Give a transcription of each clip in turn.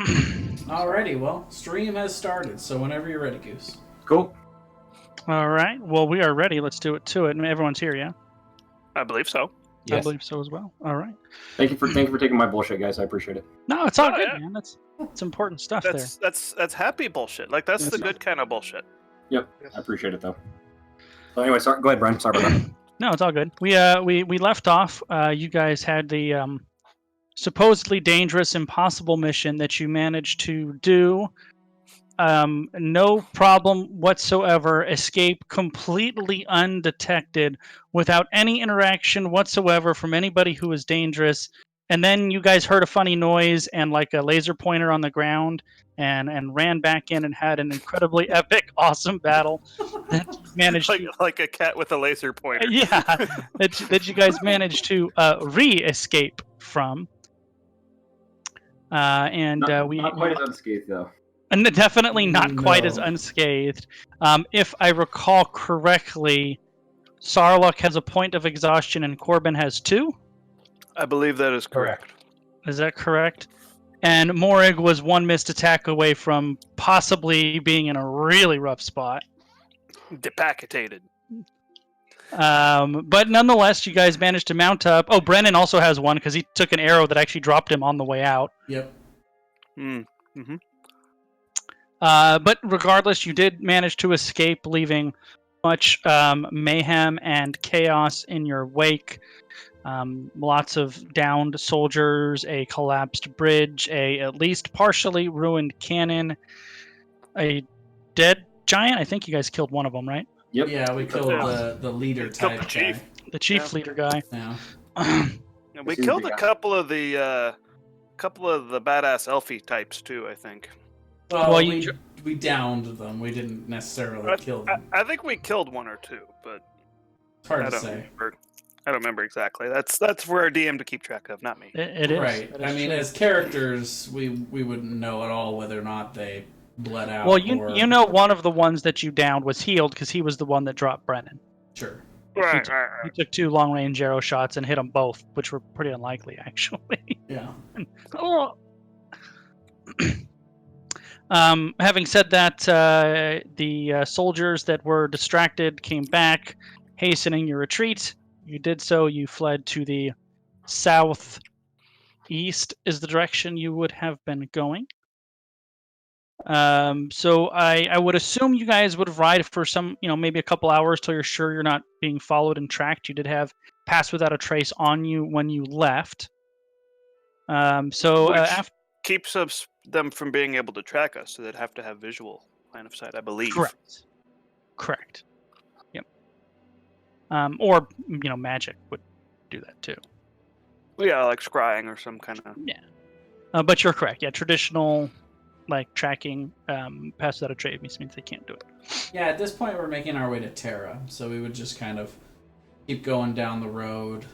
Alrighty, well, stream has started, so whenever you're ready, Goose. Cool. All right. Well, we are ready. Let's do it to it. And everyone's here, yeah? I believe so. I believe so as well. All right. Thank you for taking my bullshit, guys. I appreciate it. No, it's all Oh, good, yeah. man. That's important stuff That's happy bullshit. Like that's the good kind of bullshit. Yep, I appreciate it though. So anyway, sorry. Go ahead, Brian. Sorry about that. No, it's all good. We left off. You guys had the supposedly dangerous, impossible mission that you managed to do. No problem whatsoever. Escape completely undetected, without any interaction whatsoever from anybody who was dangerous. And then you guys heard a funny noise and like a laser pointer on the ground, and ran back in and had an incredibly epic, awesome battle that managed like a cat with a laser pointer. Yeah, that you guys managed to re-escape from. Not quite as unscathed though. And definitely not quite as unscathed. If I recall correctly, Sarlocke has a point of exhaustion and Corbin has 2. I believe that is correct. Is that correct? And Morig was 1 missed attack away from possibly being in a really rough spot. Decapitated. But nonetheless, you guys managed to mount up. Oh, Brennan also has 1 because he took an arrow that actually dropped him on the way out. Yep. Mm-hmm. But regardless, you did manage to escape, leaving much mayhem and chaos in your wake. Lots of downed soldiers, a collapsed bridge, a at least partially ruined cannon, a dead giant. I think you guys killed one of them, right? Yep. Yeah, we killed the leader type the chief. guy. The chief leader guy. Yeah. And we Seems killed we a got- couple of the badass elfie types too. I think. Well, Well, we downed them. We didn't necessarily kill them. I think we killed 1 or 2, but It's hard I to don't say. remember. I don't remember exactly. That's for our DM to keep track of, not me. It is. Right. That is I mean, true. as characters, we wouldn't know at all whether or not they bled out. Well, or... you know one of the ones that you downed was healed because he was the one that dropped Brennan. Sure. Right. He took 2 long-range arrow shots and hit them both, which were pretty unlikely, actually. Yeah. Oh. Having said that, the soldiers that were distracted came back, hastening your retreat. You did so. You fled to the southeast is the direction you would have been going. So I would assume you guys would ride for some, maybe a couple hours till you're sure you're not being followed and tracked. You did have Pass Without a Trace on you when you left. After Keeps them from being able to track us, so they'd have to have visual line of sight, I believe. Correct. Yep. Or magic would do that too. Well, yeah, like scrying or some kind of. Yeah. But you're correct. Yeah, traditional like tracking Pass Without a Trace means they can't do it. Yeah, at this point, we're making our way to Tera, so we would just kind of keep going down the road.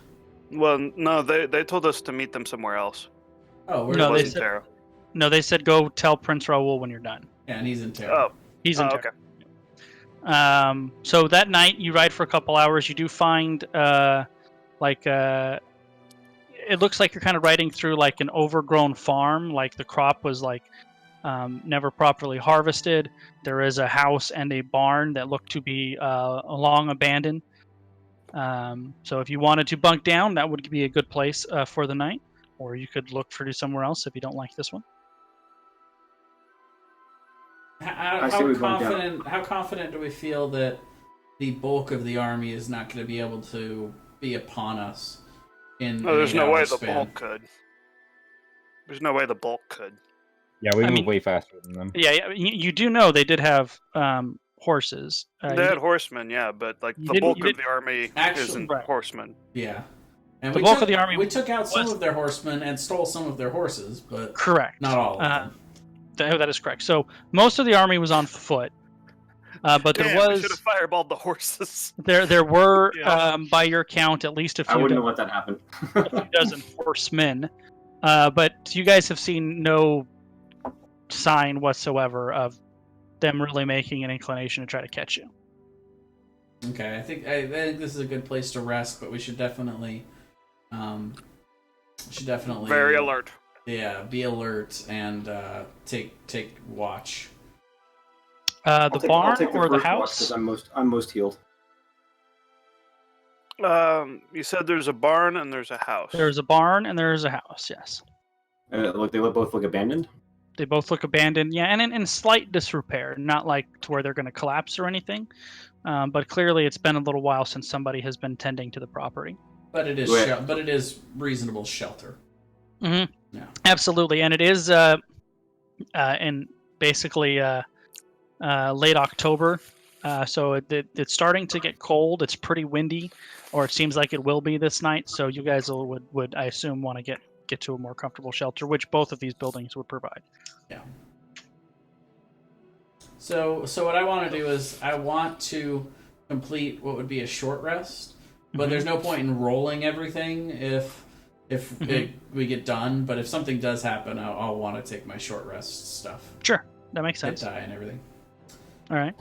Well, no, they told us to meet them somewhere else. Oh, we're No, It they wasn't said- Tera. No, they said go tell Prince Raoul when you're done. Yeah, and he's in Tera. Oh, He's in okay. Terra. So that night you ride for a couple hours. You do find it looks like you're kind of riding through like an overgrown farm. Like the crop was never properly harvested. There is a house and a barn that look to be long abandoned. So if you wanted to bunk down, that would be a good place for the night. Or you could look for somewhere else if you don't like this one. How confident do we feel that the bulk of the army is not going to be able to be upon us? There's no way the bulk could. There's no way the bulk could. Yeah, we move way faster than them. Yeah, you do know they did have horses. They had horsemen, yeah, but like the bulk of the army isn't horsemen. Yeah. And the bulk of the army. We took out some of their horsemen and stole some of their horses, but correct, not all of them. That is correct. So most of the army was on foot, but there was. We should have fireballed the horses. There were, by your count, at least a few. I wouldn't have let that happen. a few dozen horsemen, but you guys have seen no sign whatsoever of them really making an inclination to try to catch you. Okay, I think this is a good place to rest, but we should definitely very alert. be alert and take watch. The barn I'll take or the first watch house? 'cause I'm most healed. You said there's a barn and there's a house. There's a barn and there's a house. Yes. They both look abandoned. They both look abandoned. Yeah, and in slight disrepair. Not like to where they're going to collapse or anything. But clearly, it's been a little while since somebody has been tending to the property. But it is but it is reasonable shelter. Mm-hmm. Yeah. Absolutely, and it is in basically late October. So it's starting to get cold. It's pretty windy, or it seems like it will be this night. So you guys would I assume want to get to a more comfortable shelter, which both of these buildings would provide. Yeah. So what I want to do is I want to complete what would be a short rest, but there's no point in rolling everything if we get done. But if something does happen, I'll want to take my short rest stuff. Sure, that makes sense. Die and everything. All right.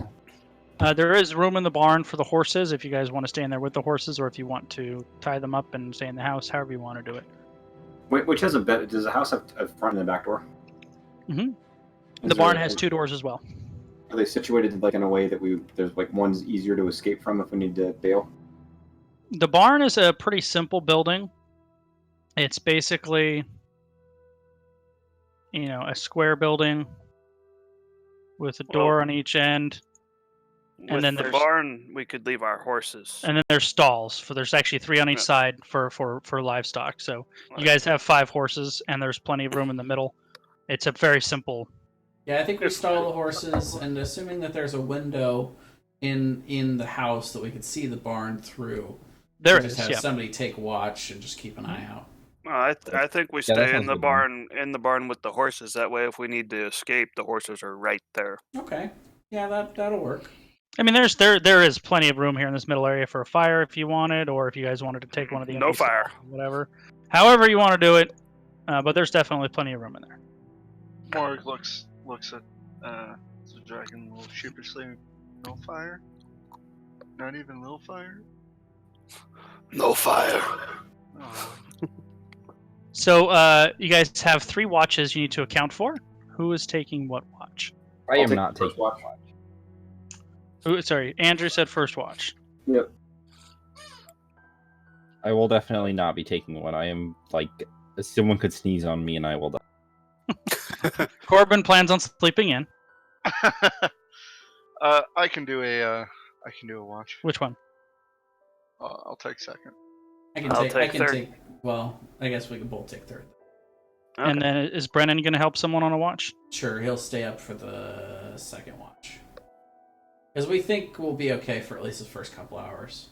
There is room in the barn for the horses if you guys want to stay in there with the horses, or if you want to tie them up and stay in the house, however you want to do it. Which has a bed? Does the house have a front and a back door? Mm-hmm. The barn has 2 doors as well. Are they situated like in a way that there's like one's easier to escape from if we need to bail? The barn is a pretty simple building. It's basically, a square building with a door on each end. And then the barn, we could leave our horses. And then there's stalls. There's actually 3 on each side for livestock. So you guys have 5 horses, and there's plenty of room in the middle. It's a very simple. Yeah, I think we stall the horses, and assuming that there's a window in the house that we could see the barn through. There just is. have somebody take watch and just keep an eye out. I think we stay in the barn with the horses. That way, if we need to escape, the horses are right there. Okay. Yeah, that'll work. I mean, there is plenty of room here in this middle area for a fire if you wanted, or if you guys wanted to take one of the no fire, whatever. However you want to do it, but there's definitely plenty of room in there. Morg looks at the dragon a little sheepishly. No fire? Not even little fire? No fire. Oh. So you guys have 3 watches you need to account for. Who is taking what watch? I am not taking watch. Sorry, Andrew said first watch. Yep. I will definitely not be taking one. I am someone could sneeze on me and I will die. Corbin plans on sleeping in. I can do a watch. Which one? I'll take second. I can take. Well, I guess we can both take third. Okay. And then is Brennan going to help someone on a watch? Sure, he'll stay up for the second watch. Because we think we'll be okay for at least the first couple hours.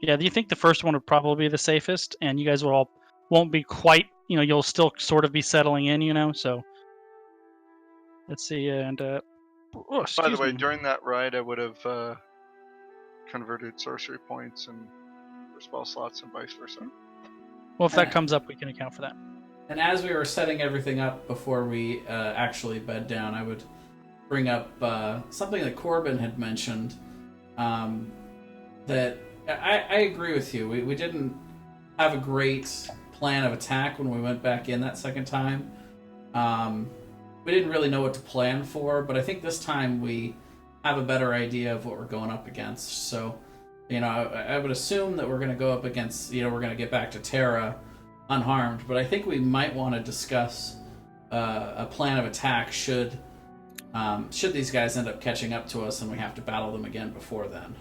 Yeah, do you think the first one would probably be the safest, and you guys won't be quite, you'll still sort of be settling in, so. Let's see, and, by the way, during that ride, I would have converted sorcery points and spell slots and vice versa. Well, if that comes up, we can account for that. And as we were setting everything up before we actually bed down, I would bring up something that Corbin had mentioned. That I agree with you. We didn't have a great plan of attack when we went back in that second time. We didn't really know what to plan for, but I think this time we have a better idea of what we're going up against. So, I would assume that we're going to go up against, we're going to get back to Tera unharmed, but I think we might want to discuss a plan of attack should these guys end up catching up to us and we have to battle them again before then.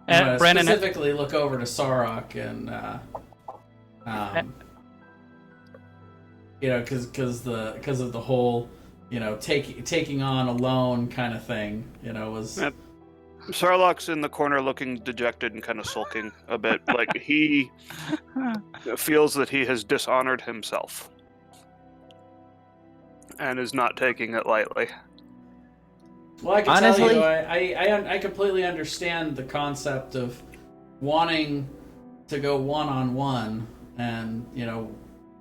Brandon, specifically look over to Sarok and because of the whole taking on alone kind of thing, was. Sarlac's in the corner looking dejected and kind of sulking a bit, like he feels that he has dishonored himself and is not taking it lightly. Well, I can tell you, I completely understand the concept of wanting to go one-on-one, and,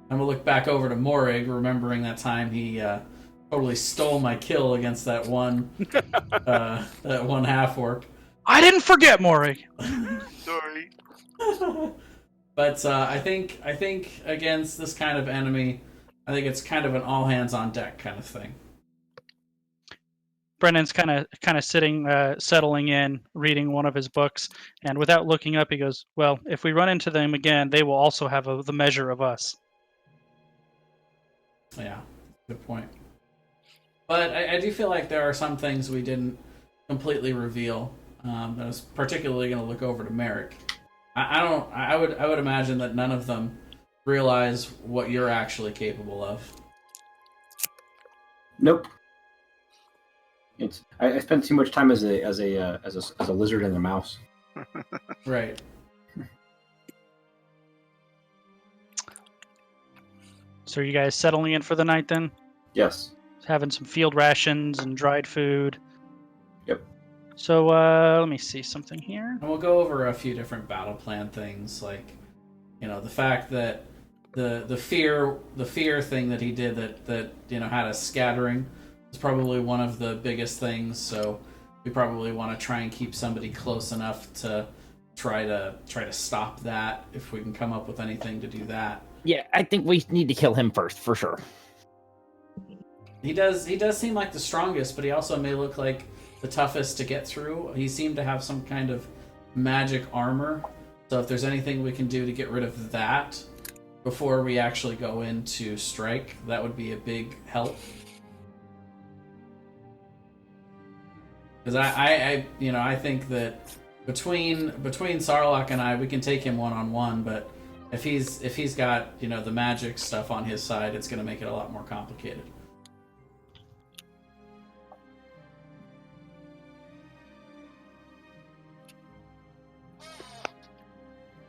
I'm going to look back over to Morig, remembering that time he totally stole my kill against that one half-orc. I didn't forget, Morig! Sorry. But I think against this kind of enemy, I think it's kind of an all hands on deck kind of thing. Brendan's kind of sitting, settling in, reading one of his books, and without looking up, he goes, "Well, if we run into them again, they will also have the measure of us." Yeah, good point. But I do feel like there are some things we didn't completely reveal. I was particularly going to look over to Merrick. I would imagine that none of them realize what you're actually capable of. Nope. I spent too much time as a lizard and a mouse. Right. So are you guys settling in for the night then? Yes. Having some field rations and dried food. Yep. So let me see something here. And we'll go over a few different battle plan things, like, you know, the fact that the fear thing that he did that had us scattering is probably one of the biggest things. So we probably want to try and keep somebody close enough to try to stop that if we can come up with anything to do that. Yeah, I think we need to kill him first, for sure. He does seem like the strongest, but he also may look like the toughest to get through. He seemed to have some kind of magic armor. So if there's anything we can do to get rid of that before we actually go into strike, that would be a big help. Because I think that between Sarlacc and I, we can take him one-on-one, but if he's got, the magic stuff on his side, it's going to make it a lot more complicated.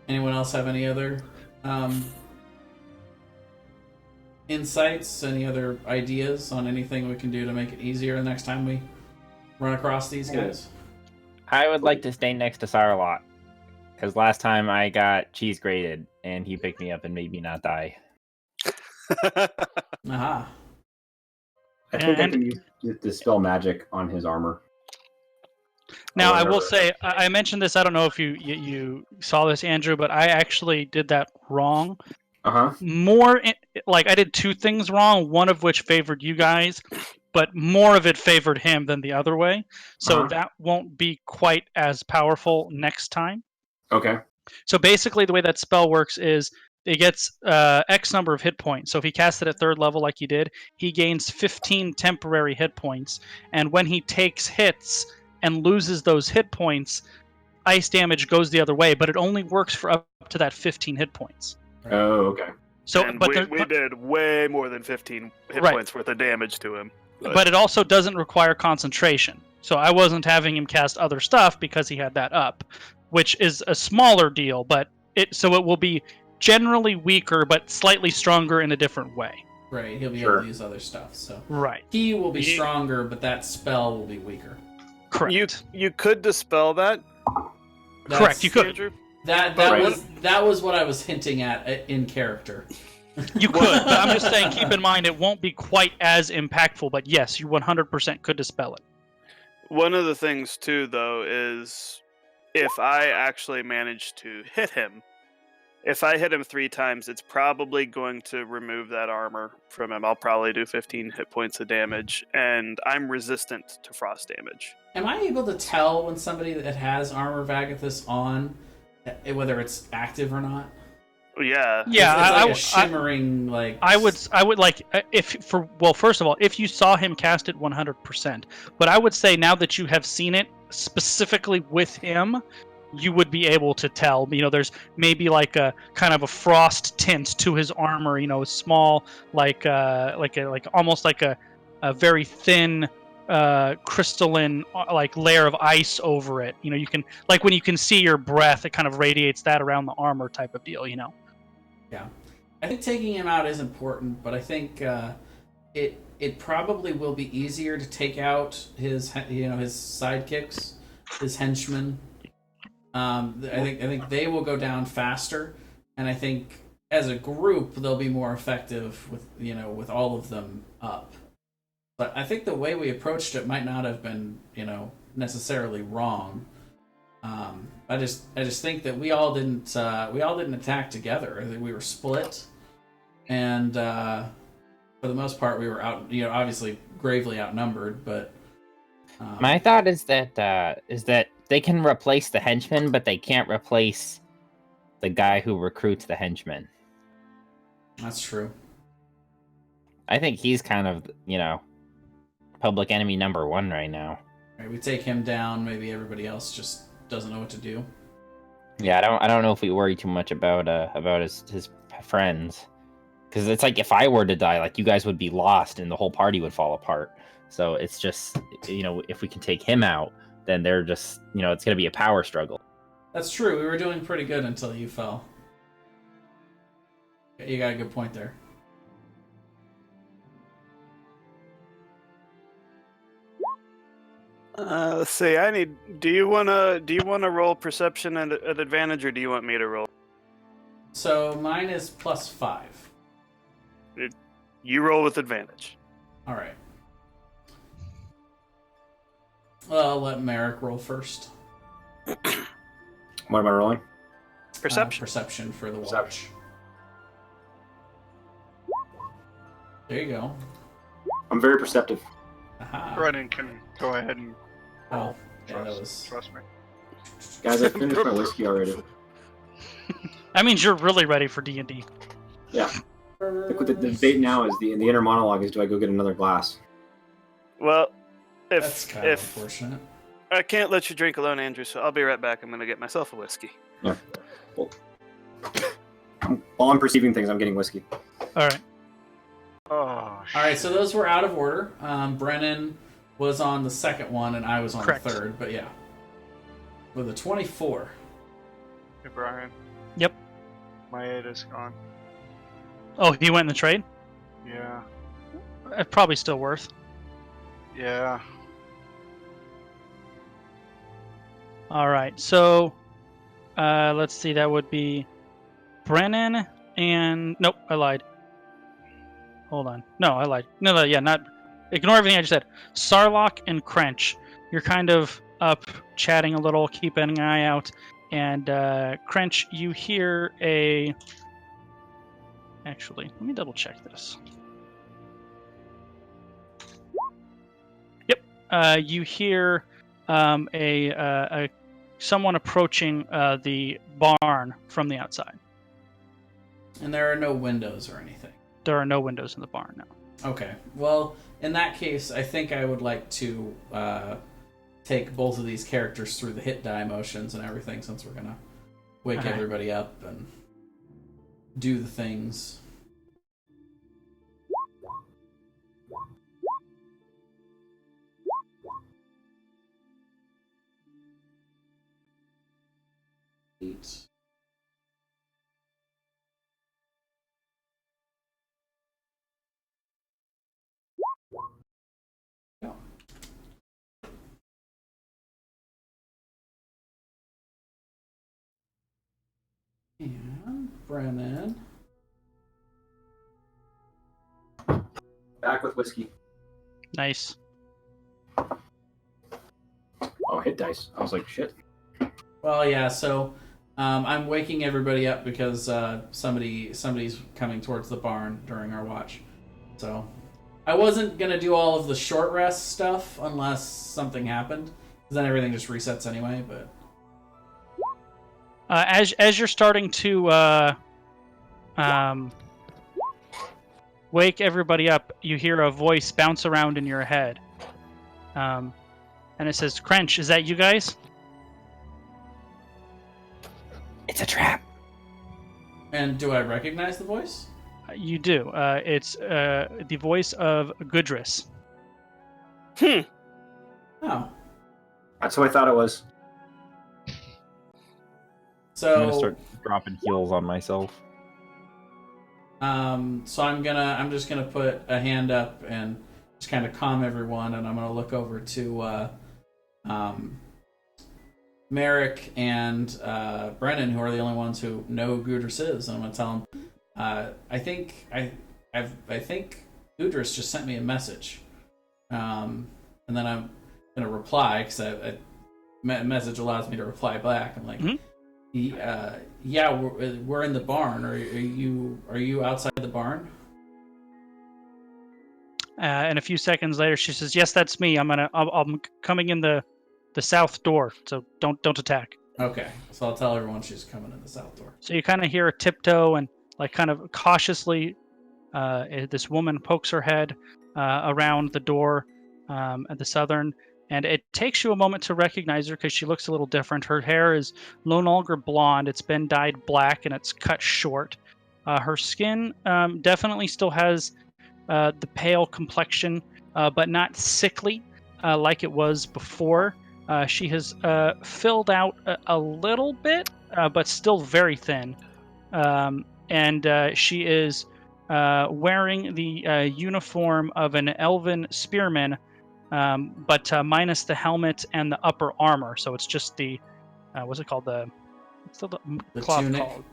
Anyone else have any other insights, any other ideas on anything we can do to make it easier the next time we run across these guys? I would like to stay next to Sarlacc, because last time I got cheese grated, and he picked me up and made me not die. Aha. I think I can use dispel magic on his armor. Now, I will say, I mentioned this, I don't know if you saw this, Andrew, but I actually did that wrong. Uh-huh. I did two things wrong, one of which favored you guys, but more of it favored him than the other way. So that won't be quite as powerful next time. Okay. So basically, the way that spell works is it gets X number of hit points. So if he casts it at 3rd level like he did, he gains 15 temporary hit points. And when he takes hits and loses those hit points, ice damage goes the other way, but it only works for up to that 15 hit points. Oh, okay. So, and but we did way more than 15 hit Right. points worth of damage to him. But it also doesn't require concentration. So I wasn't having him cast other stuff because he had that up, which is a smaller deal, but it will be generally weaker but slightly stronger in a different way. Right, he'll be able to use other stuff. So Right. he will be stronger, but that spell will be weaker. Correct. You could dispel that. Correct, you could. Andrew. That was what I was hinting at in character. You could, but I'm just saying, keep in mind it won't be quite as impactful, but yes, you 100% could dispel it. One of the things, too, though, is if I actually manage to hit him, if I hit him 3 times, it's probably going to remove that armor from him. I'll probably do 15 hit points of damage, and I'm resistant to frost damage. Am I able to tell when somebody that has Armor Vagathus on, whether it's active or not? Yeah. Yeah, it's like a shimmering, I would like first of all, if you saw him cast it 100%, but I would say now that you have seen it specifically with him, you would be able to tell. There's maybe like a kind of a frost tint to his armor. Small, almost like a very thin, crystalline layer of ice over it. You can, like when you can see your breath, it kind of radiates that around the armor type of deal. Yeah, I think taking him out is important, but I think it probably will be easier to take out his sidekicks, his henchmen. I think they will go down faster, and I think as a group they'll be more effective with all of them up. But I think the way we approached it might not have been necessarily wrong. I just think that we all didn't attack together. I think we were split, and for the most part, we were out. Obviously gravely outnumbered. But my thought is that they can replace the henchman, but they can't replace the guy who recruits the henchmen. That's true. I think he's kind of public enemy number 1 right now. Right, we take him down. Maybe everybody else just doesn't know what to do. Yeah, I don't know if we worry too much about his friends, because it's like if I were to die, like you guys would be lost and the whole party would fall apart. So it's just if we can take him out, then they're just it's gonna be a power struggle. That's true. We were doing pretty good until you fell. You got a good point there. Let's see. Do you wanna roll perception at advantage, or do you want me to roll? So mine is +5. You roll with advantage. All right. Well, I'll let Merrick roll first. What am I rolling? Perception. Perception for the watch. Perception. There you go. I'm very perceptive. Aha. Brennan can go ahead and Oh, yeah, that trust, was. trust me. Guys, I finished my whiskey already. That means you're really ready for D&D. Yeah. The debate now is the inner monologue is, do I go get another glass? Well, That's kind of if unfortunate. I can't let you drink alone, Andrew, so I'll be right back. I'm gonna get myself a whiskey. Yeah. Well, while I'm perceiving things, I'm getting whiskey. All right. Oh, All right, so those were out of order. Brennan was on the second one, and I was on Correct. the third. But yeah, with a 24. Hey, Brian. Yep. My 8 is gone. Oh, he went in the trade? Yeah. Probably still worth. Yeah. All right, so let's see. That would be Brennan and nope, I lied. Hold on. No, I lied. No, yeah, not. Ignore everything I just said. Sarlacc and Crench, you're kind of up, chatting a little, keeping an eye out, and Crench, you hear a. Actually, let me double check this. Yep, you hear a someone approaching the barn from the outside. And there are no windows or anything. There are no windows in the barn now. Okay. Well, in that case, I think I would like to take both of these characters through the hit die motions and everything, since we're gonna wake Okay. everybody up and do the things. Eight. Go. And Brennan. Back with whiskey. Nice. Oh, hit dice. I was like, shit. Well, yeah. So I'm waking everybody up because somebody's coming towards the barn during our watch. So I wasn't gonna do all of the short rest stuff unless something happened, 'cause then everything just resets anyway. But As you're starting to wake everybody up, you hear a voice bounce around in your head, and it says, "Crench, is that you guys?" It's a trap. and do I recognize the voice? You do. It's the voice of Gudris. Oh, That's who I thought it was. I'm so gonna start dropping heals on myself. so I'm just gonna put a hand up and just kind of calm everyone, and I'm gonna look over to Merrick and Brennan, who are the only ones who know who Gudris is, and I'm gonna tell them, I think Gudris just sent me a message, and then I'm gonna reply because message allows me to reply back. I'm like, Mhm. yeah, we're in the barn. Are you outside the barn? And a few seconds later, she says, "Yes, that's me. I'm coming in the south door. So don't attack." Okay, so I'll tell everyone she's coming in the south door. So you kind of hear a tiptoe and like kind of cautiously, this woman pokes her head around the door at the southern, and it takes you a moment to recognize her because she looks a little different. Her hair is no longer blonde; it's been dyed black and it's cut short. Her skin definitely still has the pale complexion, but not sickly like it was before. She has filled out a little bit, but still very thin. And she is wearing the uniform of an elven spearman, but minus the helmet and the upper armor. So it's just the what's it called? What's the The cloth tunic? called?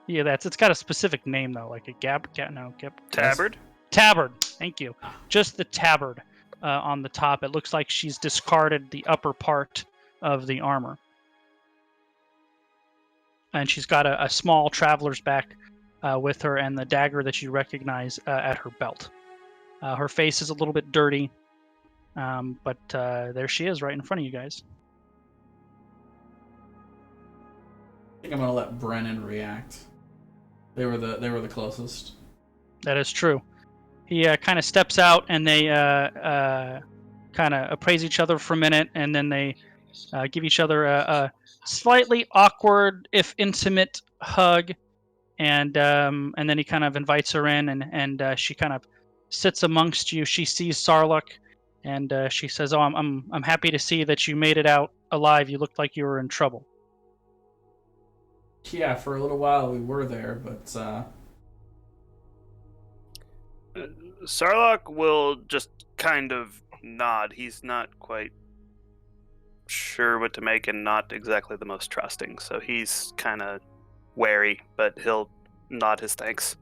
Yeah, it's got a specific name though, like a gab. Tabard. Tabard. Thank you. Just the tabard on the top. It looks like she's discarded the upper part of the armor. And she's got a small traveler's back with her and the dagger that you recognize at her belt. Her face is a little bit dirty, but there she is right in front of you guys. I think I'm gonna let Brennan react. They were the closest. That is true. He kind of steps out and they kind of appraise each other for a minute, and then they give each other a slightly awkward, if intimate, hug, and then he kind of invites her in, and she kind of sits amongst you. She sees Sarluk, and she says, "Oh, I'm happy to see that you made it out alive. You looked like you were in trouble." Yeah, for a little while we were there, but Sarlacc will just kind of nod. He's not quite sure what to make and not exactly the most trusting, so he's kind of wary, but he'll nod his thanks.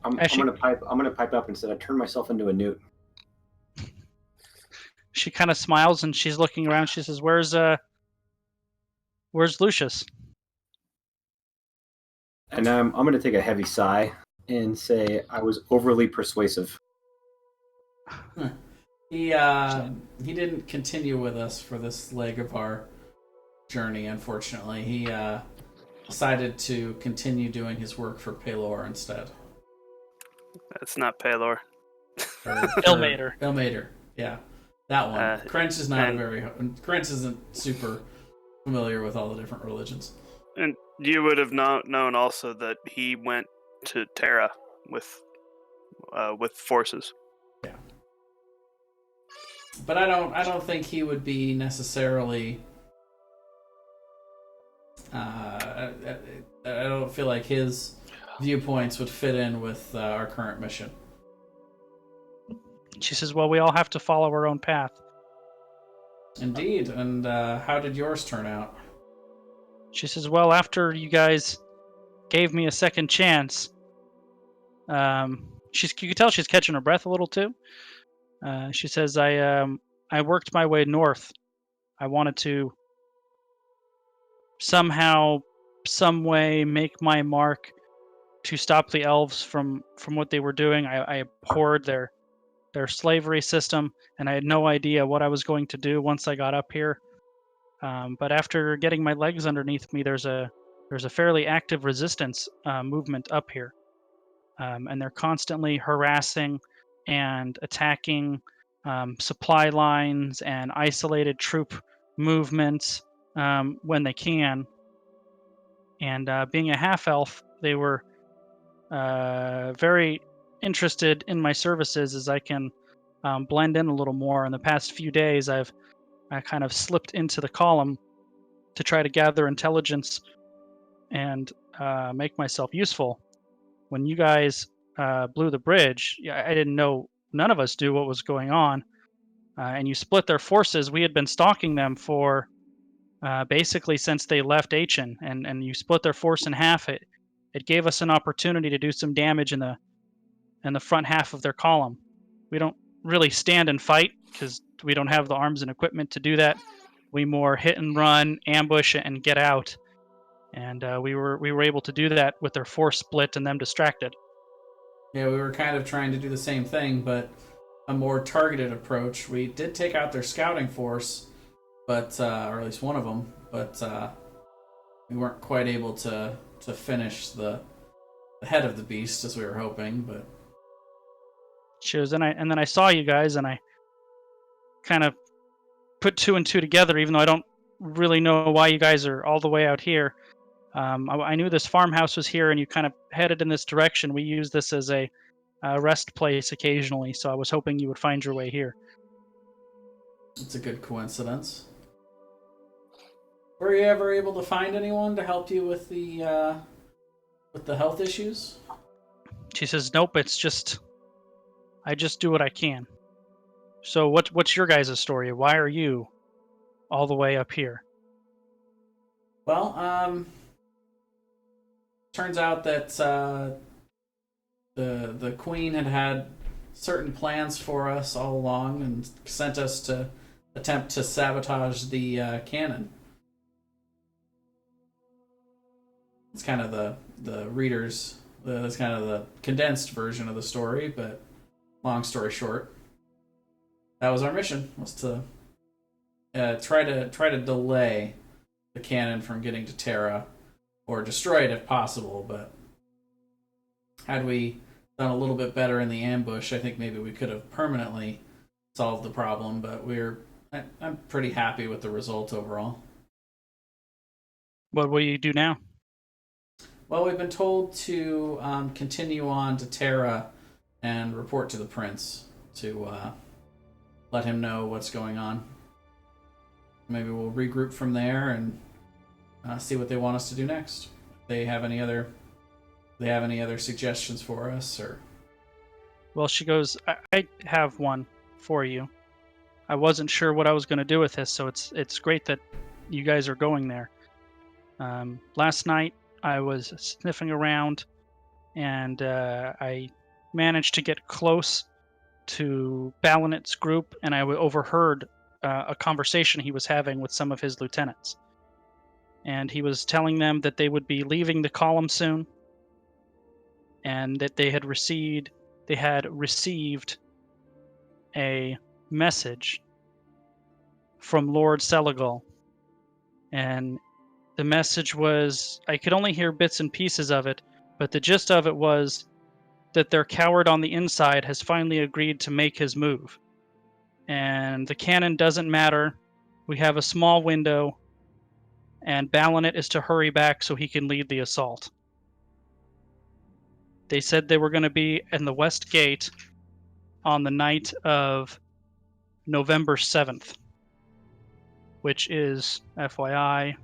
I'm gonna pipe up and say I turned myself into a newt. She kind of smiles and she's looking around. She says, "Where's Lucius?" And I'm gonna take a heavy sigh and say I was overly persuasive. he didn't continue with us for this leg of our journey. Unfortunately, he decided to continue doing his work for Pelor instead. That's not Pelor. Ilmater. Ilmater, yeah, that one. Krench is not and- Krench isn't super familiar with all the different religions. And you would have known also that he went to Tera with forces. Yeah, but I don't think he would be necessarily. I don't feel like his viewpoints would fit in with our current mission. She says, "Well, we all have to follow our own path." Indeed, and how did yours turn out? She says, "Well, after you guys gave me a second chance," you can tell she's catching her breath a little too. She says, I worked my way north. I wanted to somehow, some way, make my mark to stop the elves from what they were doing. I abhorred their slavery system, and I had no idea what I was going to do once I got up here. But after getting my legs underneath me, there's a fairly active resistance movement up here, and they're constantly harassing and attacking supply lines and isolated troop movements when they can. And being a half elf, they were very interested in my services as I can blend in a little more. In the past few days, I kind of slipped into the column to try to gather intelligence and make myself useful. When you guys blew the bridge, I didn't know, none of us knew what was going on. And you split their forces. We had been stalking them for basically since they left Aachen, and you split their force in half. It gave us an opportunity to do some damage in the front half of their column. We don't really stand and fight because we don't have the arms and equipment to do that. We more hit and run, ambush, and get out. And we were able to do that with their force split and them distracted. Yeah, we were kind of trying to do the same thing, but a more targeted approach. We did take out their scouting force, but or at least one of them, but we weren't quite able to finish the head of the beast as we were hoping. But and then I saw you guys, and I kind of put 2 and 2 together, even though I don't really know why you guys are all the way out here. I knew this farmhouse was here, and you kind of headed in this direction. We use this as a rest place occasionally, so I was hoping you would find your way here. it's a good coincidence. Were you ever able to find anyone to help you with the health issues? She says, "Nope, it's just I just do what I can." So what's your guys' story? Why are you all the way up here? Well, turns out that the Queen had certain plans for us all along and sent us to attempt to sabotage the cannon. It's kind of the readers. That's kind of the condensed version of the story, but long story short, that was our mission: was to try to delay the cannon from getting to Tera, or destroy it if possible. But had we done a little bit better in the ambush, I think maybe we could have permanently solved the problem. But I'm pretty happy with the result overall. What will you do now? Well, we've been told to continue on to Tera and report to the prince to let him know what's going on. Maybe we'll regroup from there and see what they want us to do next. If they have any other suggestions for us, or Well, she goes, I have one for you. I wasn't sure what I was going to do with this, so it's great that you guys are going there. Last night I was sniffing around, and I managed to get close to Balinet's group, and I overheard a conversation he was having with some of his lieutenants. And he was telling them that they would be leaving the column soon, and that they had received a message from Lord Seligal. And the message was, I could only hear bits and pieces of it, but the gist of it was that their coward on the inside has finally agreed to make his move. And the cannon doesn't matter. We have a small window, and Balanet is to hurry back so he can lead the assault. They said they were going to be in the West Gate on the night of November 7th, which is, FYI,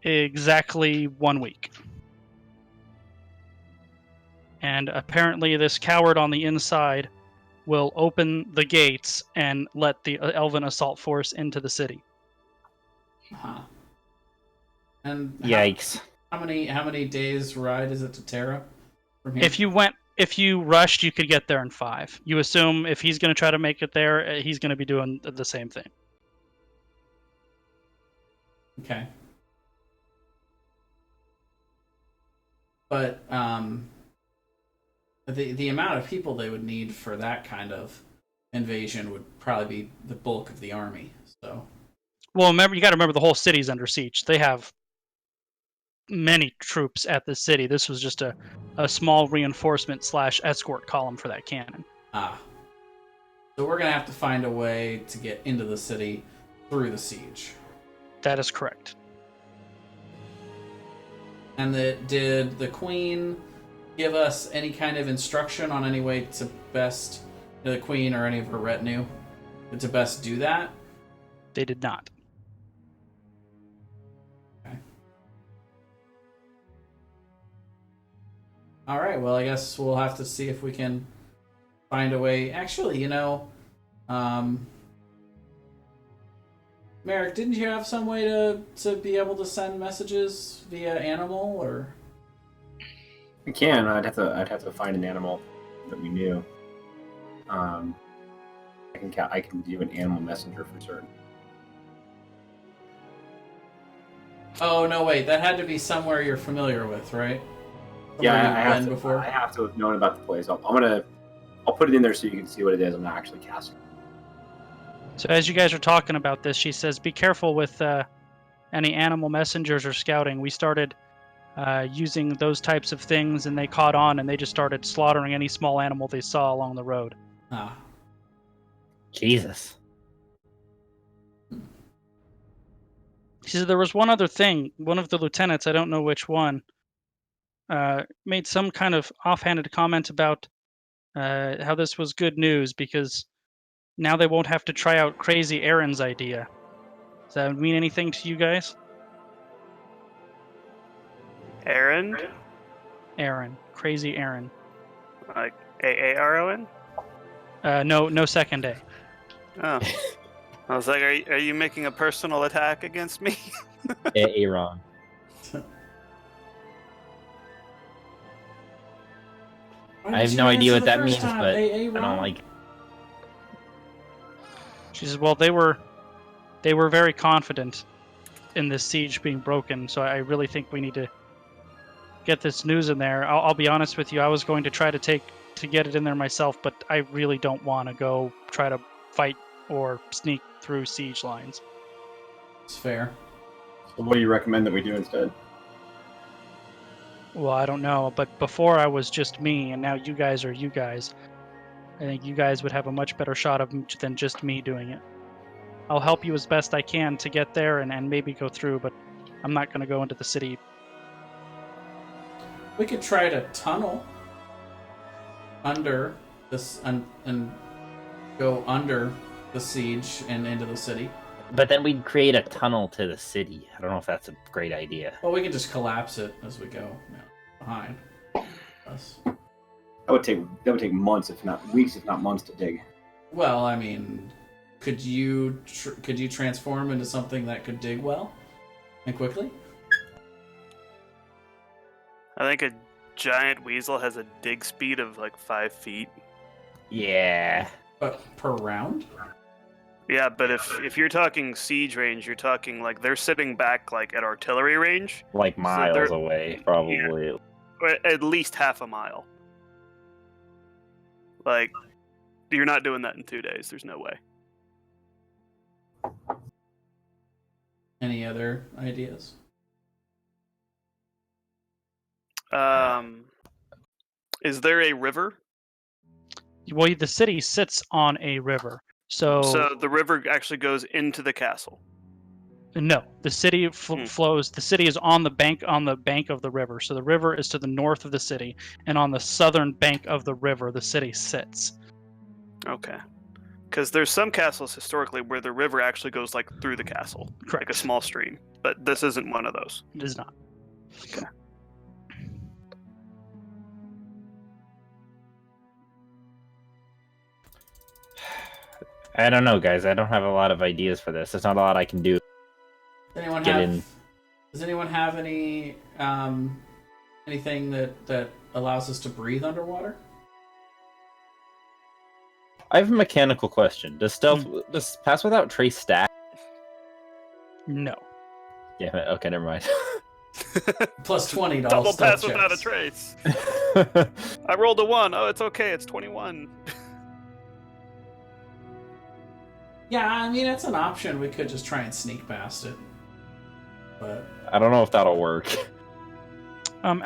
exactly 1 week. And apparently this coward on the inside will open the gates and let the Elven assault force into the city. huh? And Yikes. How many days ride is it to Tera from here? If you rushed, you could get there in 5. You assume if he's going to try to make it there, he's going to be doing the same thing. Okay. But the amount of people they would need for that kind of invasion would probably be the bulk of the army. So, well, you got to remember the whole city's under siege. They have many troops at the city. This was just a small reinforcement / escort column for that cannon. So we're gonna have to find a way to get into the city through the siege. That is correct. And did the Queen give us any kind of instruction on any way to best, the Queen or any of her retinue, to best do that? They did not. Okay. All right. Well, I guess we'll have to see if we can find a way. Actually, Merrick, didn't you have some way to be able to send messages via animal, or? We can. I'd have to find an animal that we knew. I can do an animal messenger for certain. Oh no, wait, that had to be somewhere you're familiar with, right? Yeah, Somewhere I you've have been to. before. I have to have known about the place. I'll put it in there so you can see what it is. I'm not actually casting. So as you guys are talking about this, she says, "Be careful with any animal messengers or scouting. We started using those types of things, and they caught on, and they just started slaughtering any small animal they saw along the road." Ah, Jesus. She said there was one other thing. One of the lieutenants, I don't know which one, made some kind of offhanded comment about how this was good news because now they won't have to try out Crazy Aaron's idea. Does that mean anything to you guys? Aaron, Aaron, Crazy Aaron. like AARON. No second A. Oh, I was like, are you making a personal attack against me? Aaron. I have no idea what that means, but I don't like. She says, "Well, they were very confident in this siege being broken, so I really think we need to get this news in there." I'll be honest with you. I was going to try to get it in there myself, but I really don't want to go try to fight or sneak through siege lines. it's fair. So what do you recommend that we do instead? Well, I don't know, but before I was just me, and now you guys are you guys. I think you guys would have a much better shot than just me doing it. I'll help you as best I can to get there and maybe go through, but I'm not going to go into the city. We could try to tunnel under this and go under the siege and into the city. But then we'd create a tunnel to the city. I don't know if that's a great idea. Well, we can just collapse it as we go behind us. That would take months, if not weeks, if not months, to dig. Well, I mean, could you transform into something that could dig well and quickly? I think a giant weasel has a dig speed of like 5 feet. Yeah. But per round? Yeah, but if you're talking siege range, you're talking like they're sitting back like at artillery range. Like miles they're- away, probably. Or at least half a mile. Like, you're not doing that in 2 days. There's no way. Any other ideas? Is there a river? Well, the city sits on a river, so the river actually goes into the castle. no, the city flows. The city is on the bank of the river. So the river is to the north of the city, and on the southern bank of the river, the city sits. Okay. Because there's some castles historically where the river actually goes like through the castle, Correct. like a small stream. But this isn't one of those. It is not. Okay. I don't know, guys. I don't have a lot of ideas for this. There's not a lot I can do. Does anyone have any anything that allows us to breathe underwater? I have a mechanical question. Does pass without trace stack? No. Yeah. Okay. Never mind. Plus 20 to all Double stealth pass without a checks. trace. I rolled a 1. Oh, it's okay. It's 21. Yeah, I mean, it's an option. We could just try and sneak past it. But I don't know if that'll work.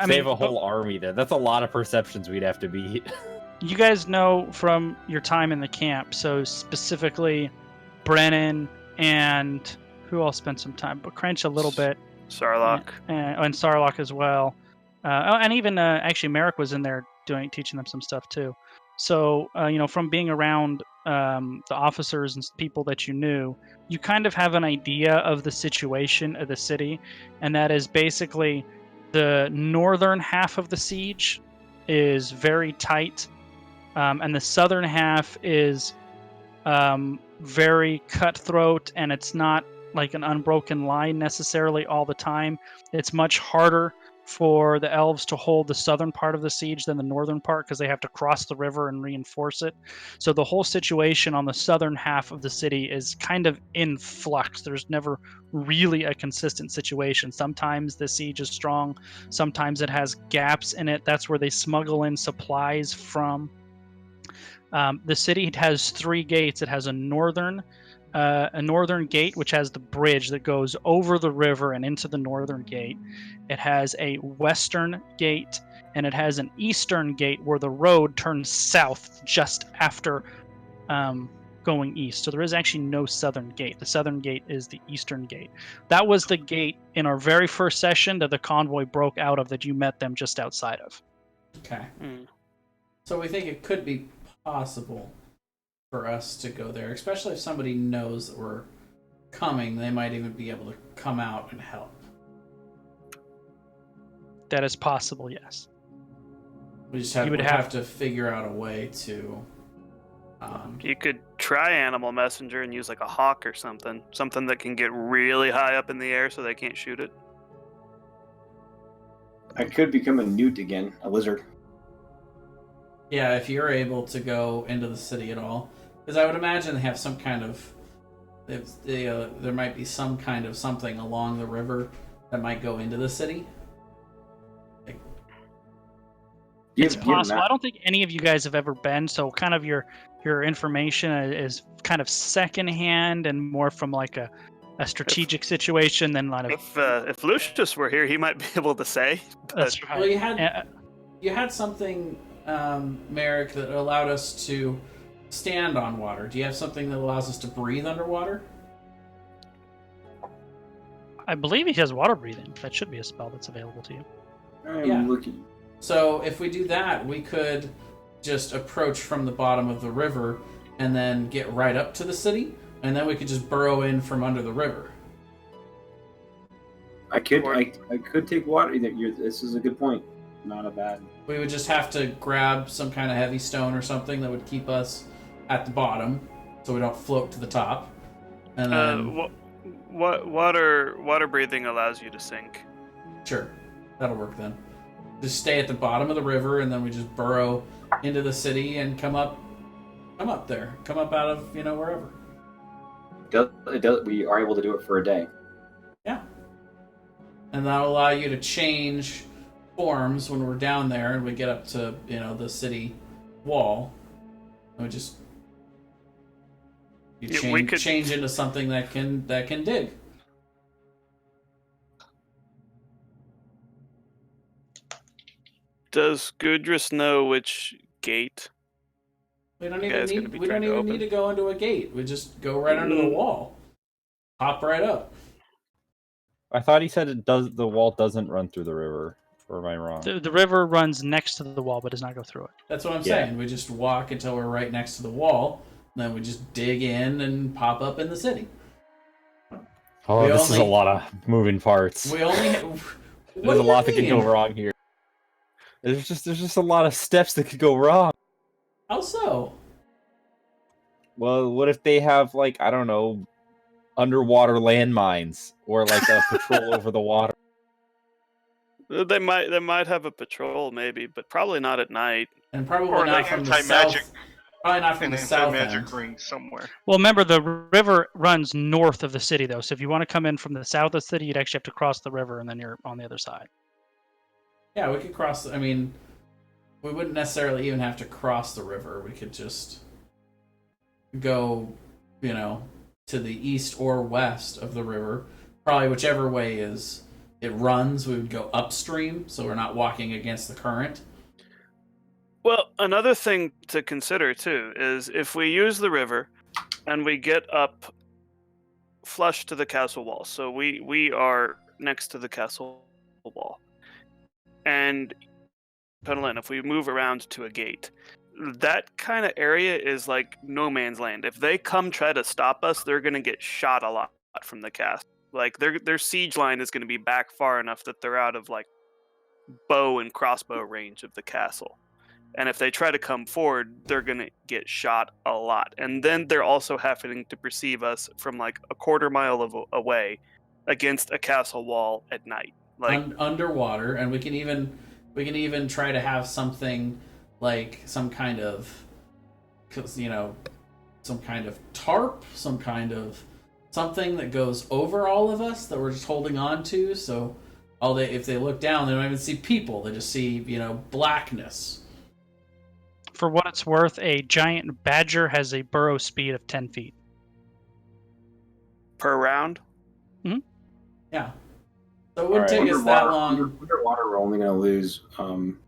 Save a whole army then. That's a lot of perceptions we'd have to beat. You guys know from your time in the camp, so specifically Brennan and who else spent some time, but Crench a little bit. Sarlacc. And Sarlacc as well. And even actually Merrick was in there teaching them some stuff too. So, from being around the officers and people that you knew, you kind of have an idea of the situation of the city, and that is basically the northern half of the siege is very tight, and the southern half is very cutthroat, and it's not like an unbroken line necessarily all the time. It's much harder for the elves to hold the southern part of the siege than the northern part because they have to cross the river and reinforce it. So the whole situation on the southern half of the city is kind of in flux. There's never really a consistent situation. Sometimes the siege is strong, sometimes it has gaps in it. That's where they smuggle in supplies from. The city has 3 gates. It has a northern gate, which has the bridge that goes over the river and into the northern gate. It has a western gate, and it has an eastern gate where the road turns south just after going east. So there is actually no southern gate. The southern gate is the eastern gate. That was the gate in our very first session that the convoy broke out of that you met them just outside of. Okay. So we think it could be possible for us to go there, especially if somebody knows that we're coming. They might even be able to come out and help. That is possible, yes. We just would have to figure out a way to. You could try Animal Messenger and use like a hawk or something that can get really high up in the air so they can't shoot it. I could become a newt again, a lizard. Yeah, if you're able to go into the city at all. Because I would imagine they have some kind of... there might be some kind of something along the river that might go into the city. It's possible. I don't think any of you guys have ever been, so kind of your information is kind of secondhand and more from like a strategic situation than like if Lucius were here, he might be able to say. That's right. Well, you had something, Merrick, that allowed us to stand on water. Do you have something that allows us to breathe underwater? I believe he has water breathing. That should be a spell that's available to you. I'm looking. So if we do that, we could just approach from the bottom of the river and then get right up to the city, and then we could just burrow in from under the river. I could take water. This is a good point. Not a bad. We would just have to grab some kind of heavy stone or something that would keep us at the bottom, so we don't float to the top. And then water breathing allows you to sink. Sure, that'll work then. Just stay at the bottom of the river, and then we just burrow into the city and come up there, come up out of wherever. We are able to do it for a day. Yeah, and that'll allow you to change forms when we're down there, and we get up to the city wall, and we just change into something that can dig. Does Gudrus know which gate? We don't even need to go into a gate. We just go right under the wall. Hop right up. I thought he said the wall doesn't run through the river. Or am I wrong? The river runs next to the wall but does not go through it. That's what I'm saying. We just walk until we're right next to the wall, and then we just dig in and pop up in the city. Oh, this is a lot of moving parts. There's a lot that could go wrong here. There's just a lot of steps that could go wrong. How so? Well, what if they have underwater landmines or a patrol over the water? They might have a patrol, maybe, but probably not at night. And probably not from the south. Probably not from the south magic ring somewhere. Well, remember the river runs north of the city, though. So if you want to come in from the south of the city, you'd actually have to cross the river, and then you're on the other side. Yeah, we could cross. I mean, we wouldn't necessarily even have to cross the river. We could just go, to the east or west of the river. Probably whichever way it runs, we would go upstream, so we're not walking against the current. Well, another thing to consider, too, is if we use the river and we get up flush to the castle wall, so we are next to the castle wall, and if we move around to a gate, that kind of area is like no man's land. If they come try to stop us, they're going to get shot a lot from the castle. Like their siege line is going to be back far enough that they're out of bow and crossbow range of the castle. And if they try to come forward, they're going to get shot a lot. And then they're also having to perceive us from a quarter mile away against a castle wall at night. like underwater, and we can even try to have something like some kind of, some kind of tarp, some kind of something that goes over all of us that we're just holding on to. So if they look down, they don't even see people; they just see blackness. For what it's worth, a giant badger has a burrow speed of 10 feet. per round. Yeah. So it wouldn't take us that long. Underwater, we're only going to lose 1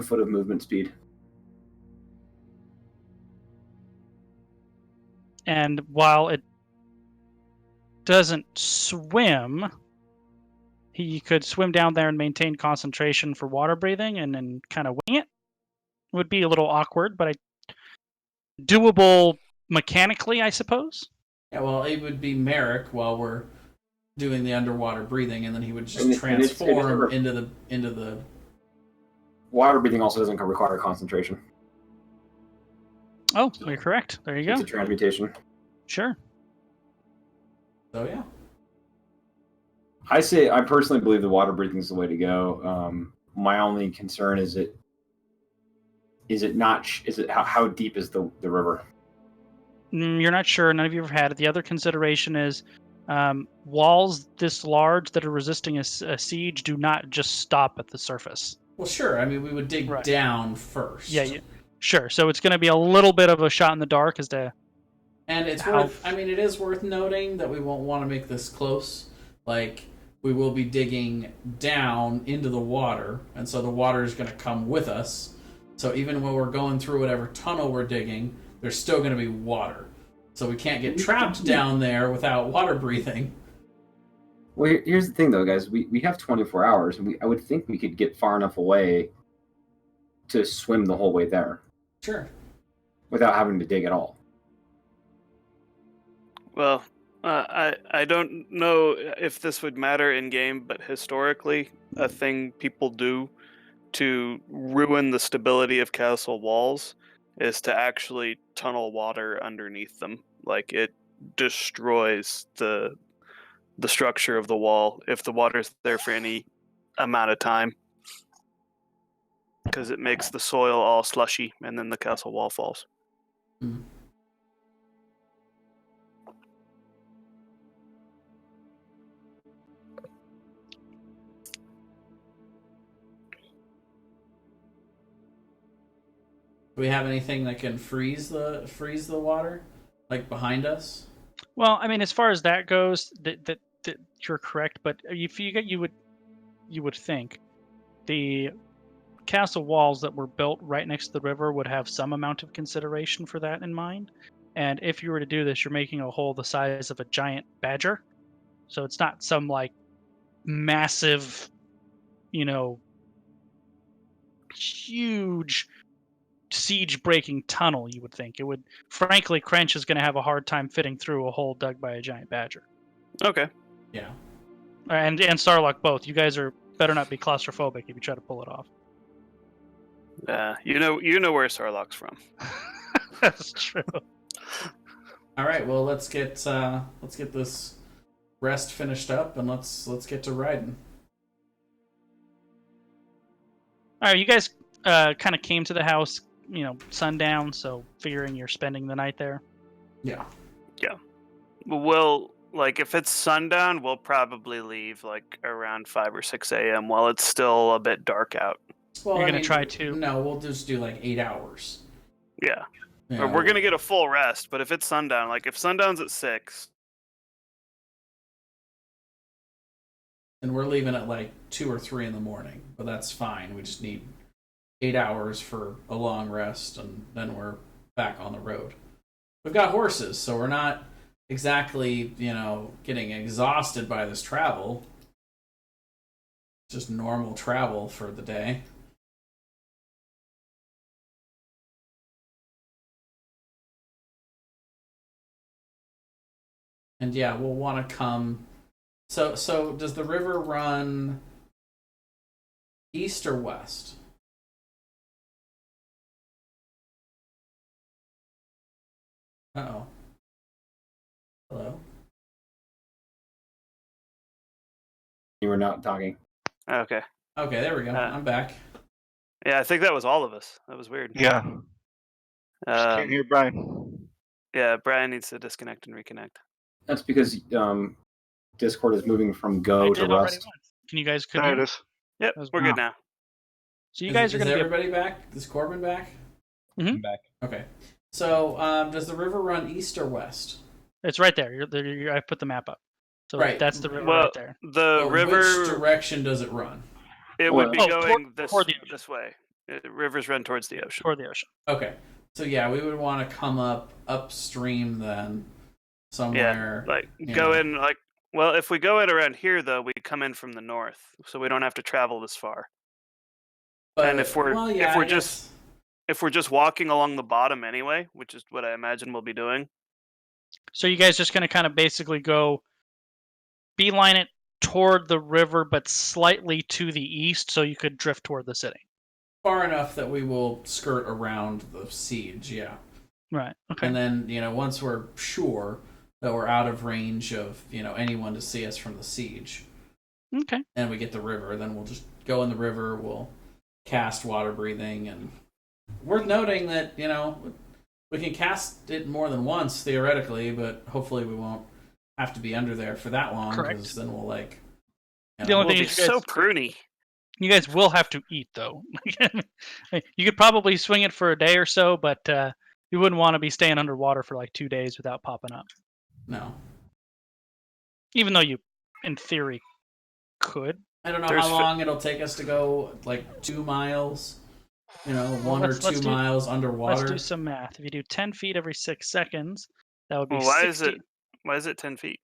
foot of movement speed. And while it doesn't swim, he could swim down there and maintain concentration for water breathing and then kind of wing it. Would be a little awkward, but doable mechanically, I suppose. Yeah, well, it would be Merrick while we're doing the underwater breathing, and then he would just transform into the. Water breathing also doesn't require concentration. Oh, you're correct. There you go. It's a transmutation. Sure. So yeah. I personally believe the water breathing is the way to go. My only concern is how deep is the river? You're not sure. None of you have had it. The other consideration is walls this large that are resisting a siege do not just stop at the surface. Well, sure. I mean, we would dig down first. Yeah, sure. So it's going to be a little bit of a shot in the dark as to. And it is worth noting that we won't want to make this close. Like, we will be digging down into the water, and so the water is going to come with us. So even when we're going through whatever tunnel we're digging, there's still going to be water. So we can't get trapped down there without water breathing. Well, here's the thing, though, guys. We have 24 hours, and I would think we could get far enough away to swim the whole way there. Sure. Without having to dig at all. Well, I don't know if this would matter in game, but historically, a thing people do to ruin the stability of castle walls is to actually tunnel water underneath them. Like, it destroys the structure of the wall if the water's there for any amount of time, because it makes the soil all slushy and then the castle wall falls. Mm. Do we have anything that can freeze the water, like behind us? Well, I mean, as far as that goes, that you're correct. But if you would think the castle walls that were built right next to the river would have some amount of consideration for that in mind. And if you were to do this, you're making a hole the size of a giant badger, so it's not some like massive, huge siege breaking tunnel. You would think it would. Frankly, Crench is going to have a hard time fitting through a hole dug by a giant badger. Okay. Yeah. And Starlock both. You guys better not be claustrophobic if you try to pull it off. You know where Sarlacc's from. That's true. All right. Well, let's get this rest finished up, and let's get to riding. All right, you guys kind of came to the house, sundown, so figuring you're spending the night there. Yeah. Yeah. Well, like, if it's sundown, we'll probably leave like around 5 or 6 a.m. while it's still a bit dark out. Well, you're going to try to? No, we'll just do like 8 hours. Yeah. We're going to get a full rest, but if it's sundown, like if sundown's at 6... And we're leaving at like 2 or 3 in the morning, but that's fine. We just need 8 hours for a long rest, and then we're back on the road. We've got horses, so we're not exactly, getting exhausted by this travel. Just normal travel for the day. And yeah, we'll want to come. So does the river run east or west? Uh-oh. Hello? You were not talking. Okay. Okay, there we go. I'm back. Yeah, I think that was all of us. That was weird. Yeah. Just can't hear Brian. Yeah, Brian needs to disconnect and reconnect. That's because Discord is moving from Go I to did already Rust. once. Can you guys There continue? it is. Yep, That was we're wow. good now. So you guys are Is going to be. everybody back? Is Corbin back? I'm back. Okay. So, does the river run east or west? It's right there. I put the map up. So Right. that's the river Well, right there. the Well, river, which direction does it run? it would be Oh, going toward the ocean. this way. Rivers run towards the ocean. Toward the ocean. Okay. So yeah, we would want to come up upstream then, somewhere. Yeah, like you go know. in like. Well, if we go in around here, though, we come in from the north, so we don't have to travel this far. But, and if we're well, yeah, I guess- if we're just walking along the bottom anyway, which is what I imagine we'll be doing. So you guys just going to kind of basically go beeline it toward the river, but slightly to the east, so you could drift toward the city. far enough that we will skirt around the siege, yeah. Right. Okay. And then, once we're sure that we're out of range of, anyone to see us from the siege, Okay. and we get the river, then we'll just go in the river, we'll cast water breathing, and worth noting that, we can cast it more than once, theoretically, but hopefully we won't have to be under there for that long, because then we'll, The only We'll thing be is you guys, so pruny. you guys will have to eat, though. You could probably swing it for a day or so, but you wouldn't want to be staying underwater for like 2 days without popping up. No. Even though you, in theory, could. I don't know how long it'll take us to go, 2 miles, 1 or 2 miles underwater. Let's do some math. If you do 10 feet every 6 seconds, that would be Well, why 60. is it 10 feet?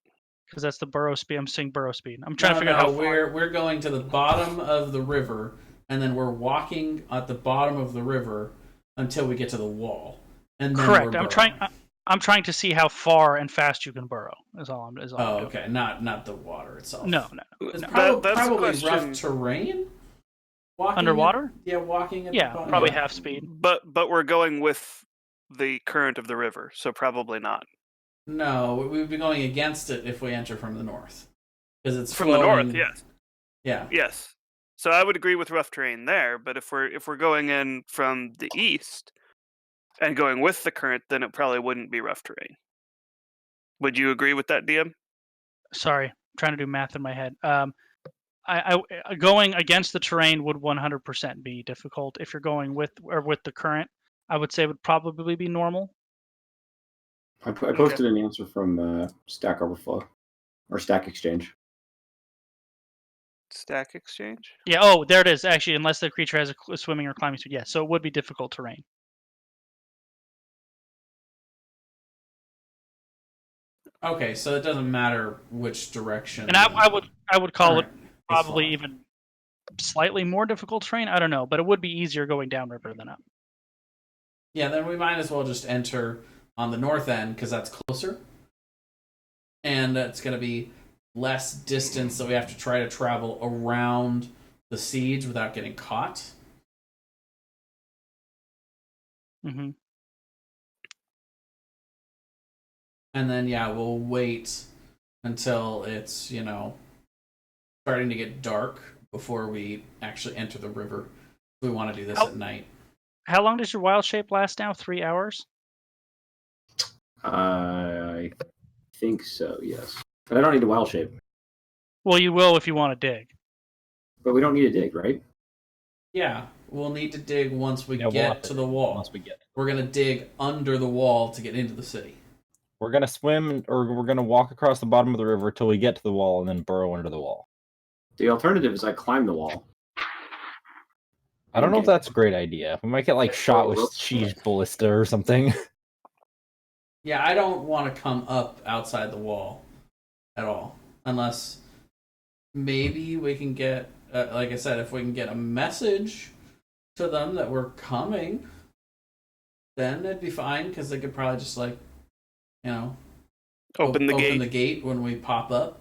Because that's the burrow speed. I'm saying burrow speed. I'm trying to figure out how far. We're going to the bottom of the river, and then we're walking at the bottom of the river until we get to the wall. And then Correct. We're I'm trying to see how far and fast you can burrow. Is all I'm doing. Okay. Not the water itself. No. It's That's probably a rough terrain. Underwater? Walking at Yeah, the bottom. probably half speed. But we're going with the current of the river, so probably not. No, we would be going against it if we enter from the north, because it's From flowing. the north, yes. Yeah. Yes. So I would agree with rough terrain there, but if we're going in from the east and going with the current, then it probably wouldn't be rough terrain. Would you agree with that, DM? Sorry, I'm trying to do math in my head. I going against the terrain would 100% be difficult. If you're going with the current, I would say it would probably be normal. I posted an answer from Stack Overflow or Stack Exchange. Stack Exchange? Yeah. Oh, there it is. Actually, unless the creature has a swimming or climbing speed, yes. So it would be difficult terrain. Okay, so it doesn't matter which direction. And I would call it current is probably flowing. even slightly more difficult terrain. I don't know, but it would be easier going downriver than up. Yeah, then we might as well just enter on the north end, because that's closer. And it's going to be less distance that we have to try to travel around the siege without getting caught. Mm-hmm. And then, we'll wait until it's, starting to get dark before we actually enter the river. We want to do this at night. How long does your wild shape last now? 3 hours? I think so, yes. But I don't need a wild shape. Well, you will if you want to dig. But we don't need to dig, right? Yeah, we'll need to dig once we Yeah, we'll get have to to the dig wall. once we get. We're going to dig under the wall to get into the city. We're gonna swim, or we're gonna walk across the bottom of the river till we get to the wall, and then burrow under the wall. The alternative is I climb the wall. I don't know if that's a great idea. We might get shot with siege ballista or something. Yeah, I don't want to come up outside the wall at all. Unless maybe we can get, like I said, if we can get a message to them that we're coming, then it'd be fine, because they could probably just, Open the open gate. the gate when we pop up.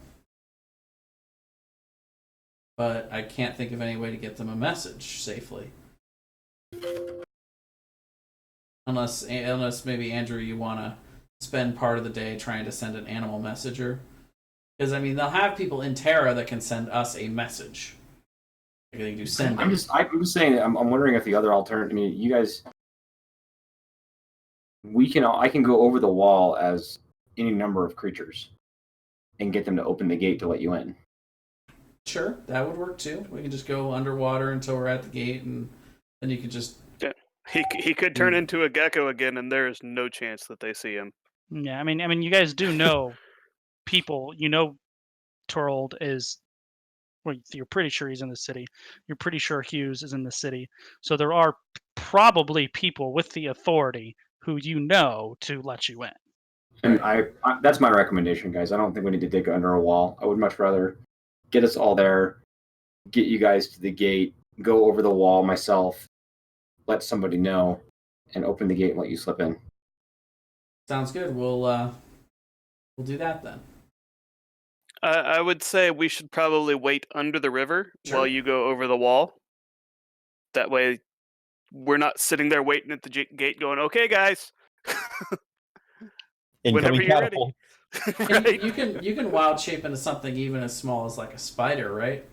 But I can't think of any way to get them a message safely. Unless maybe, Andrew, you want to spend part of the day trying to send an animal messenger Because I mean, they'll have people in Tera that can send us a message. Like they can do sending. I'm just saying. I'm wondering if the other alternative. I mean, you guys, I can go over the wall as any number of creatures, and get them to open the gate to let you in. Sure, that would work too. We can just go underwater until we're at the gate, and then you could just. Yeah. He could turn into a gecko again, and there is no chance that they see him. Yeah, I mean, you guys do know people. You know, Torold is. Well, you're pretty sure he's in the city. You're pretty sure Hughes is in the city. So there are probably people with the authority who you know to let you in. And I that's my recommendation, guys. I don't think we need to dig under a wall. I would much rather get us all there, get you guys to the gate, go over the wall myself, let somebody know, and open the gate and let you slip in. Sounds good. We'll do that then. I would say we should probably wait under the river while you go over the wall. That way, we're not sitting there waiting at the gate going, "Okay, guys." Whenever you're ready. Right? You can wild shape into something even as small as like a spider, right?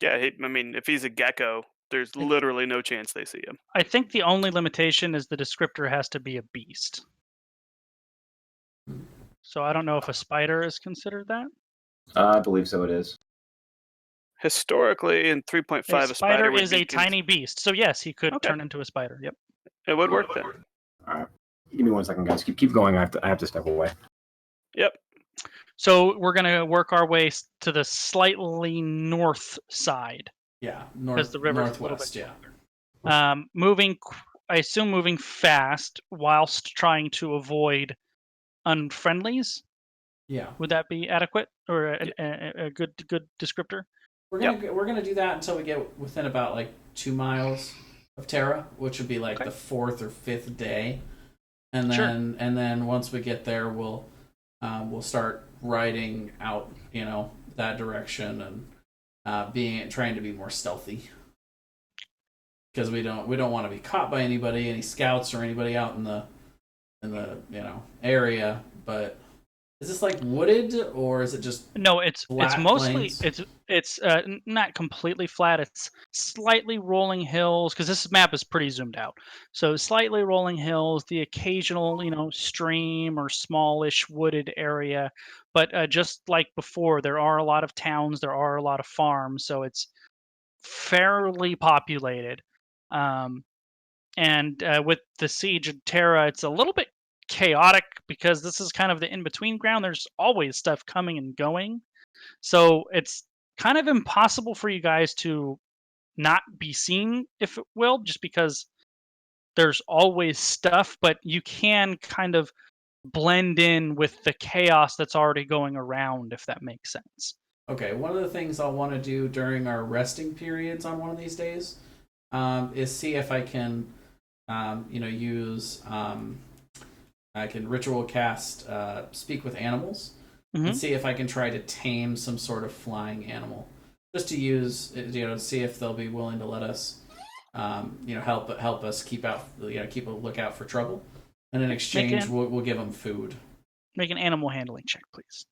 Yeah, I mean, if he's a gecko, there's literally no chance they see him. I think the only limitation is the descriptor has to be a beast. So I don't know if a spider is considered that. I believe so. It is. Historically, in 3.5, A spider would is be a tiny beast. So yes, he could Okay. turn into a spider. Yep. It would work then. All right. Give me 1 second, guys. Keep going. I have to step away. Yep. So we're gonna work our way to the slightly north side. Yeah, because the river's northwest. a little bit moving. I assume moving fast whilst trying to avoid unfriendlies. Yeah. Would that be adequate or a good descriptor? We're gonna do that until we get within about like 2 miles of Tera, which would be like the 4th or 5th day, and then once we get there, we'll start riding out, that direction and trying to be more stealthy because we don't want to be caught by any scouts or anybody out in the area. But is this like wooded or is it just no? It's mostly plains? it's not completely flat. It's slightly rolling hills because this map is pretty zoomed out. So slightly rolling hills, the occasional stream or smallish wooded area. But just like before, there are a lot of towns, there are a lot of farms, so it's fairly populated. And with the siege of Tera, it's a little bit chaotic because this is kind of the in-between ground. There's always stuff coming and going. So it's kind of impossible for you guys to not be seen, if it will, just because there's always stuff, but you can kind of blend in with the chaos that's already going around, if that makes sense. Okay, one of the things I'll want to do during our resting periods on one of these days is see if I can, use I can ritual cast Speak with Animals and see if I can try to tame some sort of flying animal, just to use, to see if they'll be willing to let us, help us keep a lookout for trouble, and in exchange we'll give them food. Make an animal handling check, please.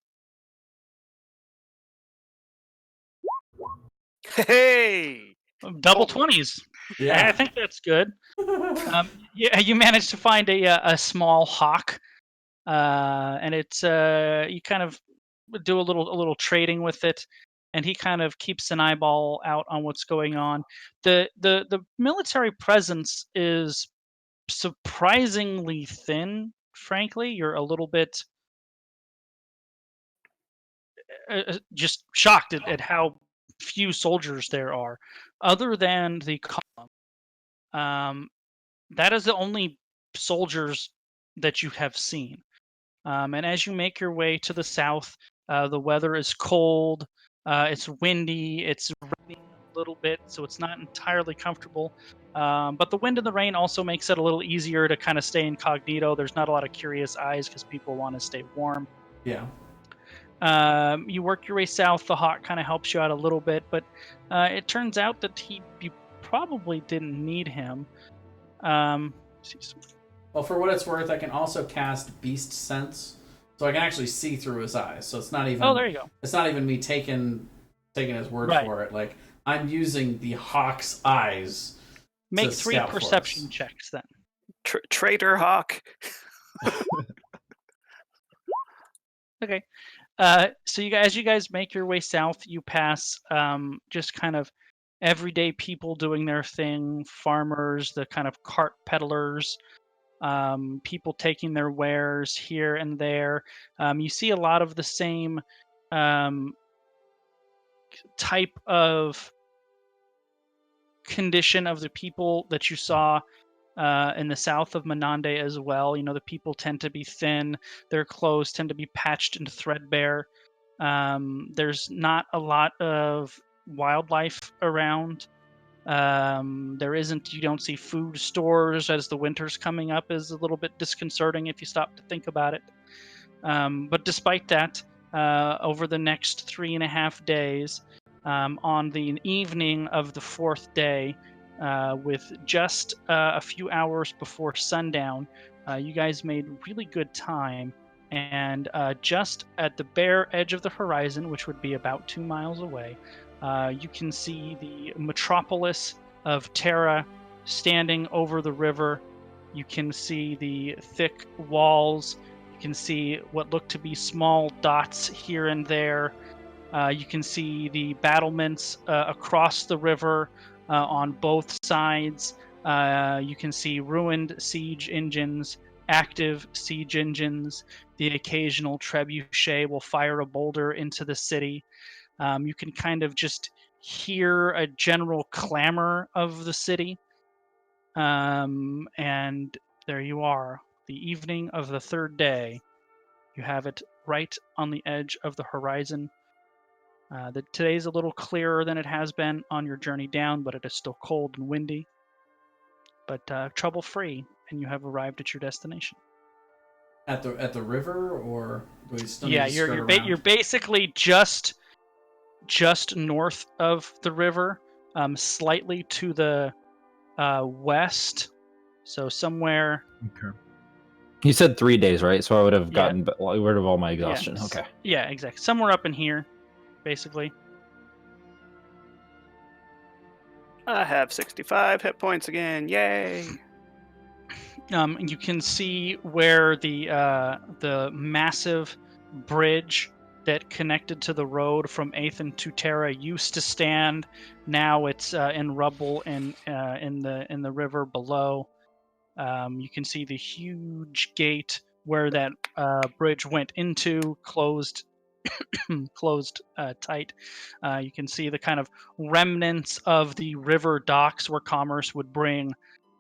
Hey! Double 20s. Yeah, I think that's good. You managed to find a small hawk, and it's you kind of do a little trading with it, and he kind of keeps an eyeball out on what's going on. The military presence is surprisingly thin. Frankly, you're a little bit just shocked at how few soldiers there are, other than the column. That is the only soldiers that you have seen. And as you make your way to the south, the weather is cold, it's windy, it's raining a little bit, so it's not entirely comfortable. But the wind and the rain also makes it a little easier to kind of stay incognito. There's not a lot of curious eyes because people want to stay warm. yeah. You work your way south. The hawk kind of helps you out a little bit, but it turns out that you probably didn't need him. Well, for what it's worth, I can also cast Beast Sense, so I can actually see through his eyes. So it's not even. Oh, there you go. It's not even me taking his word Right. for it. Like I'm using the hawk's eyes. Make to 3 scout for perception us. checks then. Traitor hawk. Okay. So as you guys make your way south, you pass just kind of everyday people doing their thing, farmers, the kind of cart peddlers, people taking their wares here and there. You see a lot of the same type of condition of the people that you saw in the south of Menande as well. You know, the people tend to be thin, their clothes tend to be patched and threadbare. There's not a lot of wildlife around. You don't see food stores as the winter's coming up is a little bit disconcerting if you stop to think about it. But despite that, over the next 3.5 days, on the evening of the 4th day, with just a few hours before sundown, you guys made really good time. And just at the bare edge of the horizon, which would be about 2 miles away, you can see the metropolis of Tera standing over the river. You can see the thick walls. You can see what look to be small dots here and there. You can see the battlements across the river on both sides. You can see ruined siege engines, active siege engines. The occasional trebuchet will fire a boulder into the city. You can kind of just hear a general clamor of the city. And there you are, the evening of the 3rd day. You have it right on the edge of the horizon. Today's a little clearer than it has been on your journey down, but it is still cold and windy. But trouble-free, and you have arrived at your destination. At the river, or do we still Yeah, need to skirt around? you're basically just north of the river, slightly to the west. So somewhere. Okay. You said 3 days, right? So I would have gotten rid of all my exhaustion. Yeah, Okay. Yeah, exactly. Somewhere up in here, basically. I have 65 hit points again. Yay! You can see where the massive bridge that connected to the road from Aethan to Tera used to stand. Now it's in rubble and in the river below. You can see the huge gate where that bridge went into, closed tight. You can see the kind of remnants of the river docks where commerce would bring,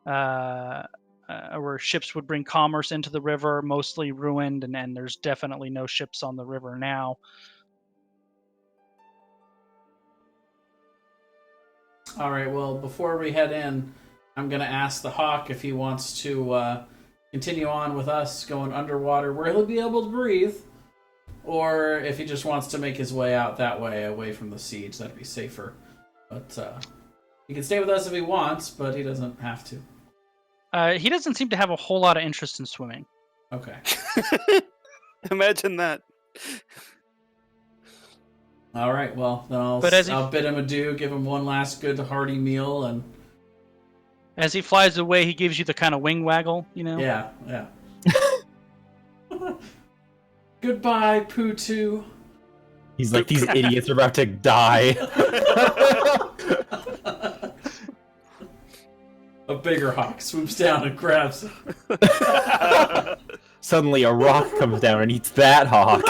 where ships would bring commerce into the river, mostly ruined, and there's definitely no ships on the river now. All right. Well, before we head in, I'm gonna ask the hawk if he wants to continue on with us going underwater, where he'll be able to breathe, or if he just wants to make his way out that way, away from the siege. That'd be safer. But he can stay with us if he wants, but he doesn't have to. He doesn't seem to have a whole lot of interest in swimming. Okay. Imagine that. All right. Well, then I'll bid him adieu, give him one last good hearty meal, and as he flies away, he gives you the kind of wing waggle, you know? Yeah. Goodbye, Pootu. He's like, these idiots are about to die. A bigger hawk swoops down and grabs him. Suddenly a rock comes down and eats that hawk.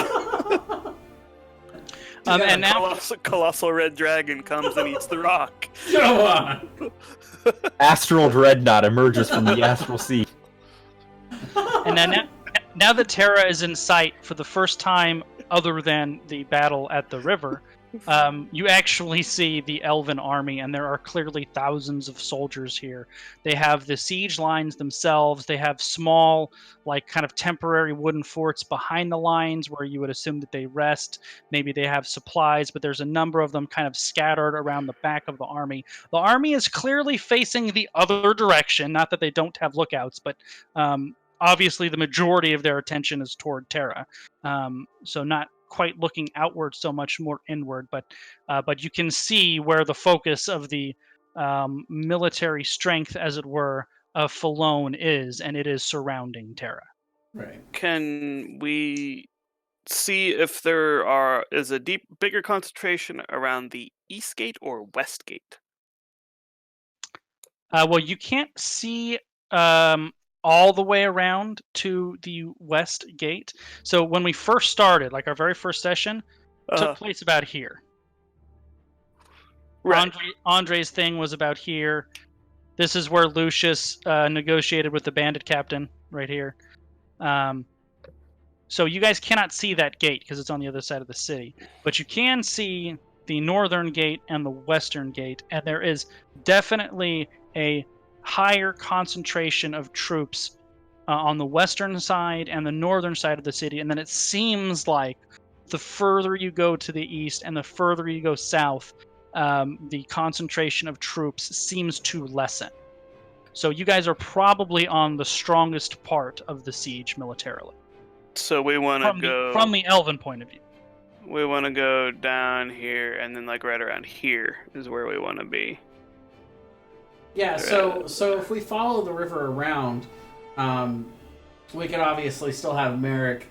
And now colossal red dragon comes and eats the rock. Go on. Astral dreadnought emerges from the astral sea. And then now that Tera is in sight for the first time other than the battle at the river, you actually see the Elven army, and there are clearly thousands of soldiers here. They have the siege lines themselves. They have small, like, kind of temporary wooden forts behind the lines where you would assume that they rest. Maybe they have supplies, but there's a number of them kind of scattered around the back of the army. The army is clearly facing the other direction, not that they don't have lookouts, but obviously the majority of their attention is toward Tera, so not quite looking outward so much, more inward. But you can see where the focus of the military strength, as it were, of Falone is, and it is surrounding Tera. Right. Can we see if there is a bigger concentration around the east gate or west gate? Well, you can't see all the way around to the west gate. So when we first started, like our very first session, took place about here. Right. Andre's thing was about here. This is where Lucius negotiated with the bandit captain, right here. So you guys cannot see that gate because it's on the other side of the city. But you can see the northern gate and the western gate, and there is definitely a higher concentration of troops on the western side and the northern side of the city. And then it seems like the further you go to the east and the further you go south, the concentration of troops seems to lessen. So you guys are probably on the strongest part of the siege militarily. So we want to go from the elven point of view. We want to go down here, and then like right around here is where we want to be. Yeah. So if we follow the river around, we could obviously still have Merrick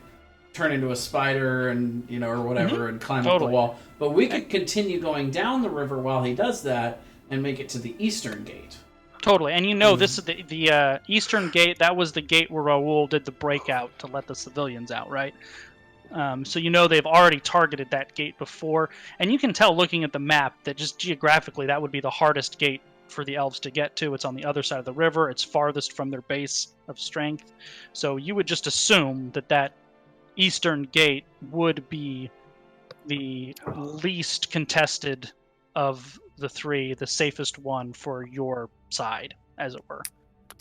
turn into a spider and or whatever and climb up the wall. But we could continue going down the river while he does that and make it to the eastern gate. Totally, and this is the eastern gate. That was the gate where Raoul did the breakout to let the civilians out, right? So they've already targeted that gate before, and you can tell looking at the map that just geographically that would be the hardest gate for the elves to get to. It's on the other side of the river. It's farthest from their base of strength. So you would just assume that eastern gate would be the least contested of the three, the safest one for your side, as it were.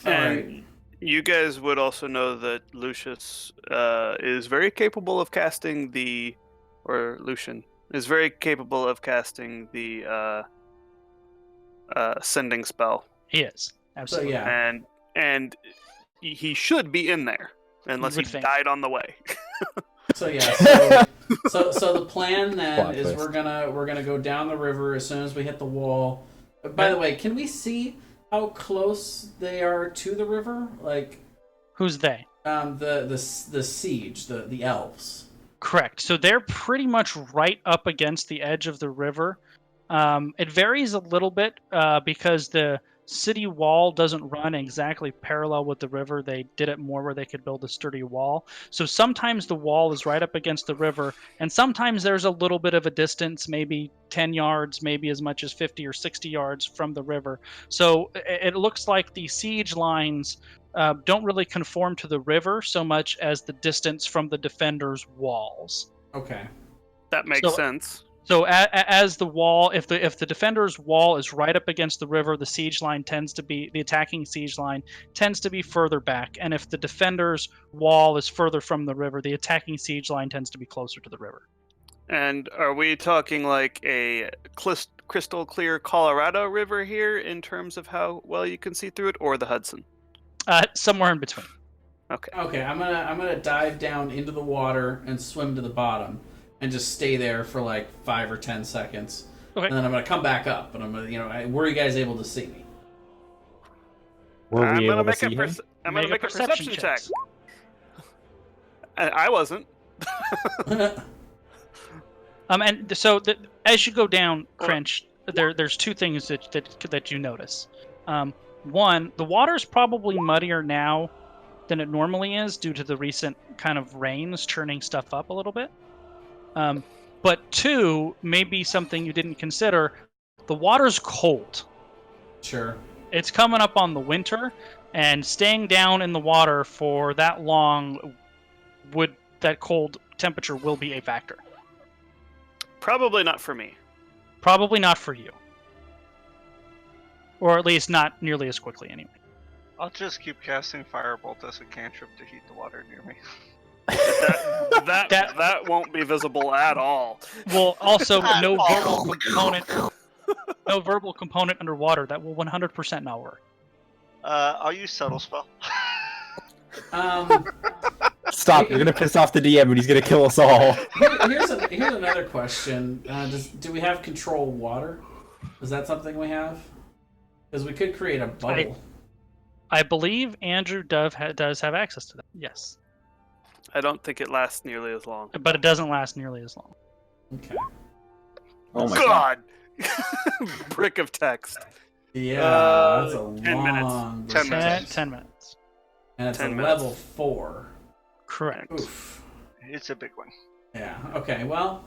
And you guys would also know that Lucius is very capable of casting Lucian is very capable of casting the sending spell. He is, absolutely. So, yeah. And he should be in there unless he died on the way. So yeah, so the plan then is we're gonna go down the river as soon as we hit the wall. By the way, can we see how close they are to the river? Like, who's they? The siege, the elves. Correct. So they're pretty much right up against the edge of the river. It varies a little bit because the city wall doesn't run exactly parallel with the river. They did it more where they could build a sturdy wall. So sometimes the wall is right up against the river, and sometimes there's a little bit of a distance, maybe 10 yards, maybe as much as 50 or 60 yards from the river. So it looks like the siege lines don't really conform to the river so much as the distance from the defenders' walls. Okay. That makes sense. So as the wall, if the defender's wall is right up against the river, the attacking siege line tends to be further back, and if the defender's wall is further from the river, the attacking siege line tends to be closer to the river. And are we talking like a crystal clear Colorado River here in terms of how well you can see through it, or the Hudson? Somewhere in between. Okay. Okay, I'm gonna dive down into the water and swim to the bottom. And just stay there for like 5 or 10 seconds. Okay. And then I'm going to come back up. And I'm going to, were you guys able to see me? I'm going to make a perception check. I wasn't. And so as you go down, Crinch, there's two things that you notice. One, the water's probably muddier now than it normally is due to the recent kind of rains churning stuff up a little bit. But two, maybe something you didn't consider, the water's cold. Sure. It's coming up on the winter, and staying down in the water for that long that cold temperature will be a factor. Probably not for me. Probably not for you. Or at least not nearly as quickly anyway. I'll just keep casting Firebolt as a cantrip to heat the water near me. That won't be visible at all. Well, also no verbal component underwater. That will 100% not work. I'll use subtle spell. Stop! You're gonna piss off the DM, and he's gonna kill us all. Here's another question. Do we have control water? Is that something we have? Because we could create a bubble. I believe Andrew does have access to that. Yes, I don't think it lasts nearly as long. but it doesn't last nearly as long. Okay. Oh my god. Brick of text. Yeah, that's a 10 minutes. long 10 minutes. 10 minutes. And it's 10 a minutes. level 4. Correct. Oof. It's a big one. Yeah. Okay. Well,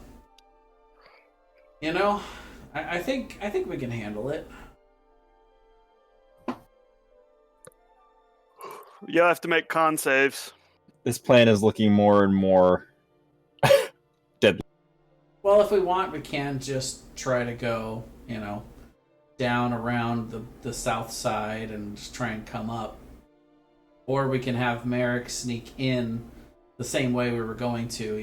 I think we can handle it. You'll have to make con saves. This plan is looking more and more deadly. Well, if we want, we can just try to go, down around the south side and just try and come up. Or we can have Merrick sneak in the same way we were going to,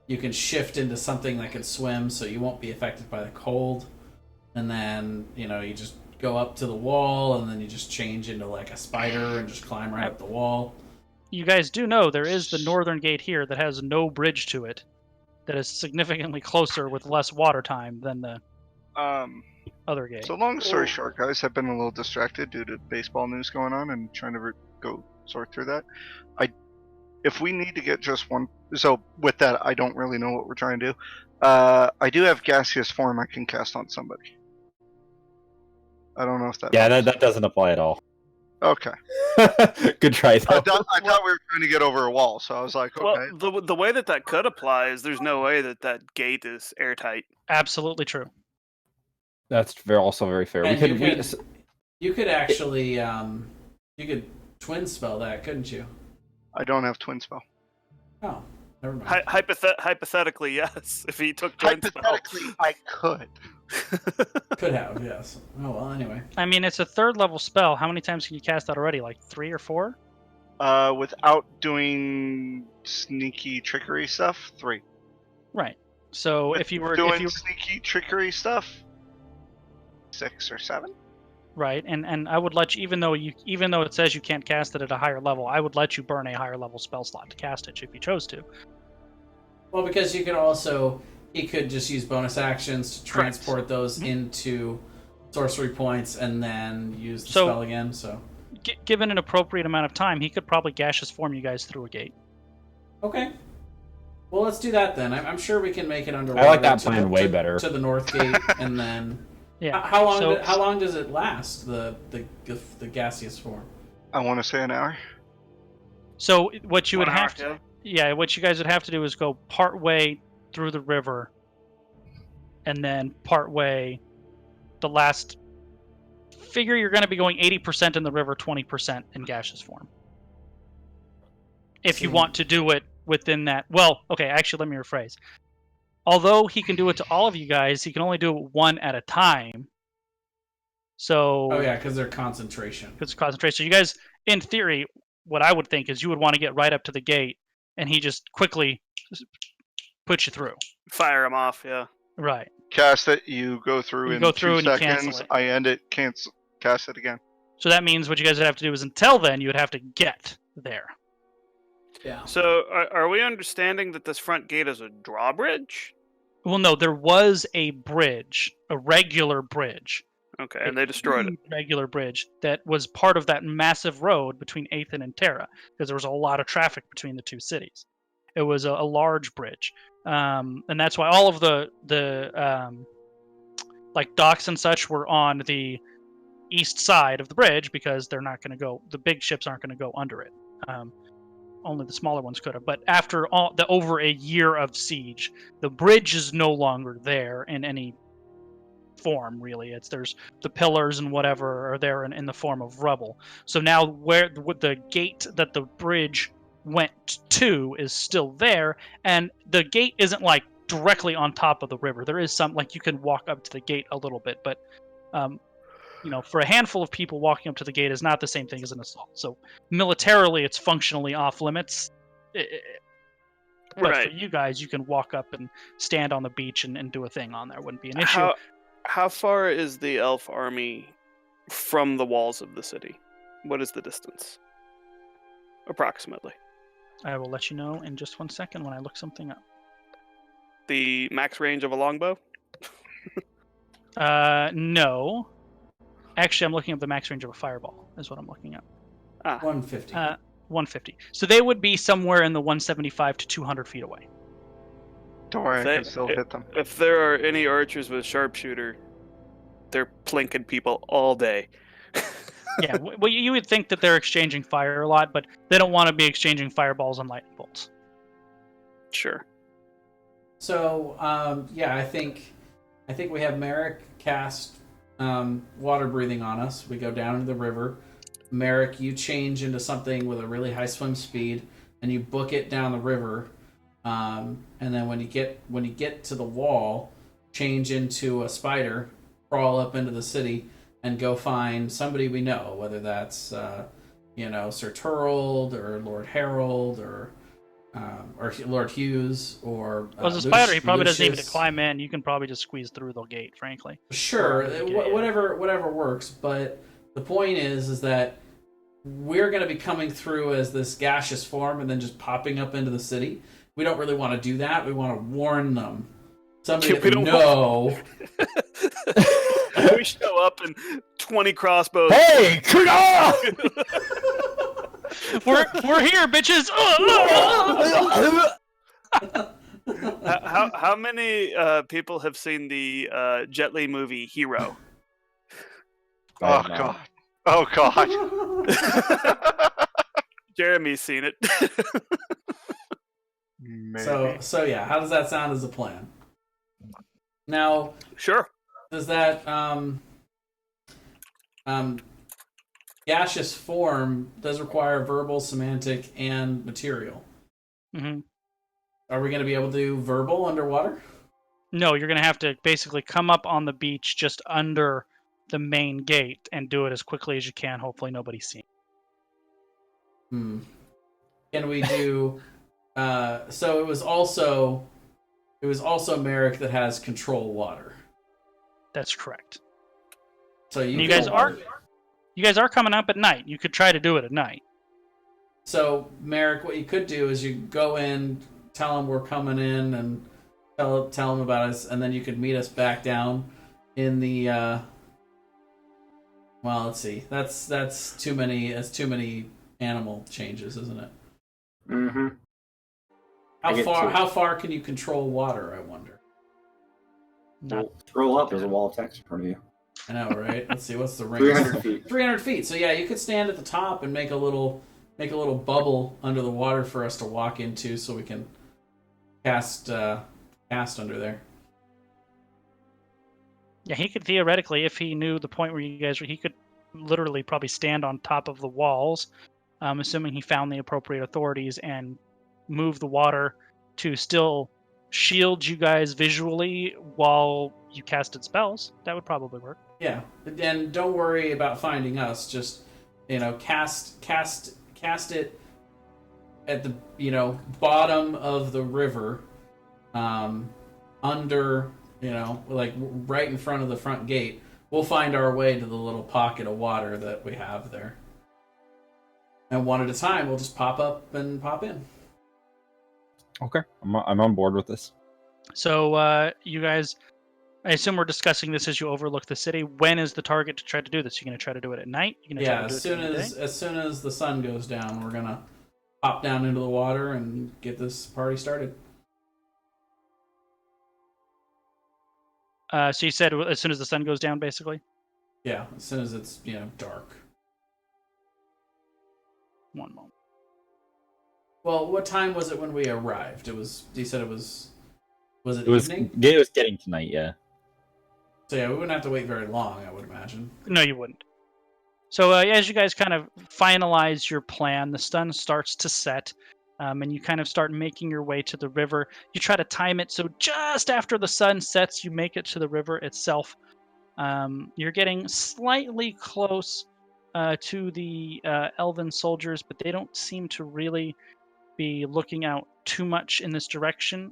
you can shift into something that can swim so you won't be affected by the cold. And then, you just go up to the wall and then you just change into like a spider and just climb right up the wall. You guys do know there is the northern gate here that has no bridge to it, that is significantly closer with less water time than the other gate. So long story short, guys, I've been a little distracted due to baseball news going on and trying to go sort through that. If we need to get just one, so with that, I don't really know what we're trying to do. I do have gaseous form I can cast on somebody. I don't know if that. Yeah, that doesn't apply at all. Okay. Good try, though. I thought we were trying to get over a wall, so I was like, okay. Well, the way that could apply is there's no way that gate is airtight. Absolutely true. That's also very fair. And you could actually you could twin spell that, couldn't you? I don't have twin spell. Oh, never mind. Hypothetically, yes. If he took twin spell. Hypothetically, I could. Could have, yes. Oh well, anyway. I mean, it's a 3rd level spell. How many times can you cast that already? Like 3 or 4? Without doing sneaky trickery stuff, 3. Right. So if you were doing sneaky trickery stuff, 6 or 7. Right, and I would let you, even though it says you can't cast it at a higher level, I would let you burn a higher level spell slot to cast it if you chose to. Well, because he could just use bonus actions to transport those into sorcery points and then use the spell again. So, given an appropriate amount of time, he could probably gaseous form you guys through a gate. Okay. Well, let's do that then. I'm sure we can make it underwater. I like that plan way better. To the north gate, and then yeah. How long does it last? The gaseous form. I want to say an hour. So what you would 1 hour, have to, what you guys would have to do is go part way through the river, and then part way, the last. Figure you're going to be going 80% in the river, 20% in gaseous form. If you want to do it within that, well, okay, actually, let me rephrase. Although he can do it to all of you guys, he can only do it one at a time. So. Oh yeah, because they're concentration. Because concentration. You guys, in theory, what I would think is you would want to get right up to the gate, and he just quickly puts you through. Fire him off, yeah. Right. Cast it. You go through in 2 seconds. I end it. Cast it again. So that means what you guys would have to do is until then you would have to get there. Yeah. So are we understanding that this front gate is a drawbridge? Well, no, there was a bridge, a regular bridge. Okay, and they destroyed it. Regular bridge that was part of that massive road between Aethan and Tera, because there was a lot of traffic between the 2 cities. It was a large bridge, and that's why all of the like docks and such were on the east side of the bridge, because they're not going to go. The big ships aren't going to go under it. Only the smaller ones could have. But after over a year of siege, the bridge is no longer there in any form, really. There's the pillars and whatever are there in the form of rubble. So now where the gate that the bridge went to is still there, and the gate isn't like directly on top of the river. There is some, like, you can walk up to the gate a little bit, but for a handful of people, walking up to the gate is not the same thing as an assault. So militarily, it's functionally off limits. But for you guys, you can walk up and stand on the beach and do a thing on there. Wouldn't be an issue. How far is the elf army from the walls of the city? What is the distance? approximately? I will let you know in just 1 second when I look something up. The max range of a longbow? No. Actually, I'm looking up the max range of a fireball, is what I'm looking up. 150. 150. So they would be somewhere in the 175 to 200 feet away. Don't worry, I They- can still hit them. If there are any archers with sharpshooter, they're plinking people all day. Yeah, well, you would think that they're exchanging fire a lot, but they don't want to be exchanging fireballs and lightning bolts. Sure. So, yeah, I think we have Merrick cast water breathing on us. We go down into the river. Merrick, you change into something with a really high swim speed, and you book it down the river. And then when you get to the wall, change into a spider, crawl up into the city, and go find somebody we know, whether that's Sir Turld or Lord Harold or Lord Hughes or Well, as a spider, he probably doesn't Lucius. need to climb in. You can probably just squeeze through the gate, frankly. Sure, Or the gate, yeah. whatever works. But the point is that we're going to be coming through as this gaseous form and then just popping up into the city. We don't really want to do that. We want to warn them. Somebody We that don't know. We show up in 20 crossbows. Hey, Kuda! We're here, bitches! How many people have seen the Jet Li movie Hero? Oh god. Oh god. Jeremy's seen it. Maybe. So yeah, how does that sound as a plan? Now, Sure. does that gaseous form does require verbal, semantic, and material? Mm-hmm. Are we going to be able to do verbal underwater? No, you're going to have to basically come up on the beach just under the main gate and do it as quickly as you can. Hopefully nobody's seen. Can we do... so it was also Merrick that has control water. That's correct. So You guys are coming up at night. You could try to do it at night. So Merrick, what you could do is you go in, tell them we're coming in, and tell them about us, and then you could meet us back down in the. Well, let's see. That's too many. That's too many animal changes, isn't it? Mm-hmm. How far can you control water? I wonder. Not Scroll up. There's a wall of text in front of you. I know, right? Let's see. What's the range? 300 feet. 300 feet. So yeah, you could stand at the top and make a little bubble under the water for us to walk into, so we can cast under there. Yeah, he could theoretically, if he knew the point where you guys were, he could literally probably stand on top of the walls, assuming he found the appropriate authorities, and move the water to still shield you guys visually while you casted spells. That would probably work. Yeah, and don't worry about finding us. Just cast it at the bottom of the river, under like right in front of the front gate. We'll find our way to the little pocket of water that we have there, and one at a time we'll just pop up and pop in. Okay, I'm on board with this. So you guys, I assume we're discussing this as you overlook the city. When is the target to try to do this? You're going to try to do it at night? You're gonna try to do it as soon as the sun goes down, we're gonna hop down into the water and get this party started. So you said as soon as the sun goes down, basically? Yeah, as soon as it's dark. One moment. Well, what time was it when we arrived? You said it was. Was it It was evening? it was getting to night, yeah. So yeah, we wouldn't have to wait very long, I would imagine. No, you wouldn't. So as you guys kind of finalize your plan, the sun starts to set, and you kind of start making your way to the river. You try to time it so just after the sun sets, you make it to the river itself. You're getting slightly close to the elven soldiers, but they don't seem to really be looking out too much in this direction.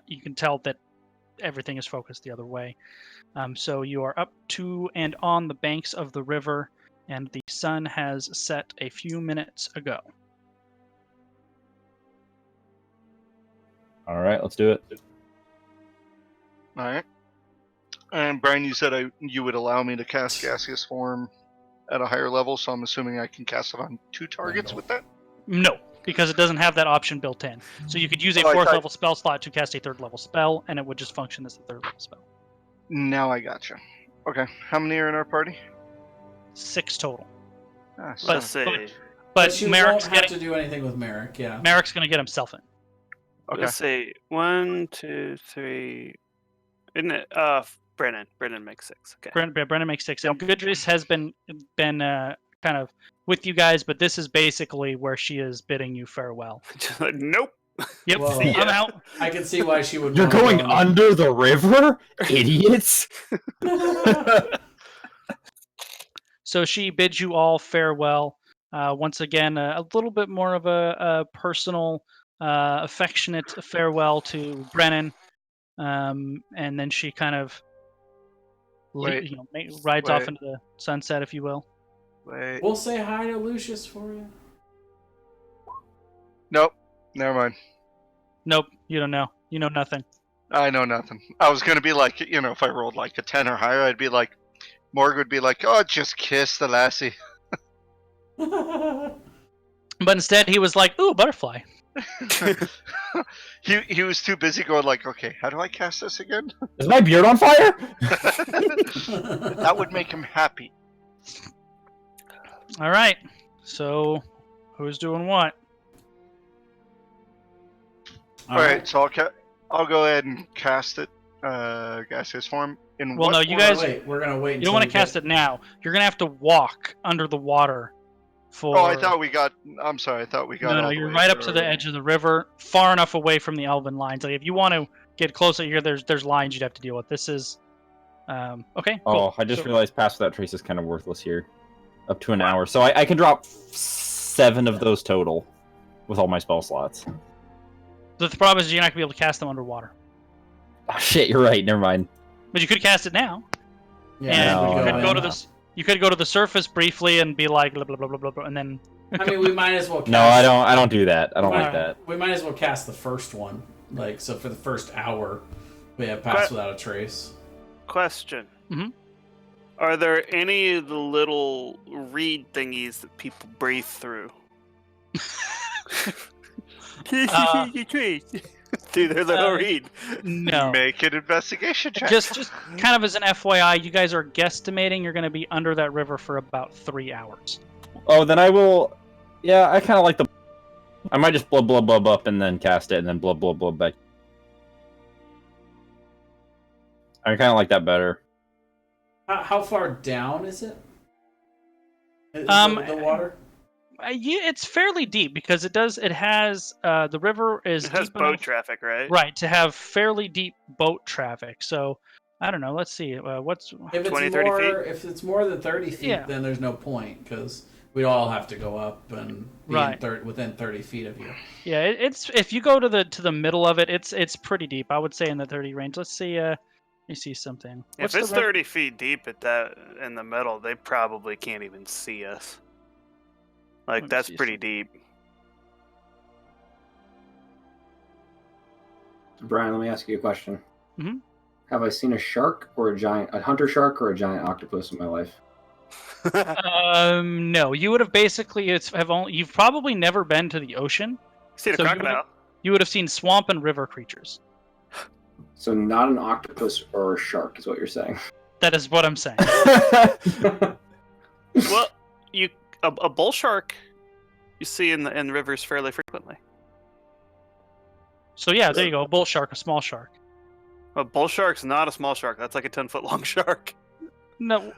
You can tell that everything is focused the other way. So you are up to and on the banks of the river. and the sun has set a few minutes ago. All right, let's do it. All right. And Brian, you said you would allow me to cast gaseous form at a higher level, so I'm assuming I can cast it on 2 targets with that? No, because it doesn't have that option built in. So you could use a Oh, I 4th thought- level spell slot to cast a 3rd level spell, and it would just function as a 3rd level spell. Now I gotcha. Okay, how many are in our party? 6 total. Ah, But- Let's see. But you Merrick's won't have getting to do anything with Merrick. Yeah. Merrick's going to get himself in. okay. Let's see. 1, 2, 3. Isn't it? Brennan makes 6. Okay. Brennan makes 6. And Goodrich has been kind of with you guys, but this is basically where she is bidding you farewell. Just like, nope. Yep, Whoa. I'm Yeah. out. I can see why she would. You're wanna going go under the river, idiots. So she bids you all farewell. Once again, a little bit more of a personal, affectionate farewell to Brennan, and then she kind of Wait. rides off Wait. into the sunset, if you will. Wait. We'll say hi to Lucius for you. Nope. Never mind. Nope, you don't know. You know nothing. I know nothing. I was gonna be like, if I rolled like a 10 or higher, I'd be like, Morg would be like, oh, just kiss the lassie. But instead, he was like, "Ooh, butterfly." he was too busy going like, okay, how do I cast this again? Is my beard on fire? That would make him happy. All right. So, who's doing what? All right, so I'll go ahead and cast it, gaseous form. Well, no, you guys. We're gonna wait. You don't want to cast it now. You're gonna have to walk under the water. For... Oh, I thought we got. I'm sorry, I thought we got. No, all the you're way right up there to the already. edge of the river, far enough away from the elven lines. Like if you want to get closer here, there's lines you'd have to deal with. This is, okay. Cool. Oh, I just So- realized Pass Without Trace is kind of worthless here. Up to an hour. So I can drop 7 of those total with all my spell slots. The problem is you're not gonna be able to cast them underwater, Oh, shit, you're right. Never mind. but you could cast it now. Yeah, And No, you could no, go to no. this. You could go to the surface briefly and be like blah blah blah blah blah, blah and then. I mean, we might as well. Cast, No, I don't. I don't do that. I don't we like might- that. We might as well cast the first one. Like so, for the first hour, we have Pass But- Without a Trace. Question. Mhm. Are there any of the little reed thingies that people breathe through? Through their little reed. No. Make an investigation check. Just kind of as an FYI, you guys are guesstimating you're going to be under that river for about 3 hours. Oh, then I will. Yeah, I kind of like the. I might just blub blub blub up and then cast it and then blub blub blub back. I kind of like that better. How far down is it? Is the water? Yeah, it's fairly deep because it has the river is It has deep boat enough- traffic, right? right to have fairly deep boat traffic. So I don't know. Let's see. What's If it's 20, 30 more, feet? if it's more than 30 feet, Yeah. then there's no point because we'd all have to go up and be Right. within 30 feet of you. yeah? It's if you go to the middle of it, it's pretty deep. I would say in the 30 range. Let's see. Let me see something. If What's the it's river- 30 feet deep at that in the middle, they probably can't even see us. Let Like me that's see pretty deep. Brian, let me ask you a question. Mhm. Have I seen a shark or a hunter shark or a giant octopus in my life? No, you would have basically you've probably never been to the ocean. See the So you would- crocodile. You would have seen swamp and river creatures. So not an octopus or a shark is what you're saying. That is what I'm saying. Well, a bull shark you see in the rivers fairly frequently. So yeah, there you go. A bull shark, a small shark. A bull shark's not a small shark. That's like a 10-foot long shark. No,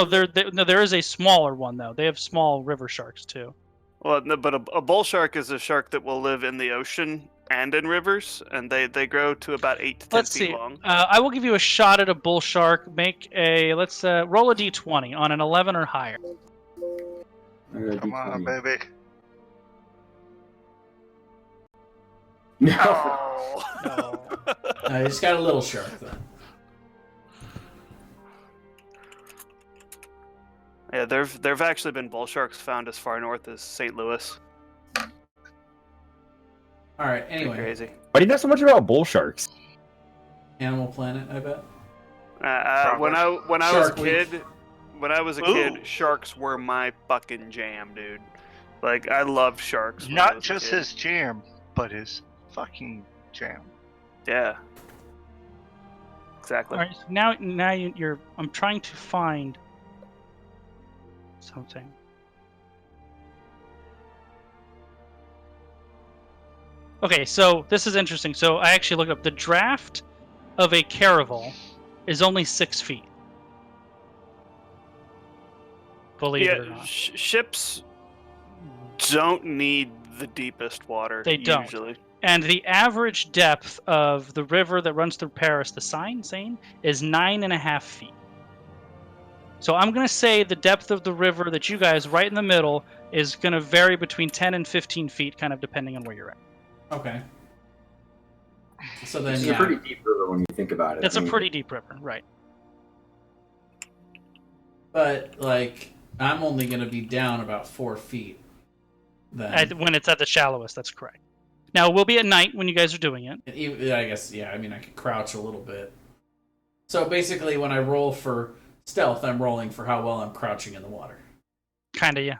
there is a smaller one though. They have small river sharks too. Well, no, but a bull shark is a shark that will live in the ocean and in rivers, and they grow to about 8 to 10 Let's feet see. long. I will give you a shot at a bull shark. Make a roll a d20 on an 11 or higher. Come on, baby. No. Oh. You just got a little shark then. Yeah, there've actually been bull sharks found as far north as St. Louis. All right. Pretty Anyway, crazy. Why do you know so much about bull sharks? Animal Planet. I bet. When I was a Shark Week. kid, sharks were my fucking jam, dude. Like I loved sharks. When I Not was a just kid. his jam, but his fucking jam. Yeah. Exactly. All right. So now you're. I'm trying to find something. Okay, so this is interesting. So I actually looked up the draft of a caravel is only 6 feet. Believe it or not. Ships don't need the deepest water. They don't. Usually. And the average depth of the river that runs through Paris, the Seine, is 9.5 feet. So I'm going to say the depth of the river that you guys, right in the middle, is going to vary between 10 and 15 feet, kind of depending on where you're at. Okay. So then, It's yeah. a pretty deep river when you think about it. That's I a mean, pretty deep river, right? But like, I'm only gonna be down about 4 feet. Then When it's at the shallowest, that's correct. Now, it will be at night when you guys are doing it. I guess, yeah. I mean, I could crouch a little bit. So basically, when I roll for stealth, I'm rolling for how well I'm crouching in the water. Kind of, yeah.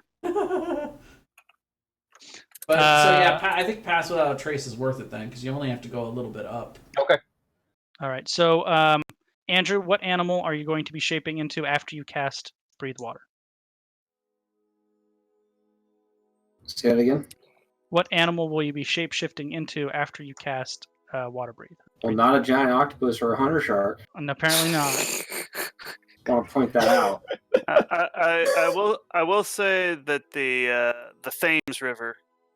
But so yeah, I think pass without a trace is worth it then, because you only have to go a little bit up. Okay. All right. So, Andrew, what animal are you going to be shaping into after you cast Breathe Water? Say that again. What animal will you be shape-shifting into after you cast Water Breathe? Well, not a giant octopus or a hunter shark. And apparently not. I want to point that out. I will say that the Thames River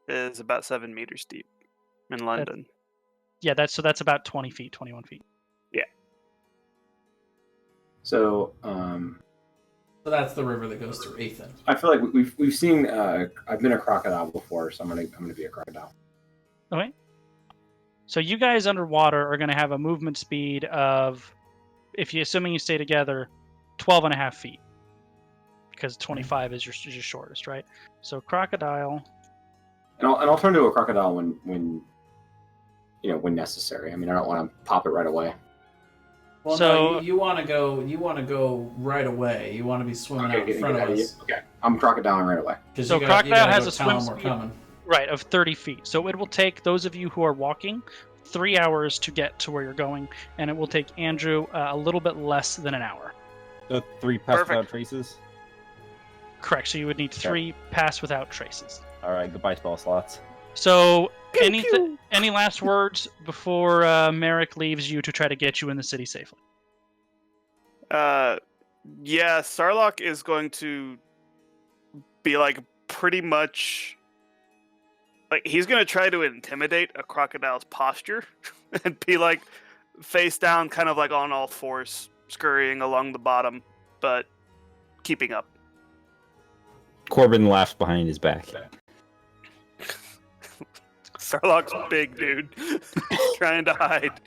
is about 7 meters deep in London. Yeah, that's about 20 feet, 21 feet. So, So that's the river that goes through Athen. I feel like we've seen. I've been a crocodile before, so I'm gonna be a crocodile. Okay. So you guys underwater are going to have a movement speed of, assuming you stay together, 12.5 feet. Because 25 is your shortest, right? So crocodile. And I'll turn to a crocodile when necessary. I mean, I don't want to pop it right away. Well, So- no, you want to go. You want to go right away. You want to be swimming out in front of us. Okay, I'm crocodiling right away. Because So you crocodile gotta has go a tell swim them we're speed. coming. Right, of 30 feet. So it will take those of you who are walking 3 hours to get to where you're going, and it will take Andrew a little bit less than an hour. So 3 pass Perfect. without traces. Correct. So you would need 3 pass without traces. All right, goodbye spell slots. So any last words before Merrick leaves you to try to get you in the city safely? Yeah, Sarlacc is going to be like pretty much like he's going to try to intimidate a crocodile's posture and be like face down, kind of like on all fours, scurrying along the bottom, but keeping up. Corbin laughs behind his back. Sarlacc's big, dude. He's trying to hide.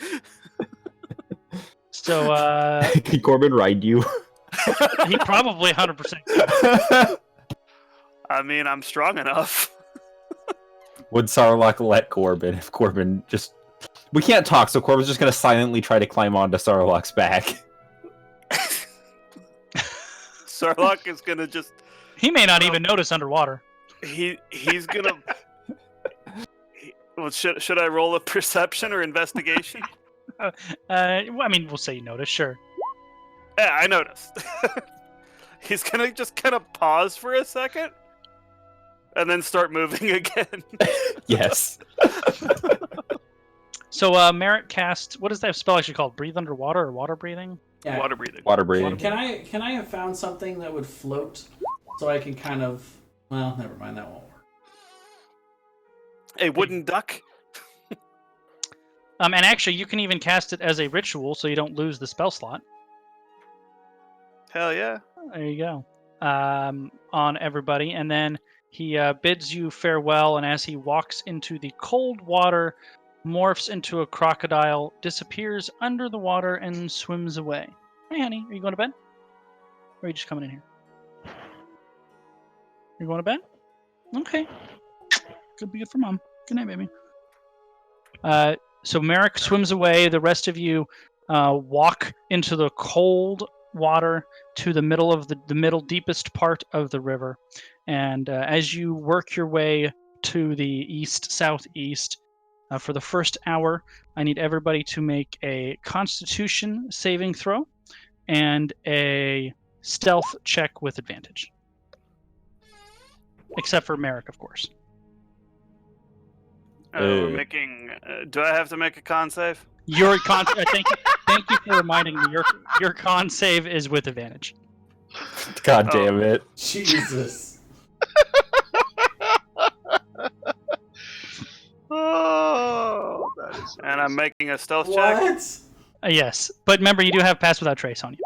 So Can Corbin ride you? he probably 100%. I mean, I'm strong enough. Would Sarlacc let Corbin if Corbin just... We can't talk, so Corbin's just going to silently try to climb onto Sarlacc's back. Sarlacc is gonna just He may not even notice underwater. he's gonna. Well, should I roll a perception or investigation? Well, I mean, we'll say you notice, sure. Yeah, I noticed. He's gonna just kind of pause for a second, and then start moving again. Yes. So Merritt cast, what is that spell actually called? Breathe underwater or water breathing? Yeah. Water breathing. Water breathing. Can I have found something that would float, so I can kind of? Well, never mind. That won't work. A wooden duck. And actually, you can even cast it as a ritual, so you don't lose the spell slot. Hell yeah. There you go. On everybody, and then he bids you farewell, and as he walks into the cold water, morphs into a crocodile, disappears under the water, and swims away. Hey, honey, are you going to bed? Or are you just coming in here? You're going to bed? Okay. Could be good for mom. Good night, baby. So Merrick swims away. The rest of you walk into the cold water to the middle of the middle deepest part of the river. And as you work your way to the east southeast, for the first hour, I need everybody to make a Constitution saving throw and a stealth check with advantage. Except for Merrick, of course. We're making. Do I have to make a con save? Your con. Thank you for reminding me. Your con save is with advantage. God damn it. Jesus. Oh, that is. And I'm making a stealth check. What? Yes, but remember, you do have pass without trace on you.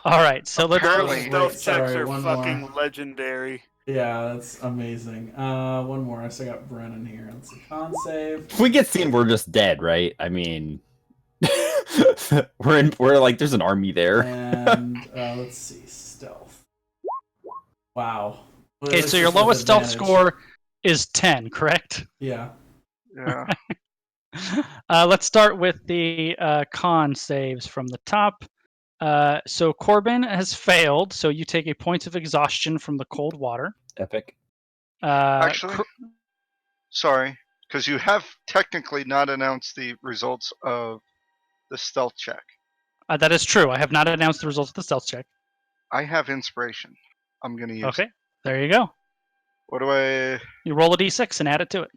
All right, so let's. Apparently- Stealth Wait, checks sorry, are one fucking more. legendary. Yeah, that's amazing. One more. I still got Brennan here. Let's see. Con save. If we get seen, we're just dead, right? I mean, we're like, there's an army there. And let's see. Stealth. Wow. Well, Okay, this so your is with lowest stealth advantage. score is 10, correct? Yeah. Yeah. Let's start with the con saves from the top. So Corbin has failed, so you take a point of exhaustion from the cold water. Epic. Actually, sorry, because you have technically not announced the results of the stealth check. That is true. I have not announced the results of the stealth check. I have inspiration. I'm gonna use. Okay, there you go. What do I? You roll a d6 and add it to it.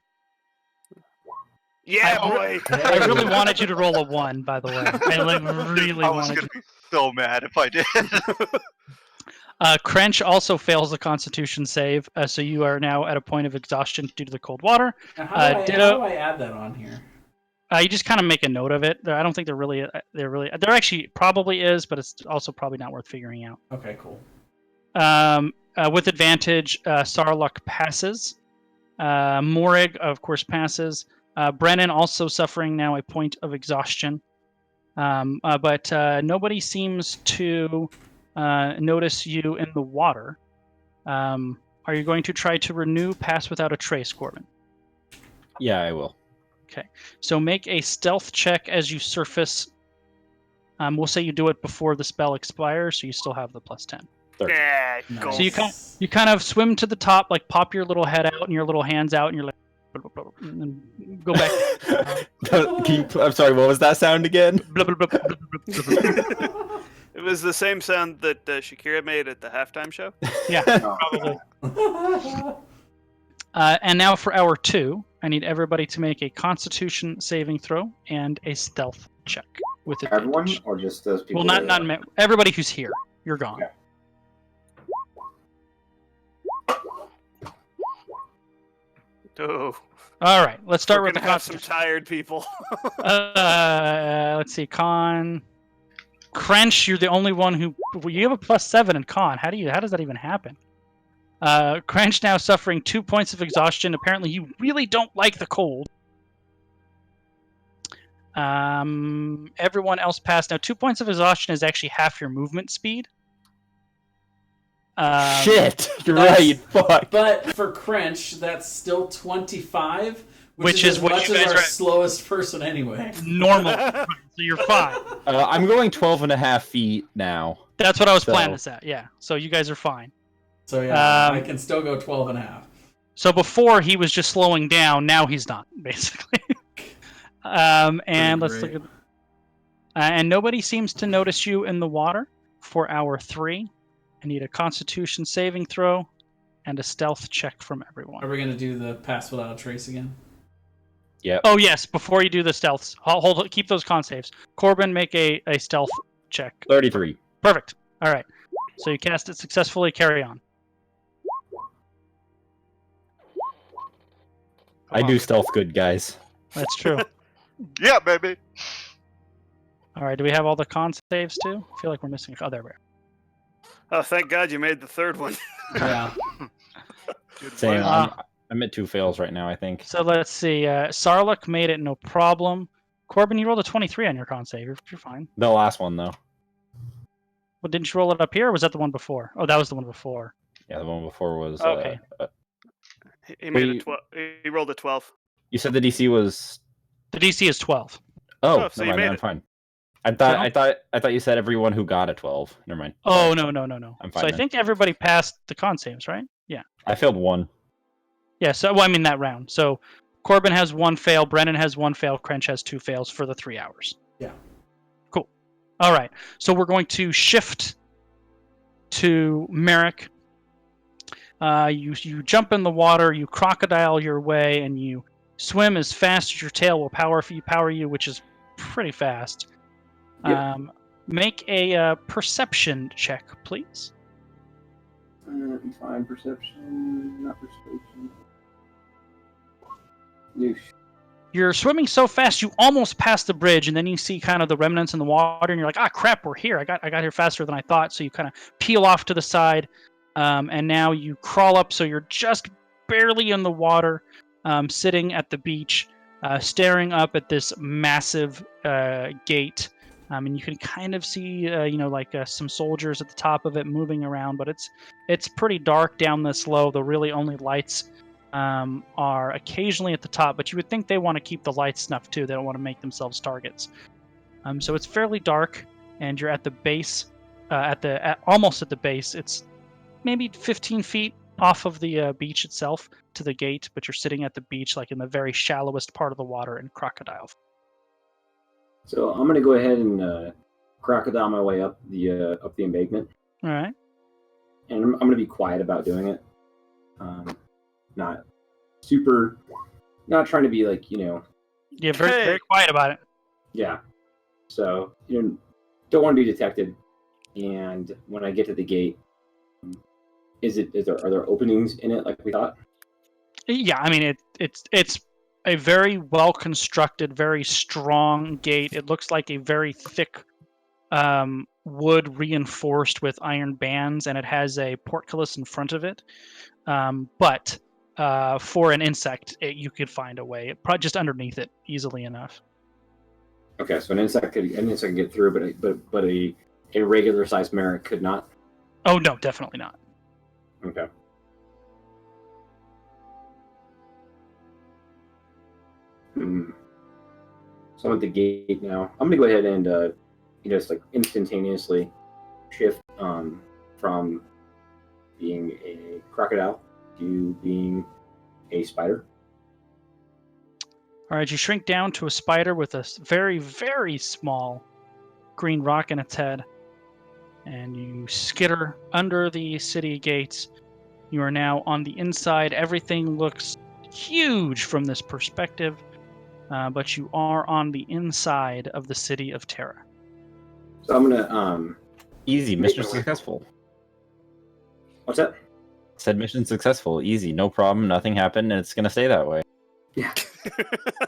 Yeah, I- boy. I really wanted you to roll a 1, by the way. I like really I was wanted gonna be so mad if I did. Crench also fails the Constitution save, so you are now at a point of exhaustion due to the cold water. Now, how Ditto. do I add that on here? You just kind of make a note of it. I don't think there actually probably is, but it's also probably not worth figuring out. Okay, cool. With advantage, Sarluk passes. Morig, of course, passes. Brennan also suffering now a point of exhaustion. But nobody seems to notice you in the water. Are you going to try to renew Pass Without a Trace, Corbin? Yeah, I will. So make a stealth check as you surface. We'll say you do it before the spell expires, so you still have the +10. Yeah, Nice. go. So you kind of swim to the top, like pop your little head out and your little hands out, and you're like, and then go back. I'm sorry, what was that sound again? It was the same sound that Shakira made at the halftime show. Yeah, probably. And now for hour 2, I need everybody to make a Constitution saving throw and a stealth check with Everyone, advantage. or just those people? Well, that- not everybody who's here. You're gone. Okay. Oh, All right, let's start we're with the gonna have some Constitution. tired people. Let's see, Con. Crench, you're the only one who you have a +7 in Con. How does that even happen? Crench now suffering 2 points of exhaustion. Apparently, you really don't like the cold. Everyone else passed. Now, 2 points of exhaustion is actually half your movement speed. Shit! You're That's- right, fuck. But for Crench, that's still 25, Which is is as what much you as guys our are- slowest person anyway. Normal, so you're fine. I'm going 12 and a half feet now. That's what I was So- planning this at. Yeah, so you guys are fine. So yeah, Um, I can still go 12 and a half. So before he was just slowing down, now he's not, basically. And Pretty let's great. look at. And nobody seems to notice you in the water for hour 3. I need a Constitution saving throw and a stealth check from Are everyone. we gonna do the Pass Without a Trace again? Oh yes, before you do the stealths, keep those con saves. Corbin, make a stealth check. 33. Perfect. All right. So you cast it successfully. Carry on. I do stealth good, guys. That's true. Yeah, baby. All right. Do we have all the con saves too? I feel like we're missing. Oh, there we are. Oh, thank God you made the third one. Yeah. Good Same. plan. I'm at 2 fails right now, I think. So let's see. Sarluk made it no problem. Corbin, you rolled a 23 on your con save. You're fine. The last one, though. Well, didn't you roll it up here, or was that the one before? Oh, that was the one before. Yeah, the one before was. Okay. He made Wait. a 12. He rolled a 12. You said the DC was. The DC is 12. Oh, so never you mind. made I'm it. fine. I No? thought you said everyone who got a 12. Never mind. Oh, Sorry. no. I'm So fine I then. think everybody passed the con saves, right? Yeah. I failed one. Yeah, so, well, I mean that round. So Corbin has 1 fail, Brennan has 1 fail, Crench has 2 fails for the 3 hours. Yeah. Cool. All right. So we're going to shift to Merrick. You jump in the water, you crocodile your way, and you swim as fast as your tail will power you, which is pretty fast. Yep. Make a perception check, please. Fine, perception, not persuasion. Noosh. You're swimming so fast you almost pass the bridge, and then you see kind of the remnants in the water, and you're like, "Ah, crap, we're here! I got here faster than I thought." So you kind of peel off to the side, and now you crawl up, so you're just barely in the water, sitting at the beach, staring up at this massive gate. And you can kind of see, some soldiers at the top of it moving around, but it's pretty dark down this low. The really only lights are occasionally at the top, but you would think they want to keep the lights snuffed too. They don't want to make themselves targets. So it's fairly dark, and you're at the base, almost at the base. It's maybe 15 feet off of the beach itself to the gate, but you're sitting at the beach, like in the very shallowest part of the water in Crocodile. So I'm gonna go ahead and crocodile my way up the embankment, All right. and I'm gonna be quiet about doing it. Not trying to be like Yeah, very quiet about it. yeah. So don't want to be detected. And when I get to the gate, are there openings in it like we thought? Yeah, I mean it's a very well constructed, very strong gate. It looks like a very thick wood reinforced with iron bands, and it has a portcullis in front of it. But for an insect, you could find a way, probably just underneath it, easily enough. Okay, so an insect could get through, but a regular sized Merrick could not. Oh no, definitely not. Okay. So I'm at the gate now. I'm gonna go ahead and just like instantaneously shift from being a crocodile to being a spider. All right, you shrink down to a spider with a very, very small green rock in its head, and you skitter under the city gates. You are now on the inside. Everything looks huge from this perspective, but you are on the inside of the city of Tera. So I'm gonna Easy, mission successful. What's that? Said mission successful. Easy, no problem. Nothing happened, and it's gonna stay that way. Yeah.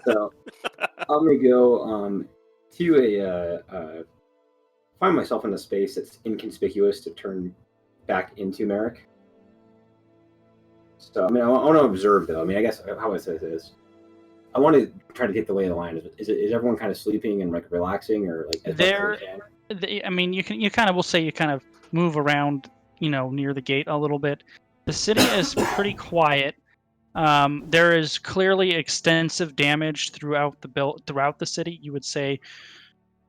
So I'm gonna go to find myself in a space that's inconspicuous to turn back into Merrick. So I mean, I want to observe though. I mean, I guess how I say this, I want to try to take the lay of the land. Is everyone kind of sleeping and like relaxing, or like as much as they can? I mean, you kind of move around, near the gate a little bit. The city is pretty quiet. There is clearly extensive damage throughout the city. You would say,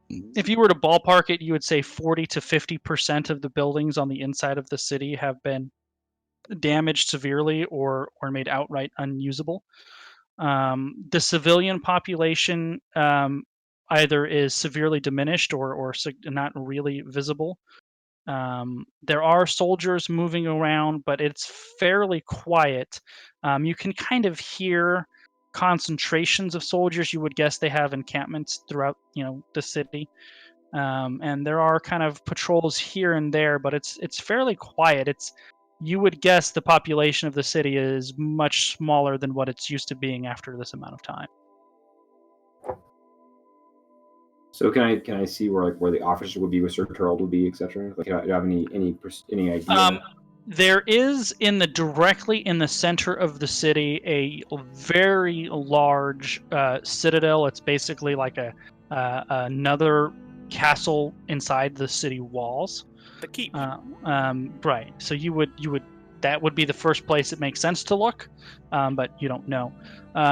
if you were to ballpark it, you would say 40 to 50% of the buildings on the inside of the city have been damaged severely or made outright unusable. The civilian population either is severely diminished or not really visible. There are soldiers moving around, but it's fairly quiet. You can kind of hear concentrations of soldiers. You would guess they have encampments throughout, the city. And there are kind of patrols here and there, but it's fairly quiet. You would guess the population of the city is much smaller than what it's used to being after this amount of time. So can I see where the officers would be, where Sir Turld would be, etc.? Like, do you have any idea? There is directly in the center of the city a very large citadel. It's basically like another castle inside the city walls. The keep. Right. So you would that would be the first place it makes sense to look, but you don't know.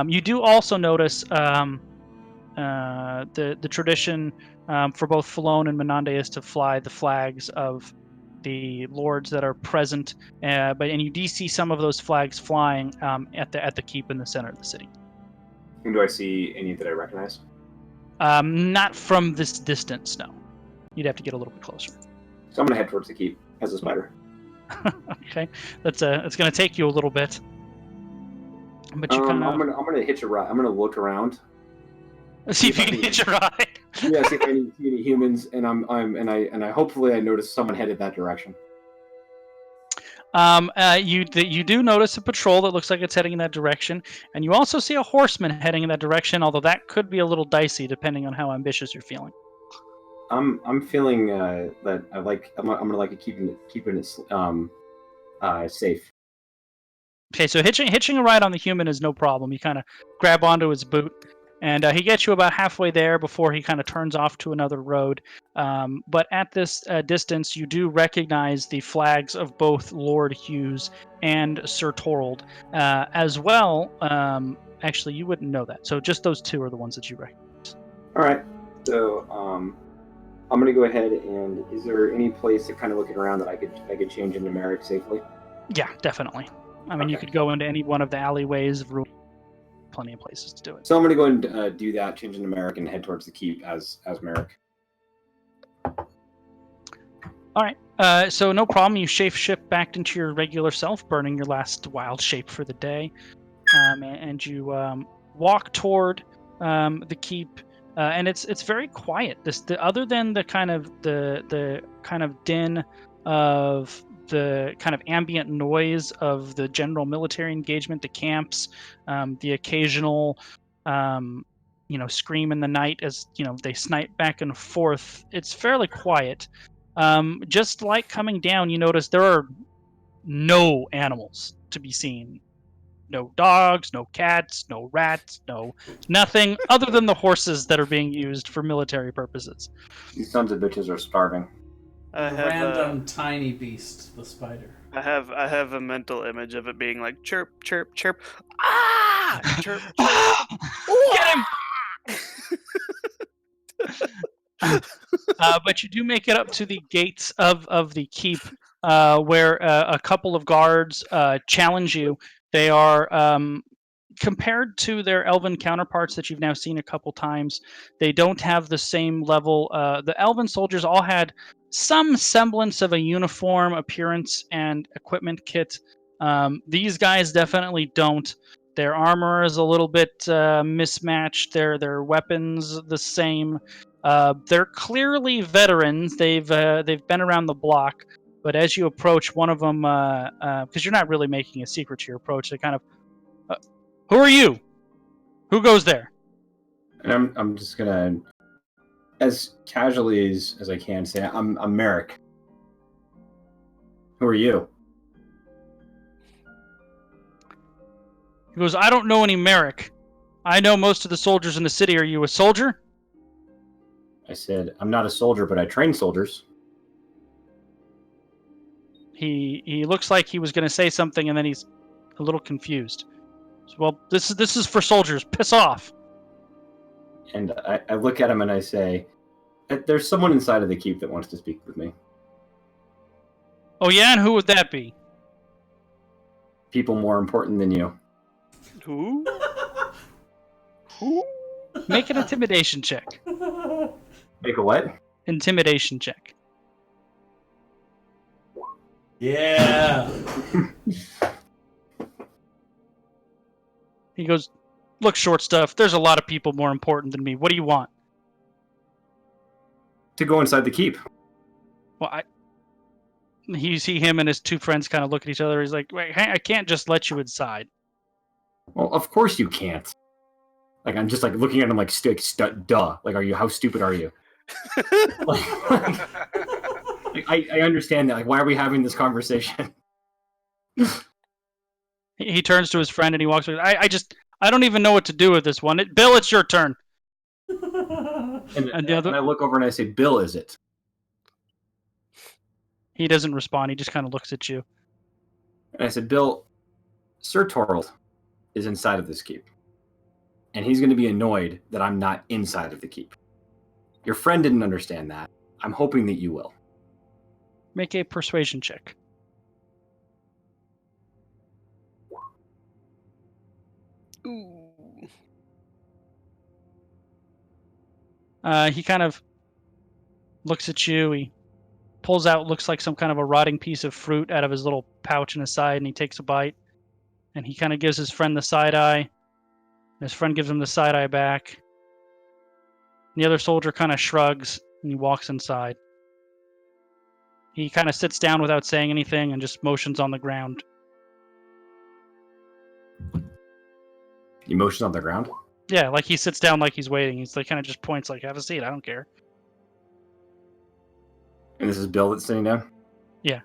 You do also notice the tradition for both Falone and Menande is to fly the flags of the lords that are present, and you do see some of those flags flying at the keep in the center of the city. And do I see any that I recognize? Not from this distance, no. You'd have to get a little bit closer. So I'm gonna head towards the keep as a spider. Okay, it's going to take you a little bit, but you kind of I'm gonna hitch a ride. I'm gonna look around. see if you can hitch a ride. Yeah, see if I see any humans, and I hopefully I notice someone headed that direction. You do notice a patrol that looks like it's heading in that direction, and you also see a horseman heading in that direction. Although that could be a little dicey depending on how ambitious you're feeling. I'm feeling that I'm gonna like keeping it safe. Okay, so hitching a ride on the human is no problem. You kind of grab onto his boot, and he gets you about halfway there before he kind of turns off to another road. But at this distance, you do recognize the flags of both Lord Hughes and Sir Torald, as well. Actually, you wouldn't know that. So just those two are the ones that you recognize. All right. So I'm gonna go ahead and is there any place that kind of looking around that I could change into Merrick safely? Yeah, definitely. I mean, you Okay. could go into any one of the alleyways of room. Plenty of places to do it. So I'm gonna go and do that, change into Merrick, and head towards the keep as Merrick. All right. So no problem. You shape back into your regular self, burning your last wild shape for the day, and you walk toward the keep. And it's very quiet. Other than the kind of din of the kind of ambient noise of the general military engagement, the camps, the occasional scream in the night as they snipe back and forth. It's fairly quiet. Just like coming down, you notice there are no animals to be seen. No dogs, no cats, no rats, no nothing other than the horses that are being used for military purposes. These sons of bitches are starving. I The have random tiny beast, the spider. I have a mental image of it being like chirp, chirp, chirp. Ah! Chirp, Get him! But you do make it up to the gates of the keep, where a couple of guards challenge you. They are compared to their elven counterparts that you've now seen a couple times. They don't have the same level. The elven soldiers all had some semblance of a uniform appearance and equipment kit. These guys definitely don't. Their armor is a little bit mismatched. Their weapons the same. They're clearly veterans. They've been around the block. But as you approach one of them, because you're not really making a secret to your approach, they kind of, who are you? Who goes there? And I'm just gonna, as casually as I can, say I'm Merrick. Who are you? He goes, I don't know any Merrick. I know most of the soldiers in the city. Are you a soldier? I said I'm not a soldier, but I train soldiers. He looks like he was going to say something, and then he's a little confused. So, well, this is for soldiers. Piss off. And I look at him and I say, there's someone inside of the keep that wants to speak with me. Oh yeah, and who would that be? People more important than you. Who? Who? Make an intimidation check. Make a what? Intimidation check. Yeah. He goes, look, short stuff. There's a lot of people more important than me. What do you want? To go inside the keep. Well, you see him and his two friends kind of look at each other. He's like, wait, I can't just let you inside. Well, of course you can't. Like, I'm just like looking at him like, duh. Like, how stupid are you? I understand that. Like, why are we having this conversation? He turns to his friend and he walks away. I don't even know what to do with this one. Bill, it's your turn. And the other... I look over and I say, Bill, is it? He doesn't respond. He just kind of looks at you. And I said, Bill, Sir Torald is inside of this keep. And he's going to be annoyed that I'm not inside of the keep. Your friend didn't understand that. I'm hoping that you will. Make a persuasion check. Ooh. He kind of looks at you. He pulls out, looks like some kind of a rotting piece of fruit out of his little pouch in his side, and he takes a bite. And he kind of gives his friend the side eye. His friend gives him the side eye back. And the other soldier kind of shrugs, and he walks inside. He kind of sits down without saying anything and just motions on the ground. He motions on the ground? Yeah, like he sits down like he's waiting. He's like kind of just points like, have a seat, I don't care. And this is Bill that's sitting down? Yeah.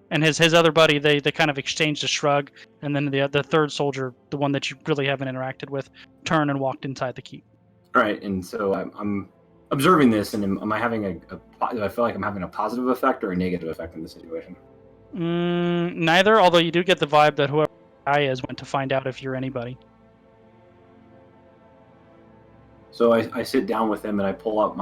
And his other buddy, they kind of exchanged a shrug, and then the third soldier, the one that you really haven't interacted with, turned and walked inside the keep. All right, and so I'm observing this, and am I having do I feel like I'm having a positive effect or a negative effect in this situation? Neither, although you do get the vibe that whoever the guy is went to find out if you're anybody. So I sit down with him and I pull out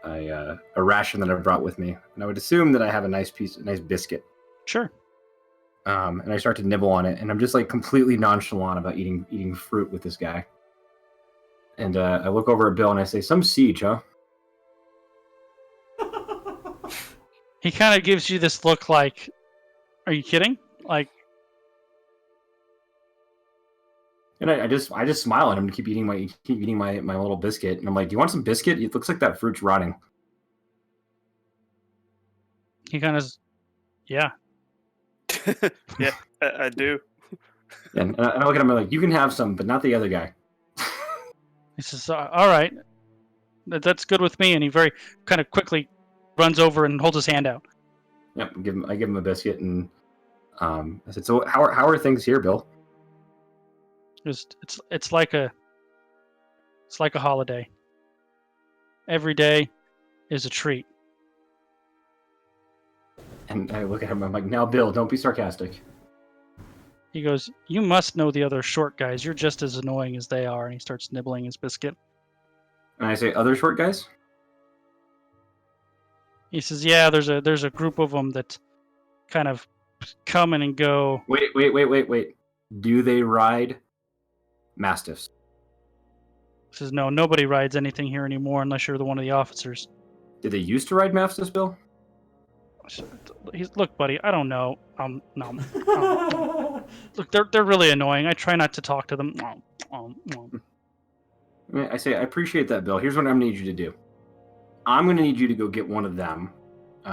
a ration that I brought with me, and I would assume that I have a nice biscuit. Sure. And I start to nibble on it, and I'm just like completely nonchalant about eating fruit with this guy. And I look over at Bill and I say, "Some siege, huh?" He kind of gives you this look like, are you kidding? Like, and I just smile at him and keep eating my little biscuit. And I'm like, "Do you want some biscuit? It looks like that fruit's rotting." he kind of, yeah. Yeah, I do. And I look at him and I'm like, "You can have some, but not the other guy." He says, all right, that's good with me. And he very kind of quickly runs over and holds his hand out. Yep, I give him a biscuit, and I said, "So how are things here, Bill?" It's like a holiday. Every day is a treat. And I look at him, I'm like, "Now, Bill, don't be sarcastic." He goes, you must know the other short guys. You're just as annoying as they are. And he starts nibbling his biscuit. And I say, "Other short guys?" He says, yeah, there's a group of them that kind of come in and go. Wait. Do they ride mastiffs? He says, no, nobody rides anything here anymore unless you're one of the officers. Did they used to ride mastiffs, Bill? Look, buddy, I don't know. No. Look, they're really annoying. I try not to talk to them. I say, I appreciate that, Bill. Here's what I'm going to need you to do. I'm going to need you to go get one of them.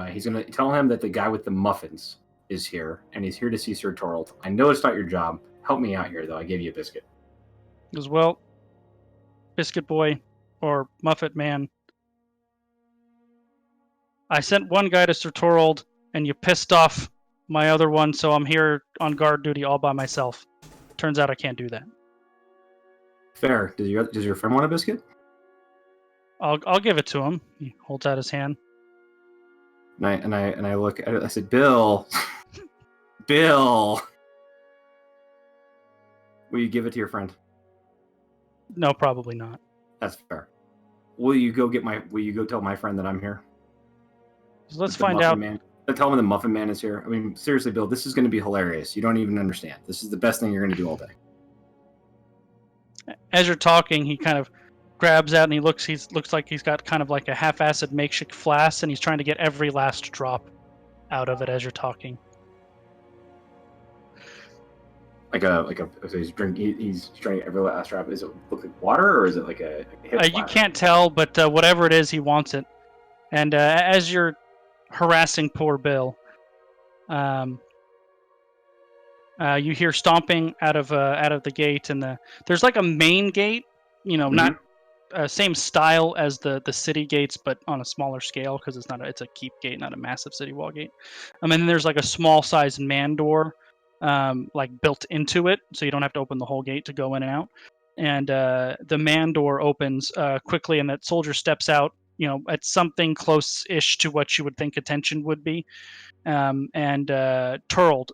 He's going to tell him that the guy with the muffins is here, and he's here to see Sir Torald. I know it's not your job. Help me out here, though. I gave you a biscuit. He goes, well, Biscuit Boy, or Muffet Man, I sent one guy to Sir Torald, and you pissed off my other one, so I'm here on guard duty all by myself. Turns out I can't do that. Fair. Does your friend want a biscuit? I'll give it to him. He holds out his hand. And I look at it. I said, Bill, Bill, will you give it to your friend? No, probably not. That's fair. Will you go tell my friend that I'm here? So let's find out. Tell him the Muffin Man is here. I mean, seriously, Bill, this is going to be hilarious. You don't even understand. This is the best thing you're going to do all day. As you're talking, he kind of grabs out and he looks like he's got kind of like a half-acid makeshift flask, and he's trying to get every last drop out of it as you're talking. So he's trying every last drop. Is it look like water, or is it like a hip you can't tell, but whatever it is, he wants it. And as you're harassing poor Bill, you hear stomping out of the gate, and there's like a main gate, not same style as the city gates, but on a smaller scale because it's a keep gate, not a massive city wall gate. And then there's like a small sized man door, like built into it, so you don't have to open the whole gate to go in and out. And the man door opens quickly, and that soldier steps out at something close-ish to what you would think attention would be. Turld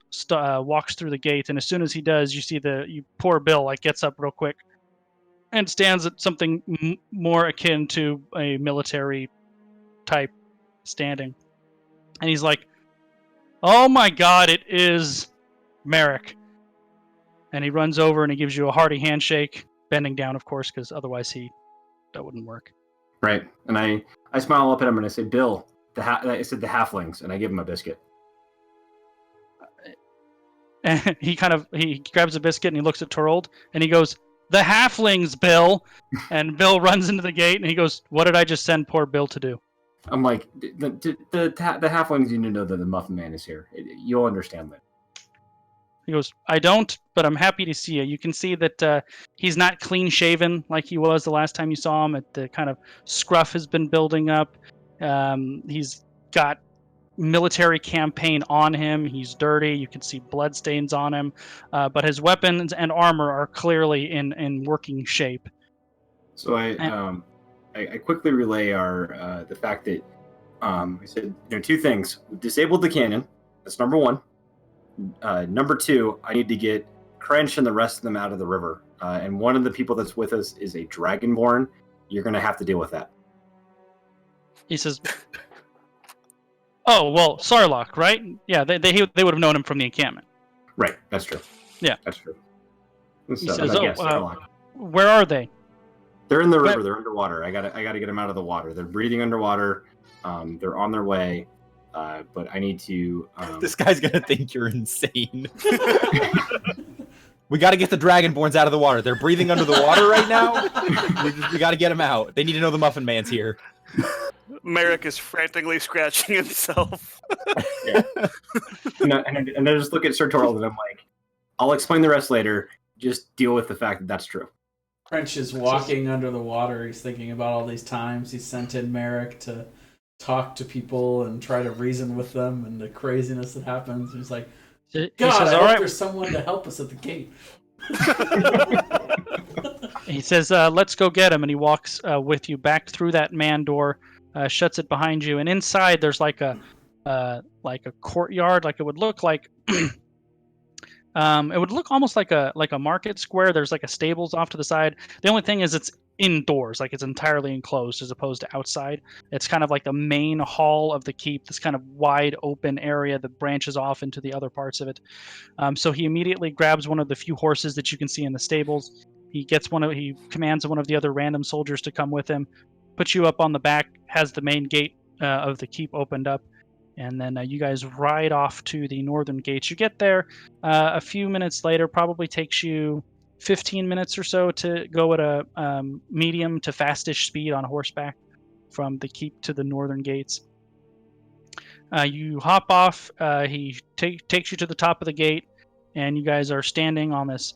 walks through the gate, and as soon as he does, you see poor Bill gets up real quick and stands at something more akin to a military type standing, and he's like, "Oh my God, it is Merrick!" And he runs over and he gives you a hearty handshake, bending down, of course, because otherwise that wouldn't work. Right, and I smile up at him and I say, "Bill." I said the halflings, and I give him a biscuit. And he grabs a biscuit and he looks at Turld and he goes, "The halflings, Bill." And Bill runs into the gate and he goes, "What did I just send poor Bill to do?" I'm like, the halflings need to know that the Muffin Man is here. You'll understand that. He goes, "I don't, but I'm happy to see you." You can see that he's not clean shaven like he was the last time you saw him. The kind of scruff has been building up. He's got military campaign on him. He's dirty. You can see bloodstains on him, but his weapons and armor are clearly in working shape. So I quickly relay the fact that I said two things. We've disabled the cannon. That's number one. Number two, I need to get Crench and the rest of them out of the river. And one of the people that's with us is a Dragonborn. You're going to have to deal with that. He says, "Oh, well, Sarlacc, right? Yeah, they would have known him from the encampment." Right, that's true. Yeah. That's true. He says, "Where are they?" They're in the river. They're underwater. I gotta get them out of the water. They're breathing underwater. They're on their way. But I need to... This guy's gonna think you're insane. We gotta get the Dragonborns out of the water. They're breathing under the water right now. We gotta get them out. They need to know the Muffin Man's here. Merrick is frantically scratching himself. Yeah. and I just look at Sir Torald and I'm like, I'll explain the rest later. Just deal with the fact that that's true. Crench is walking under the water. He's thinking about all these times he sent in Merrick to talk to people and try to reason with them and the craziness that happens. He's like, "God, I hope there's someone to help us at the gate." He says, "Let's go get him." And he walks with you back through that man door, shuts it behind you. And inside there's like a courtyard. Like it would look like it would look almost like a market square. There's like a stables off to the side. The only thing is it's indoors, like it's entirely enclosed as opposed to outside. It's kind of like the main hall of the keep, this kind of wide open area that branches off into the other parts of it. So he immediately grabs one of the few horses that you can see in the stables. He commands one of the other random soldiers to come with him, puts you up on the back, has the main gate of the keep opened up, and then you guys ride off to the northern gates. You get there a few minutes later, probably takes you 15 minutes or so to go at a medium to fastish speed on horseback from the keep to the northern gates. You hop off. He takes you to the top of the gate, and you guys are standing on this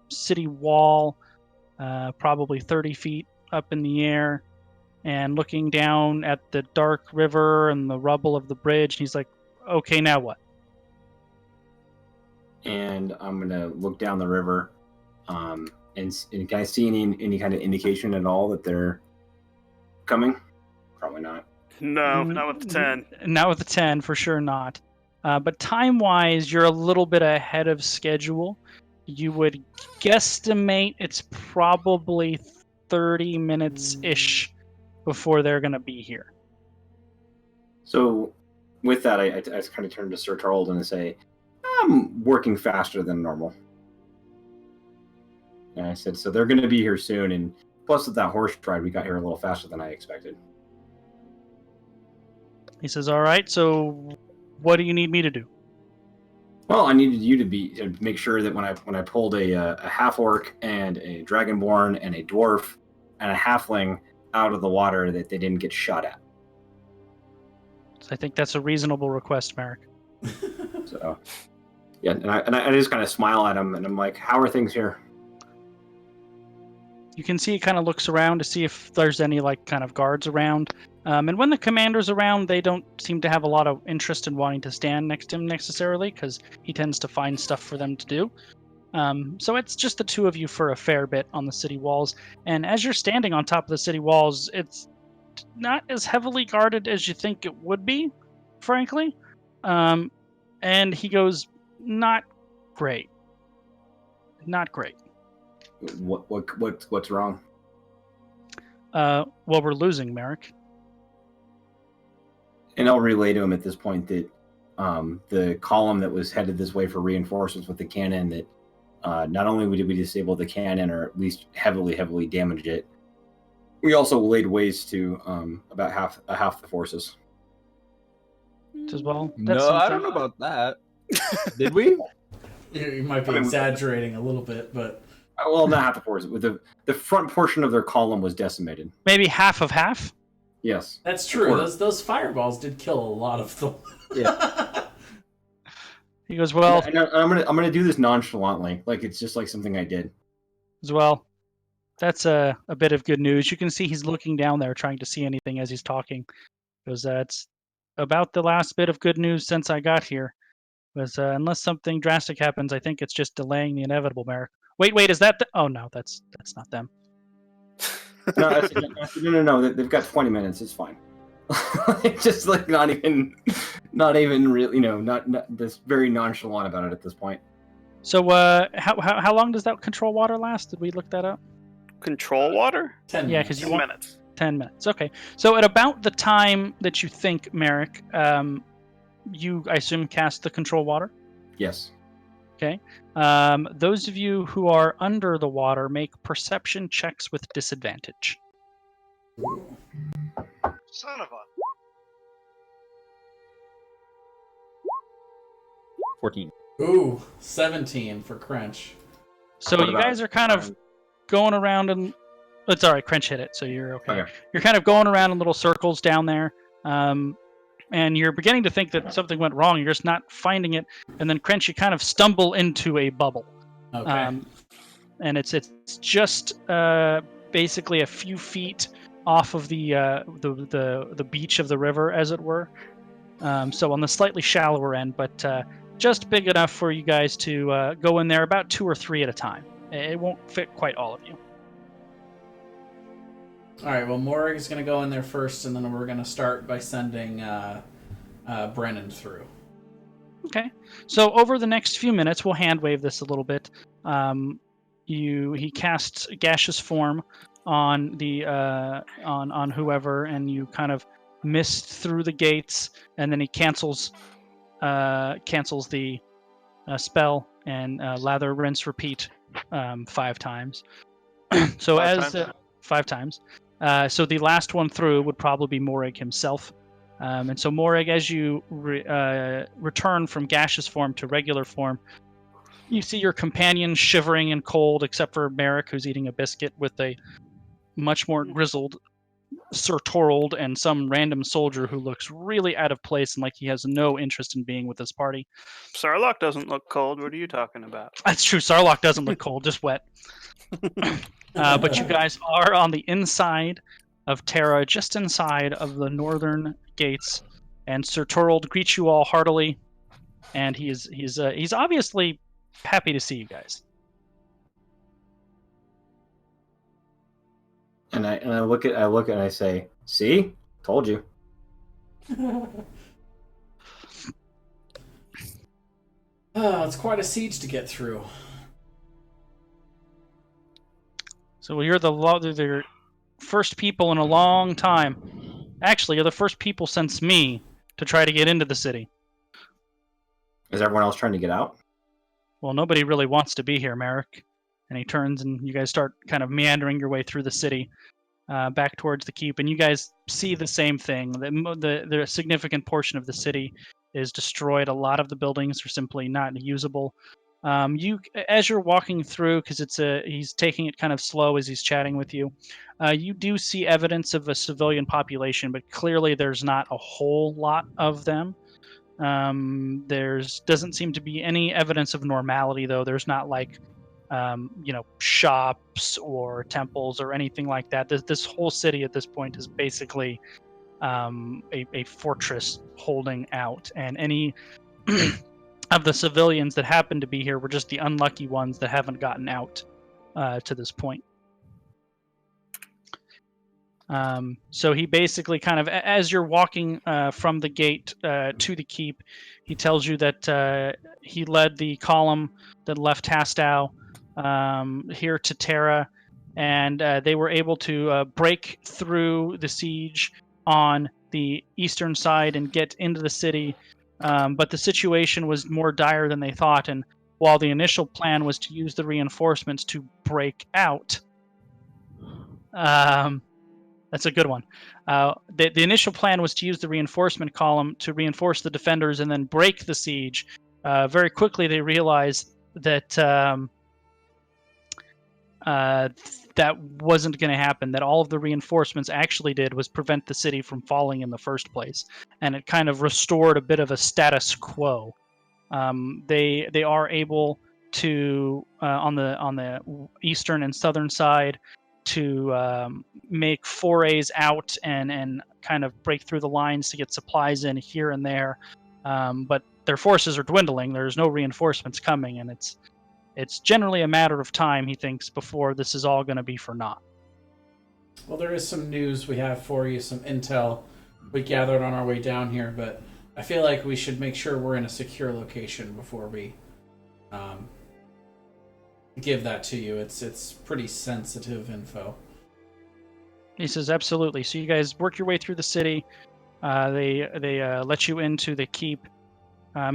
city wall, probably 30 feet up in the air, and looking down at the dark river and the rubble of the bridge. He's like, "Okay, now what?" And I'm gonna look down the river. And can I see any kind of indication at all that they're coming? Probably not. No, not with the 10. Not with the 10, for sure not. But time-wise, you're a little bit ahead of schedule. You would guesstimate it's probably 30 minutes-ish before they're going to be here. So with that, I kind of turn to Sir Torald and say, "I'm working faster than normal." And I said, "So they're going to be here soon, and plus with that horse ride, we got here a little faster than I expected." He says, "All right, so what do you need me to do?" Well, I needed you to make sure that when I pulled a half orc and a dragonborn and a dwarf and a halfling out of the water, that they didn't get shot at. So I think that's a reasonable request, Merrick. So, yeah, and I just kind of smile at him, and I'm like, "How are things here?" You can see he kind of looks around to see if there's any kind of guards around. And when the commander's around, they don't seem to have a lot of interest in wanting to stand next to him necessarily, because he tends to find stuff for them to do. So it's just the two of you for a fair bit on the city walls. And as you're standing on top of the city walls, it's not as heavily guarded as you think it would be, frankly. And he goes, not great. Not great. What's wrong? Well, we're losing, Merrick. And I'll relay to him at this point that the column that was headed this way for reinforcements with the cannon, that not only did we disable the cannon or at least heavily damage it, we also laid waste to about half the forces. As well. No, I don't know about that. Did we? You might be exaggerating a little bit, but Well, not half the forces. With the front portion of their column was decimated. Maybe half of half. Yes, that's true. Those fireballs did kill a lot of them. Yeah. He goes, well, and I'm gonna do this nonchalantly, like it's just like something I did. As well. That's a bit of good news. You can see he's looking down there, trying to see anything as he's talking. Because that's about the last bit of good news since I got here. Because unless something drastic happens, I think it's just delaying the inevitable, Merrick. Wait, is that oh no, that's not them. No, they've got 20 minutes. It's fine. Just like not even really, not this very nonchalant about it at this point. So how long does that control water last? Did we look that up? Control water? 10 Yeah, because you 10 want minutes. 10 minutes. Okay. So at about the time that you think, Merrick, you, I assume, cast the control water? Yes. Okay. Those of you who are under the water make perception checks with disadvantage. Son of a. 14. Ooh, 17 for Crunch. So What you about- guys are kind of going around and it's all right. Crunch hit it, so you're okay. Okay. You're kind of going around in little circles down there, and you're beginning to think that something went wrong. You're just not finding it, and then Crunch, you kind of stumble into a bubble. Okay. And it's just basically a few feet off of the beach of the river, as it were. So on the slightly shallower end, but just big enough for you guys to go in there about 2 or 3 at a time. It won't fit quite all of you. All right. Well, Morrig is going to go in there first, and then we're going to start by sending Brennan through. Okay. So over the next few minutes, we'll hand wave this a little bit. He casts gaseous form on the on whoever, and you kind of mist through the gates, and then he cancels the spell and lather, rinse, repeat 5 times. So Five 5 times. So the last one through would probably be Morrig himself. And so Morrig, as you return from gaseous form to regular form, you see your companion shivering and cold, except for Merrick, who's eating a biscuit with a much more grizzled Sir Torald and some random soldier who looks really out of place and like he has no interest in being with this party. Sarlacc doesn't look cold. What are you talking about? That's true. Sarlacc doesn't look cold, just wet. But you guys are on the inside of Tera, just inside of the northern gates, and Sir Torald greets you all heartily, and he's obviously happy to see you guys. And I look and I say, "See, told you." It's quite a siege to get through. So you're the first people in a long time. Actually, you're the first people since me to try to get into the city. Is everyone else trying to get out? Well, nobody really wants to be here, Merrick. And he turns, and you guys start kind of meandering your way through the city, back towards the keep. And you guys see the same thing. The significant portion of the city is destroyed. A lot of the buildings are simply not usable. As you're walking through, because he's taking it kind of slow as he's chatting with you, you do see evidence of a civilian population, but clearly there's not a whole lot of them. Doesn't seem to be any evidence of normality, though. There's not like shops or temples or anything like that. This whole city at this point is basically a fortress holding out, and any of the civilians that happen to be here were just the unlucky ones that haven't gotten out to this point. So he basically kind of, as you're walking from the gate to the keep, he tells you that he led the column that left Hastow here to Tera, and they were able to break through the siege on the eastern side and get into the city. But the situation was more dire than they thought, and while the initial plan was to use the reinforcements to break out, that's a good one. The initial plan was to use the reinforcement column to reinforce the defenders and then break the siege. Very quickly, they realized that that wasn't going to happen. That all of the reinforcements actually did was prevent the city from falling in the first place, and it kind of restored a bit of a status quo. They are able to on the eastern and southern side to make forays out and kind of break through the lines to get supplies in here and there, but their forces are dwindling. There's no reinforcements coming, and it's generally a matter of time, he thinks, before this is all going to be for naught. Well, there is some news we have for you, some intel we gathered on our way down here, but I feel like we should make sure we're in a secure location before we give that to you. It's pretty sensitive info. He says, absolutely. So you guys work your way through the city. They let you into the keep.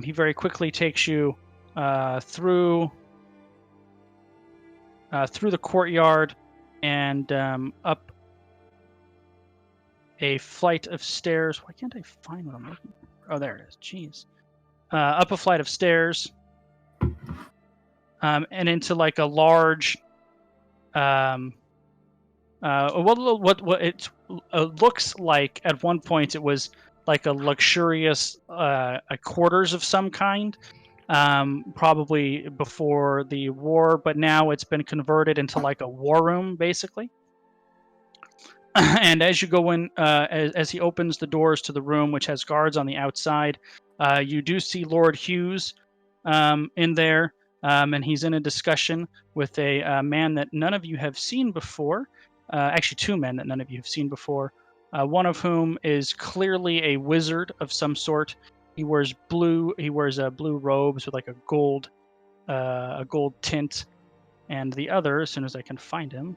He very quickly takes you through the courtyard and up a flight of stairs. Why can't I find what I'm looking for? Oh, there it is. Jeez. Up a flight of stairs and into like a large what it looks like. At one point it was like a luxurious a quarters of some kind, probably before the war, but now it's been converted into like a war room basically. And as you go in, as he opens the doors to the room, which has guards on the outside, you do see Lord Hughes in there, and he's in a discussion with a man that none of you have seen before. Actually, two men that none of you have seen before. One of whom is clearly a wizard of some sort. He wears blue. He wears blue robes with like a gold tint. And the other, as soon as I can find him.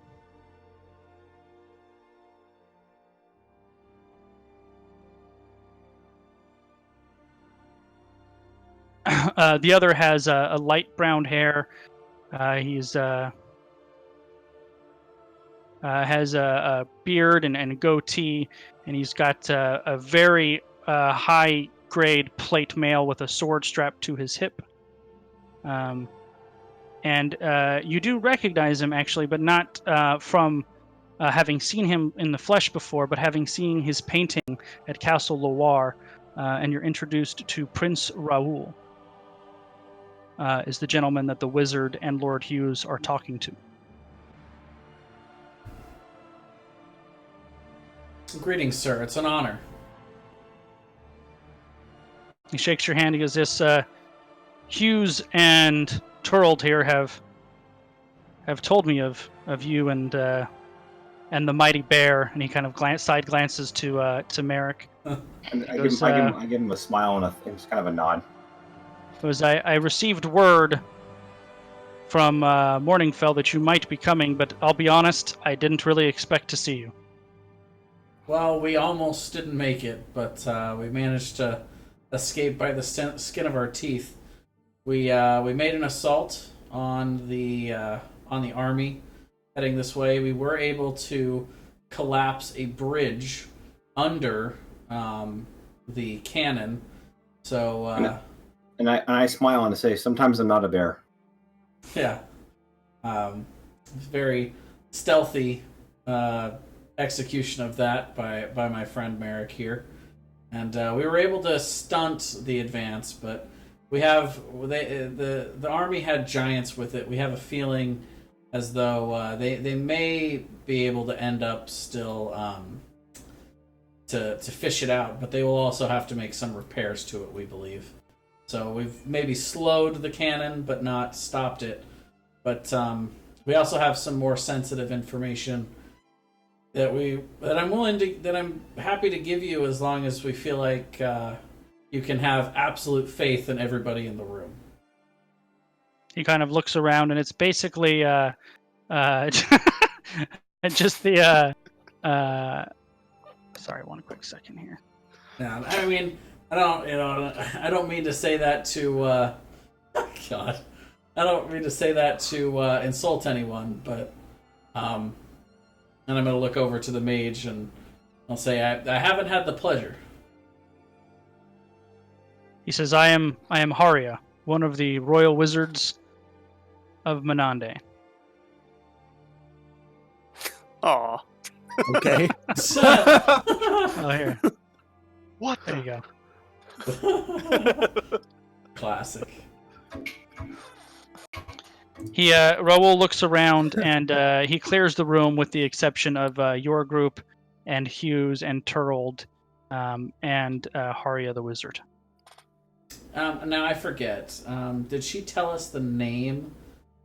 The other has a light brown hair. He's has a beard and goatee, and he's got a very high-grade plate mail with a sword strapped to his hip. And you do recognize him, actually, but not from having seen him in the flesh before, but having seen his painting at Castle Loire, and you're introduced to Prince Raoul. Is the gentleman that the wizard and Lord Hughes are talking to. Greetings, sir. It's an honor. He shakes your hand. He goes, "This Hughes and Turld here have told me of you and the mighty bear." And he kind of side glances to Merrick. I give him a smile and just kind of a nod. It was, I received word from Morningfell that you might be coming, but I'll be honest, I didn't really expect to see you. Well, we almost didn't make it, but we managed to escape by the skin of our teeth. We made an assault on the army heading this way. We were able to collapse a bridge under the cannon. So. And I smile and say, "Sometimes I'm not a bear." Yeah. Very stealthy execution of that by my friend Merrick here. And we were able to stunt the advance, but the army had giants with it. We have a feeling as though they may be able to end up still to fish it out, but they will also have to make some repairs to it, we believe. So we've maybe slowed the cannon, but not stopped it. But we also have some more sensitive information that I'm happy to give you as long as we feel like you can have absolute faith in everybody in the room. He kind of looks around, and it's basically just the sorry, one quick second here. Now, I mean, I don't mean to say that to God. I don't mean to say that to insult anyone, but and I'm going to look over to the mage and I'll say I haven't had the pleasure. He says, I am Haria, one of the royal wizards of Menande. Aw. Okay. Oh, here. What There the? you go. Classic. He Raoul looks around and he clears the room with the exception of your group and Hughes and Turld and Haria the wizard. Now I forget. Did she tell us the name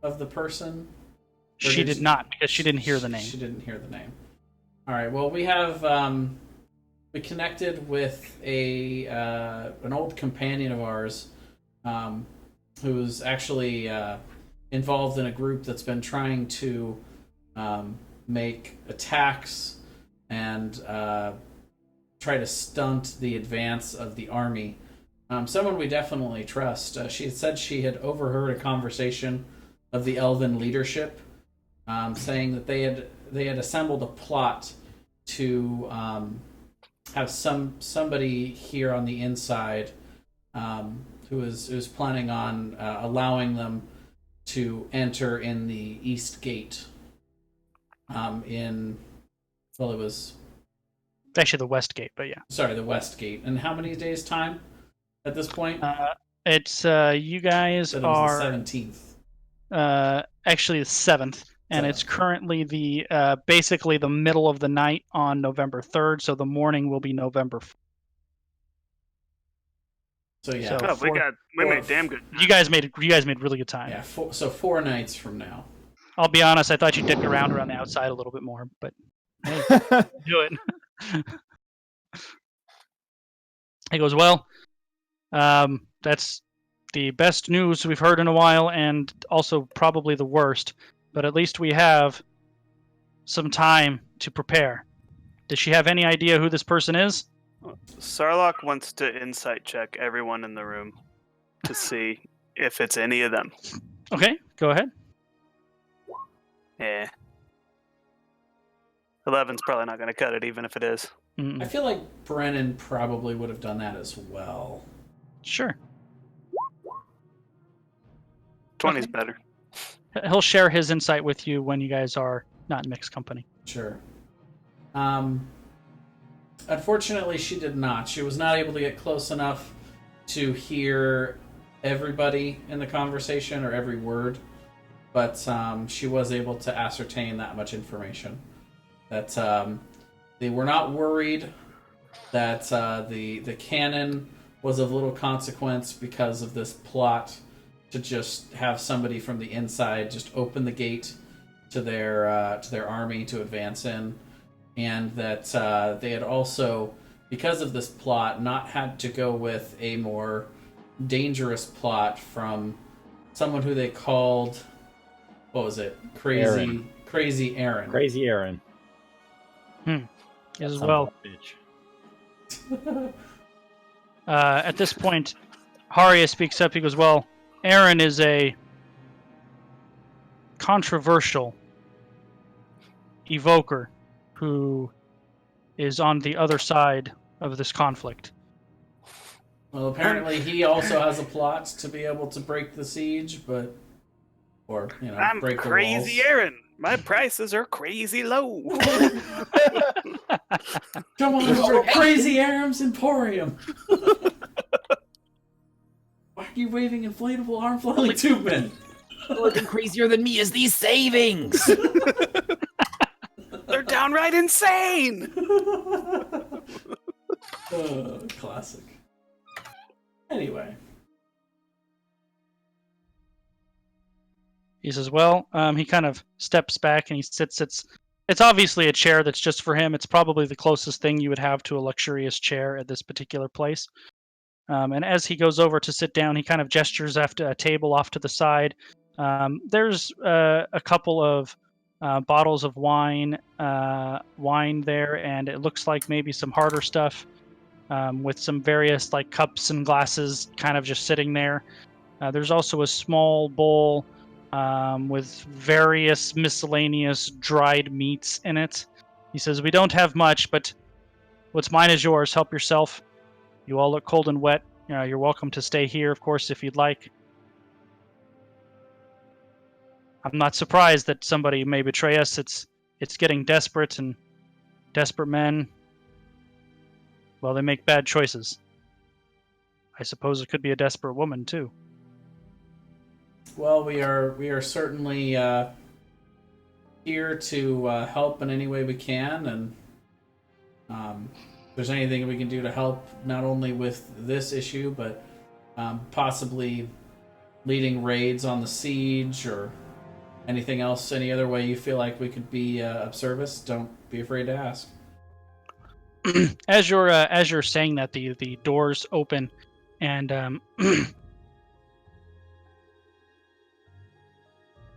of the person? She did not, because she didn't hear the name. She didn't hear the name. All right. Well, we have we connected with an old companion of ours who's actually involved in a group that's been trying to make attacks and try to stunt the advance of the army. Someone we definitely trust. She had said she had overheard a conversation of the Elven leadership, saying that they had assembled a plot to have somebody here on the inside who was planning on allowing them to enter in the East Gate. It was Actually, the West Gate, but yeah. Sorry, the West Gate. And how many days' time at this point? It's you guys Said it are was the 17th. Actually the 7th, and it's currently the basically the middle of the night on November 3rd, so the morning will be November 4th. So yeah, So we made damn good. You guys made really good time. yeah. 4 nights from now. I'll be honest, I thought you'd dick around the outside a little bit more, but hey, do it. He goes, well, that's the best news we've heard in a while, and also probably the worst, but at least we have some time to prepare. Does she have any idea who this person is? Sarlacc wants to insight check everyone in the room to see if it's any of them. Okay, go ahead. Yeah. 11's probably not going to cut it, even if it is. Mm-mm. I feel like Brennan probably would have done that as well. Sure. 20's Okay. better. He'll share his insight with you when you guys are not in mixed company. Sure. Unfortunately, she did not. She was not able to get close enough to hear everybody in the conversation or every word, but she was able to ascertain that much information. That they were not worried that the cannon was of little consequence because of this plot to just have somebody from the inside just open the gate to their army to advance in, and that they had also, because of this plot, not had to go with a more dangerous plot from someone who they called, what was it? Crazy Aaron. Crazy Aaron. As well. At this point, Haria speaks up. He goes, well, Aaron is a controversial evoker who is on the other side of this conflict. Well, apparently he also has a plot to be able to break the siege, but I'm break Crazy the walls. Aaron. My prices are crazy low. Come on over to Crazy Aaron's Emporium. Why are you waving inflatable arm flailing tube men? Looking crazier than me is these savings. They're downright insane. Classic. Anyway. He says, well, he kind of steps back and he sits It's obviously a chair that's just for him. It's probably the closest thing you would have to a luxurious chair at this particular place. And as he goes over to sit down, he kind of gestures after a table off to the side. There's a couple of bottles of wine there, and it looks like maybe some harder stuff with some various like cups and glasses kind of just sitting there. There's also a small bowl with various miscellaneous dried meats in it. He says, "We don't have much, but what's mine is yours. Help yourself. You all look cold and wet. You're welcome to stay here, of course, if you'd like." I'm not surprised that somebody may betray us. It's getting desperate, and desperate men, well, they make bad choices. I suppose it could be a desperate woman too. Well, we are certainly here to help in any way we can, and if there's anything we can do to help, not only with this issue, but possibly leading raids on the siege or anything else, any other way you feel like we could be of service, don't be afraid to ask. As you're saying that, the doors open, and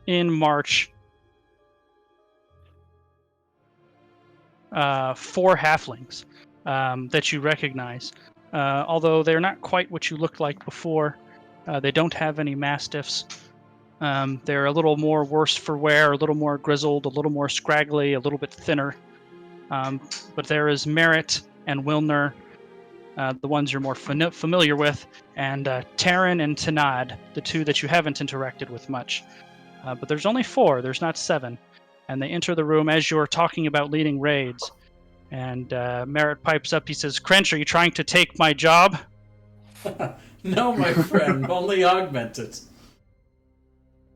in March, 4 halflings that you recognize. Although they're not quite what you looked like before. They don't have any mastiffs. They're a little more worse for wear, a little more grizzled, a little more scraggly, a little bit thinner. But there is Merritt and Wilner, the ones you're more familiar with, and Taryn and Tanad, the 2 that you haven't interacted with much. But there's only 4, there's not 7. And they enter the room as you're talking about leading raids. And Merritt pipes up, he says, "Crench, are you trying to take my job?" No, my friend, only augment it.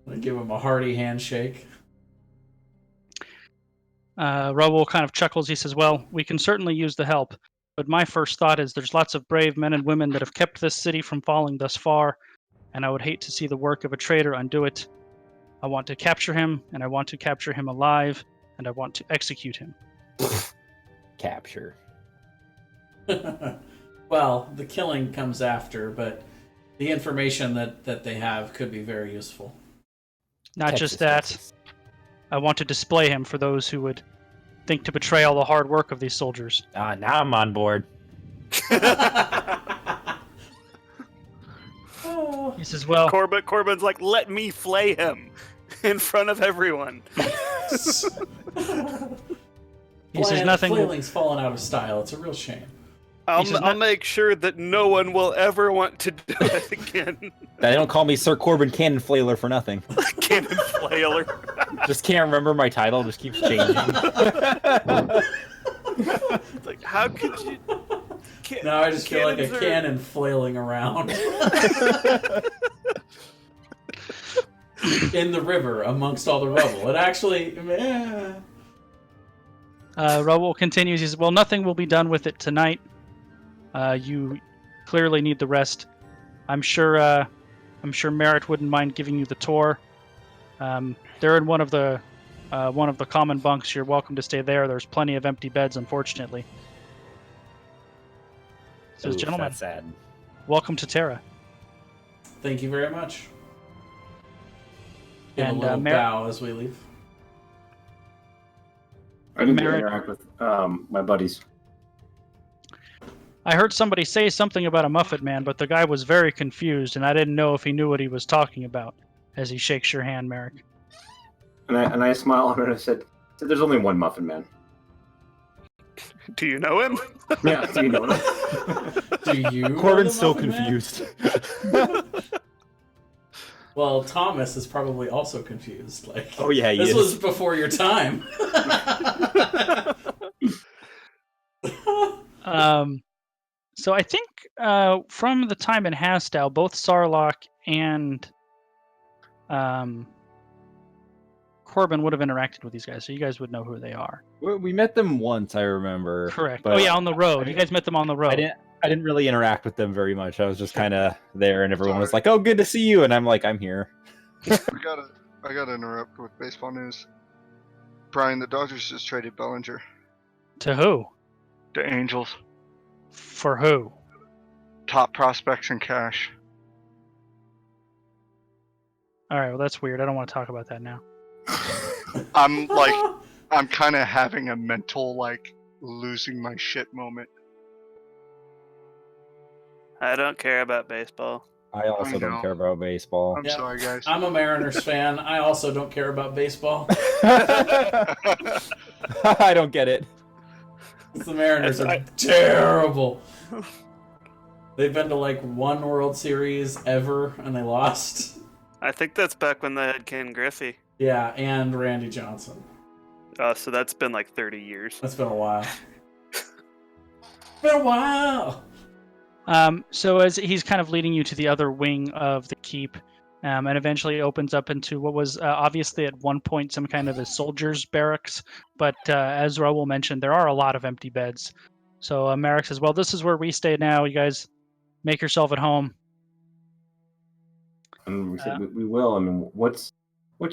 I give him a hearty handshake. Raoul kind of chuckles. He says, "Well, we can certainly use the help. But my first thought is there's lots of brave men and women that have kept this city from falling thus far, and I would hate to see the work of a traitor undo it. I want to capture him, and I want to capture him alive, and I want to execute him." Capture. Well, the killing comes after, but the information that they have could be very useful. Not Texas, just that, Texas. I want to display him for those who would think to betray all the hard work of these soldiers. Now I'm on board. He says, "Well, Corbin's like, "Let me flay him in front of everyone." he says nothing. Flailing's fallen out of style. It's a real shame. I'll make sure that no one will ever want to do it again. They don't call me Sir Corbin Cannon Flailer for nothing. Cannon Flailer. Just can't remember my title. Just keeps changing. It's like, how could you? No, I just feel like a Cannons are- cannon flailing around in the river amongst all the rubble. It actually, Raoul continues. He says, "Well, nothing will be done with it tonight. You clearly need the rest. I'm sure Merritt wouldn't mind giving you the tour. They're in one of the common bunks. You're welcome to stay there. There's plenty of empty beds, unfortunately." Says, Oof, "Gentlemen, that's sad. welcome to Tera." thank you very much. Give And, a little Merritt- bow as we leave. I need to Merritt- interact with my buddies. "I heard somebody say something about a Muffet Man, but the guy was very confused, and I didn't know if he knew what he was talking about." As he shakes your hand, Merrick. And I smiled and I said, "There's only one Muffin Man." Do you know him? Yeah, so you know it. Do you? know Corbin's the so Muffin Man? confused. Well, Thomas is probably also confused. Like, Oh yeah, he this is. was before your time. So I think from the time in Hastow, both Sarlacc and Corbin would have interacted with these guys, so you guys would know who they are. We met them once, I remember. Correct. but Oh yeah, on the road. You guys met them on the road. I didn't really interact with them very much. I was just kind of there, and everyone was like, "Oh, good to see you," and I'm like, "I'm here." I gotta interrupt with baseball news. Brian, the Dodgers just traded Bellinger. To who? The Angels. For who? Top prospects in cash. All right, well, that's weird. I don't want to talk about that now. I'm kind of having a mental, losing my shit moment. I don't care about baseball. I also don't know. care about baseball. I'm Yeah. sorry, guys. I'm a Mariners fan. I also don't care about baseball. I don't get it. The Mariners are terrible. They've been to like one World Series ever, and they lost. I think that's back when they had Ken Griffey. Yeah, and Randy Johnson. So that's been like 30 years. That's been a while. Been a while. So as he's kind of leading you to the other wing of the keep, and eventually opens up into what was obviously at one point some kind of a soldier's barracks, but as Raul mentioned, there are a lot of empty beds. So Merrick says, well, this is where we stay now. You guys make yourself at home. And we said we will. I mean, what's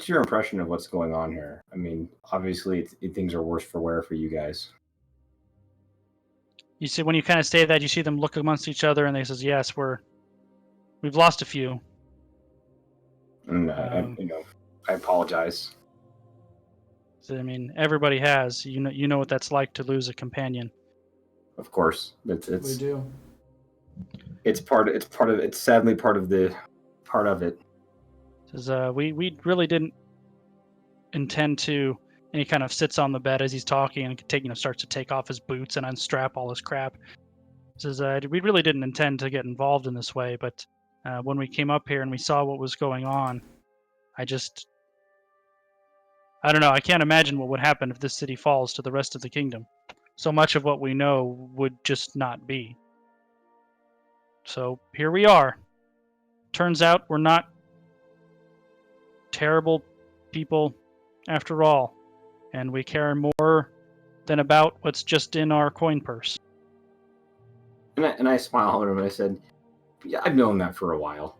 your impression of what's going on here? I mean, obviously things are worse for wear for you guys. You see, when you kind of say that, you see them look amongst each other, and they says, yes, we've lost a few. And I apologize. So, I mean, everybody has. You know what that's like to lose a companion. Of course, We it's do. it's sadly part of it. Says, we really didn't intend to. And he kind of sits on the bed as he's talking and starts to take off his boots and unstrap all his crap. Says, we really didn't intend to get involved in this way, but when we came up here and we saw what was going on, I don't know. I can't imagine what would happen if this city falls to the rest of the kingdom. So much of what we know would just not be. So here we are. Turns out we're not terrible people after all. And we care more than about what's just in our coin purse. And I smiled at him and I said, "Yeah, I've known that for a while."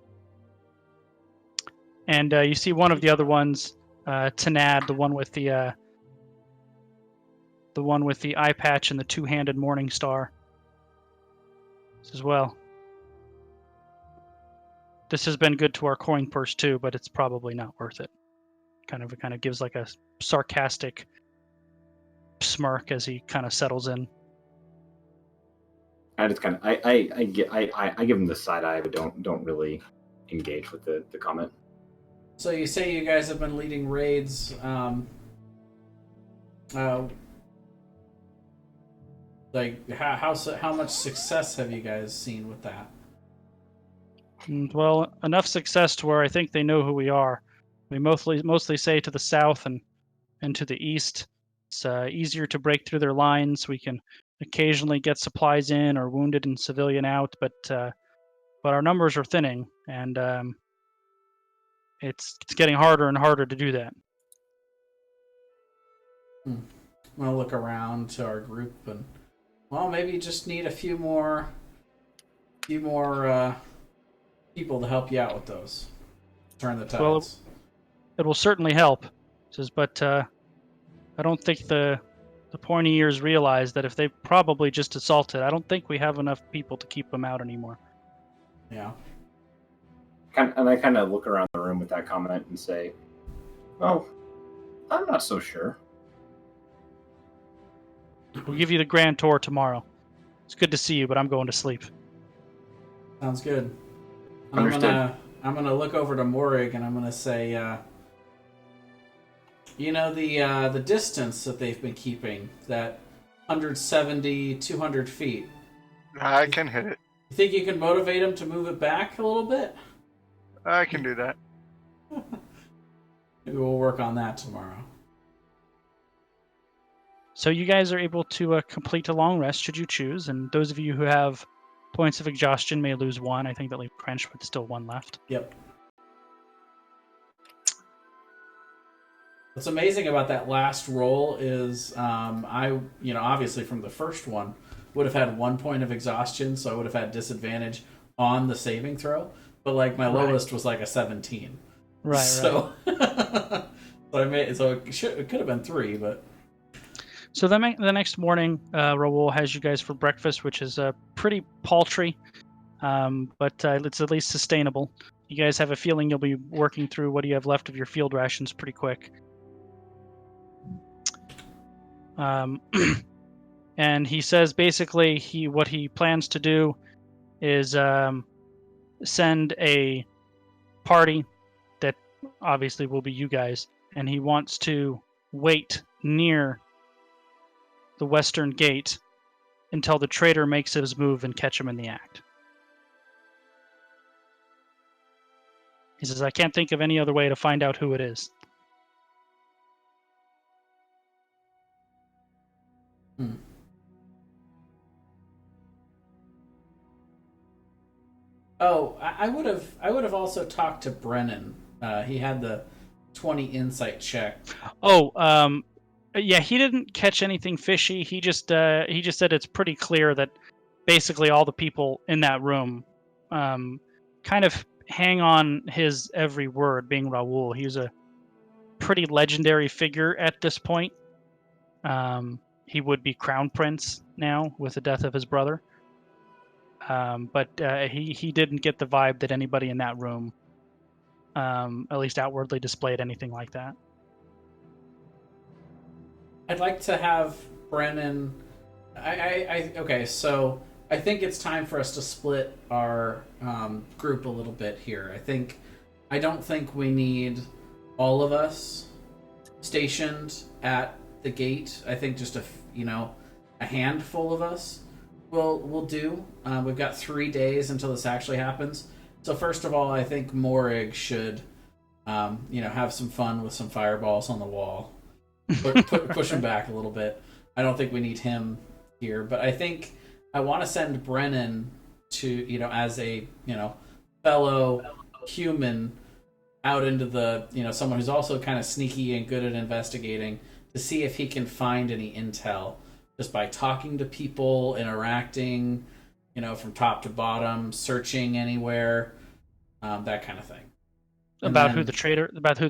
And you see one of the other ones, Tanad, the one with the eye patch and the two-handed morning star. Says, well, this has been good to our coin purse too, but it's probably not worth it. Kind of gives like a sarcastic smirk as he kind of settles in. I just kind of I give him the side eye, but don't really engage with the comment. So you say you guys have been leading raids. Like how much success have you guys seen with that? Well, enough success to where I think they know who we are. We mostly say to the south and to the east. It's easier to break through their lines. We can occasionally get supplies in or wounded and civilian out, but our numbers are thinning, and it's getting harder and harder to do that. I'm gonna look around to our group and, well, maybe you just need a few more people to help you out with those. Turn the tides. Well, it will certainly help. Says, but I don't think the pointy ears realize that if they probably just assaulted, I don't think we have enough people to keep them out anymore. Yeah. And I kind of look around the room with that comment and say, "Oh, I'm not so sure." We'll give you the grand tour tomorrow. It's good to see you, but I'm going to sleep. Sounds good. Understood. I'm gonna look over to Morig and I'm gonna say, the distance that they've been keeping, that 170, 200 feet. I can hit it. You think you can motivate them to move it back a little bit? I can do that. Maybe we'll work on that tomorrow. So you guys are able to complete a long rest should you choose, and those of you who have points of exhaustion may lose one. I think that leaves Crench with still one left. Yep. What's amazing about that last roll is obviously from the first one, would have had 1 point of exhaustion, so I would have had disadvantage on the saving throw. But like my lowest was like a 17. Right. So But I made so it could have been 3, but So the next morning, Raoul has you guys for breakfast, which is pretty paltry, but it's at least sustainable. You guys have a feeling you'll be working through what you have left of your field rations pretty quick. And he says basically what he plans to do is send a party that obviously will be you guys, and he wants to wait near the western gate until the traitor makes his move and catch him in the act. He says, I can't think of any other way to find out who it is. Oh, I would have also talked to Brennan. He had the 20 insight check. Oh, yeah, he didn't catch anything fishy. He just said it's pretty clear that basically all the people in that room kind of hang on his every word, being Raoul. He's a pretty legendary figure at this point. He would be crown prince now with the death of his brother. But he didn't get the vibe that anybody in that room, at least outwardly, displayed anything like that. I'd like to have Brennan. Okay, so I think it's time for us to split our group a little bit here. I don't think we need all of us stationed at the gate. I think just a handful of us will do. We've got 3 days until this actually happens. So first of all, I think Morig should have some fun with some fireballs on the wall. Push him back a little bit. I don't think we need him here, but I think I want to send Brennan to, as a, fellow human out into the, someone who's also kind of sneaky and good at investigating, to see if he can find any intel just by talking to people, interacting, from top to bottom, searching anywhere, that kind of thing. About who the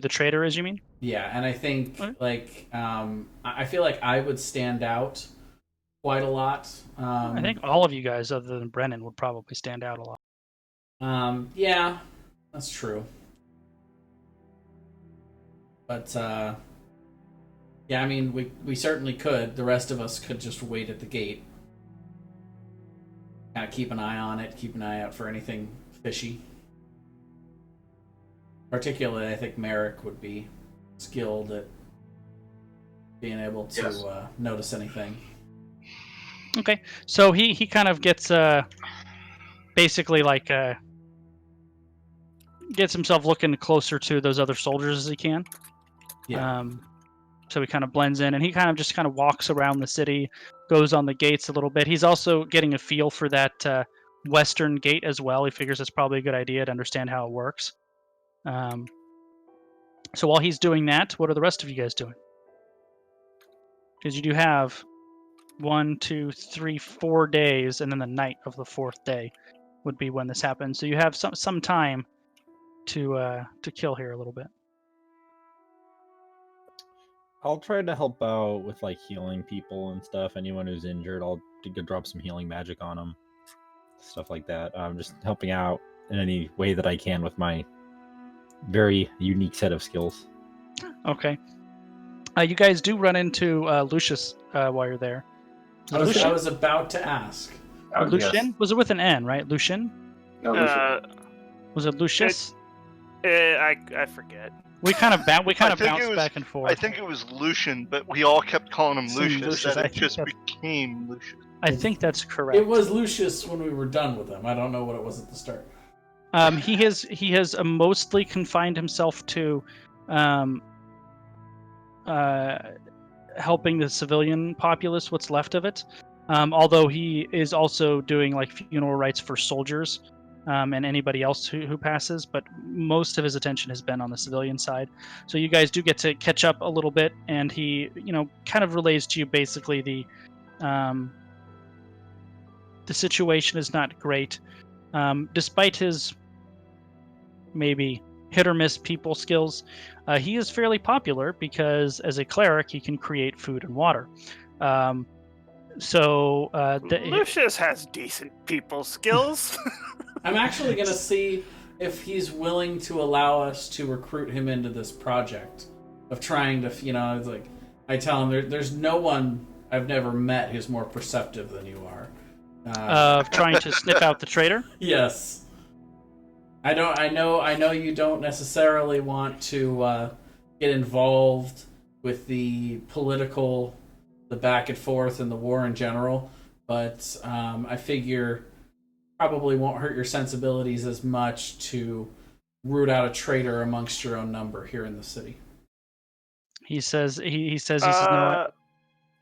traitor is, you mean? Yeah, and I think I feel like I would stand out quite a lot. I think all of you guys, other than Brennan, would probably stand out a lot. Yeah, that's true. But yeah, I mean, we certainly could. The rest of us could just wait at the gate, kind of keep an eye on it, keep an eye out for anything fishy. Particularly, I think Merrick would be skilled at being able to notice anything. Okay, so he kind of gets basically gets himself looking closer to those other soldiers as he can. Yeah. So he kind of blends in, and he kind of walks around the city, goes on the gates a little bit. He's also getting a feel for that western gate as well. He figures it's probably a good idea to understand how it works. So while he's doing that, what are the rest of you guys doing? Because you do have 1, 2, 3, 4 days, and then the night of the 4th day would be when this happens. So you have some time to kill here a little bit. I'll try to help out with healing people and stuff. Anyone who's injured, I'll drop some healing magic on them, stuff like that. Just helping out in any way that I can with my very unique set of skills. Okay. You guys do run into Lucius while you're there. I was about to ask. Lucien? Yes. Was it with an N, right? Lucien? No, Lucian. Was it Lucius? I forget. We kind of bounced was- back and forth. I think it was Lucian, but we all kept calling him Saying Lucius. Lucius, That I it think just that's- became Lucius. I think that's correct. It was Lucius when we were done with him. I don't know what it was at the start. He has mostly confined himself to helping the civilian populace, what's left of it. Although he is also doing funeral rites for soldiers and anybody else who passes, but most of his attention has been on the civilian side. So you guys do get to catch up a little bit, and he kind of relays to you basically the situation is not great. Despite his maybe hit or miss people skills. He is fairly popular because as a cleric, he can create food and water. Lucius has decent people skills. I'm actually going to see if he's willing to allow us to recruit him into this project of trying to, it's like, I tell him there's no one I've never met who's more perceptive than you are. Of trying to sniff out the traitor? Yes. I know you don't necessarily want to get involved with the political, the back and forth and the war in general, but I figure probably won't hurt your sensibilities as much to root out a traitor amongst your own number here in the city. He says no.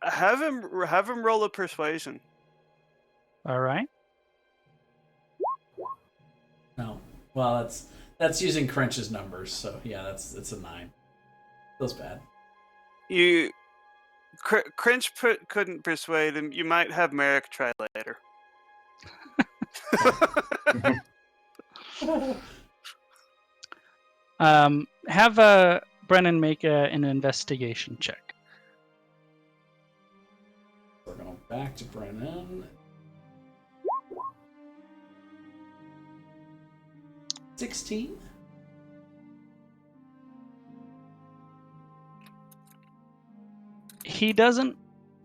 Have him roll a persuasion. All right. No. Well, that's using Crench's numbers, so yeah, it's a 9. Feels bad. Crench couldn't persuade him. You might have Merrick try later. Have Brennan make an investigation check. We're going back to Brennan. 16. He doesn't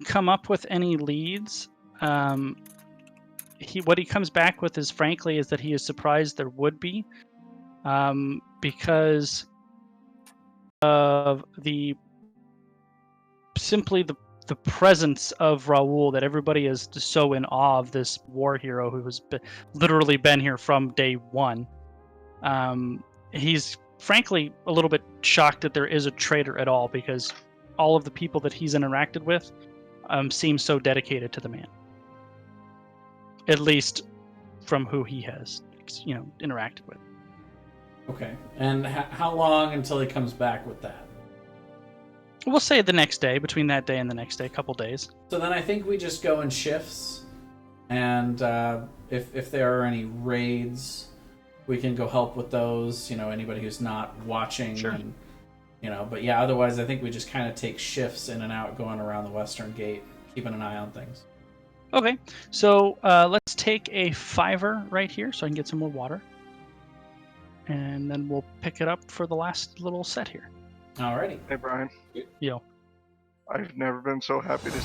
come up with any leads. What he comes back with is frankly is that he is surprised there would be, because of the presence of Raoul, that everybody is so in awe of this war hero who has literally been here from day one. He's frankly a little bit shocked that there is a traitor at all, because all of the people that he's interacted with seem so dedicated to the man. At least from who he has, interacted with. Okay. And how long until he comes back with that? We'll say the next day, between that day and the next day, a couple days. So then I think we just go in shifts, and if there are any raids, we can go help with those. Anybody who's not watching. Sure. And, but yeah, otherwise I think we just kind of take shifts in and out going around the western gate, keeping an eye on things. Okay, so let's take a 5 right here so I can get some more water. And then we'll pick it up for the last little set here. Alrighty. Hey, Brian. Yo. I've never been so happy to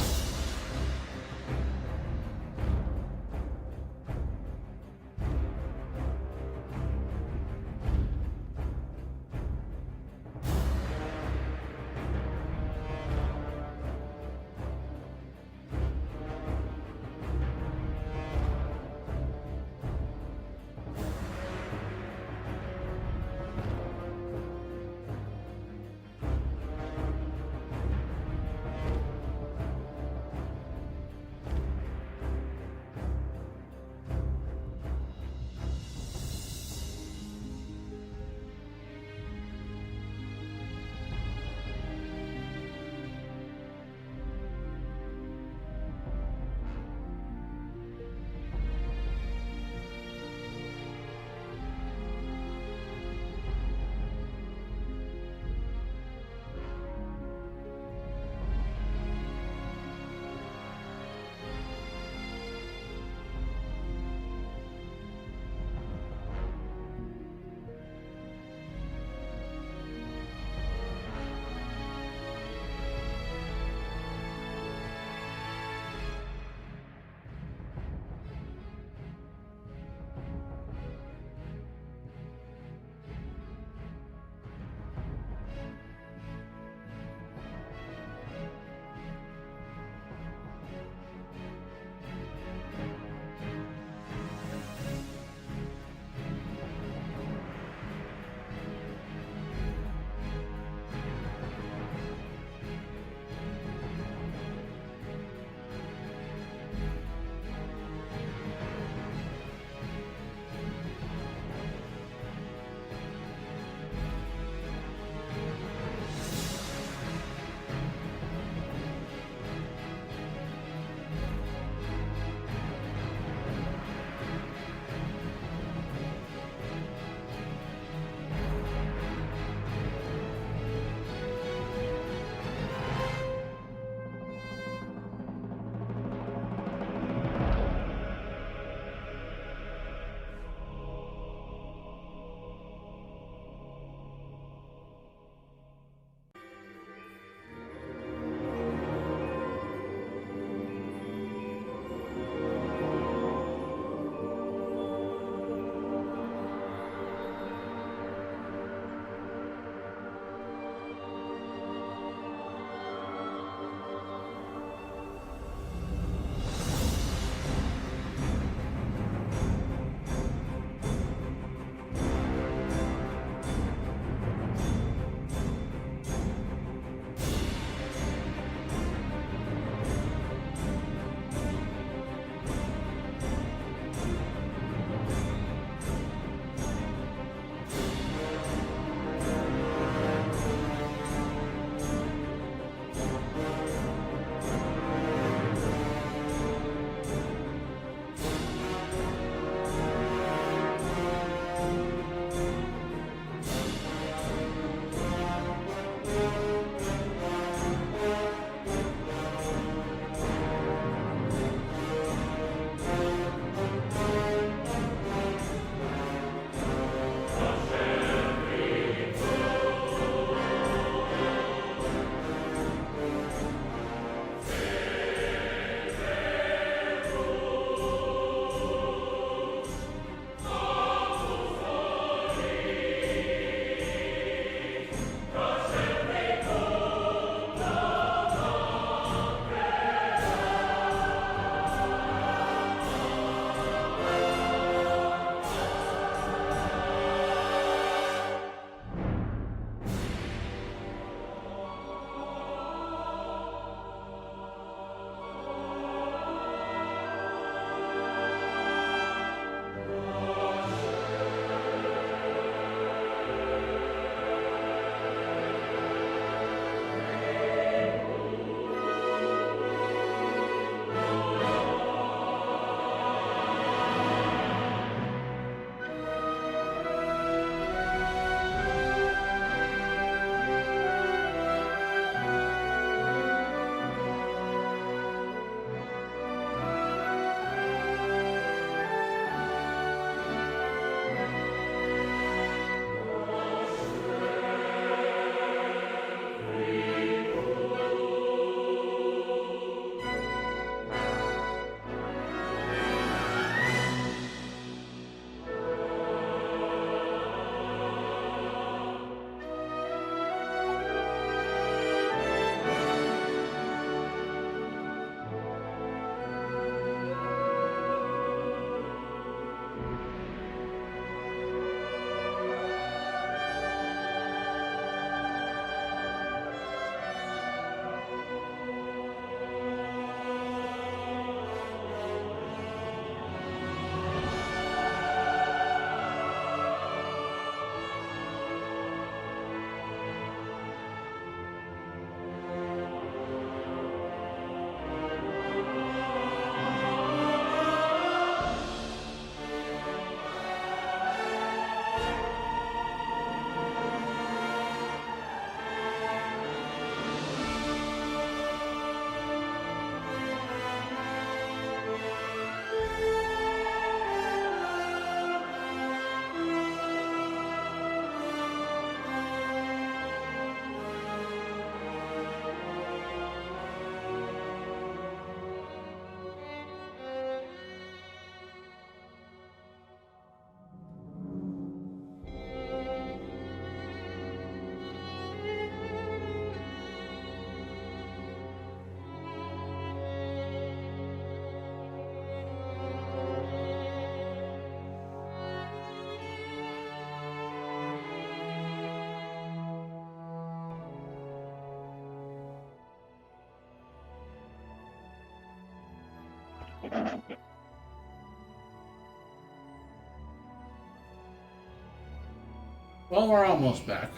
Well, we're almost back.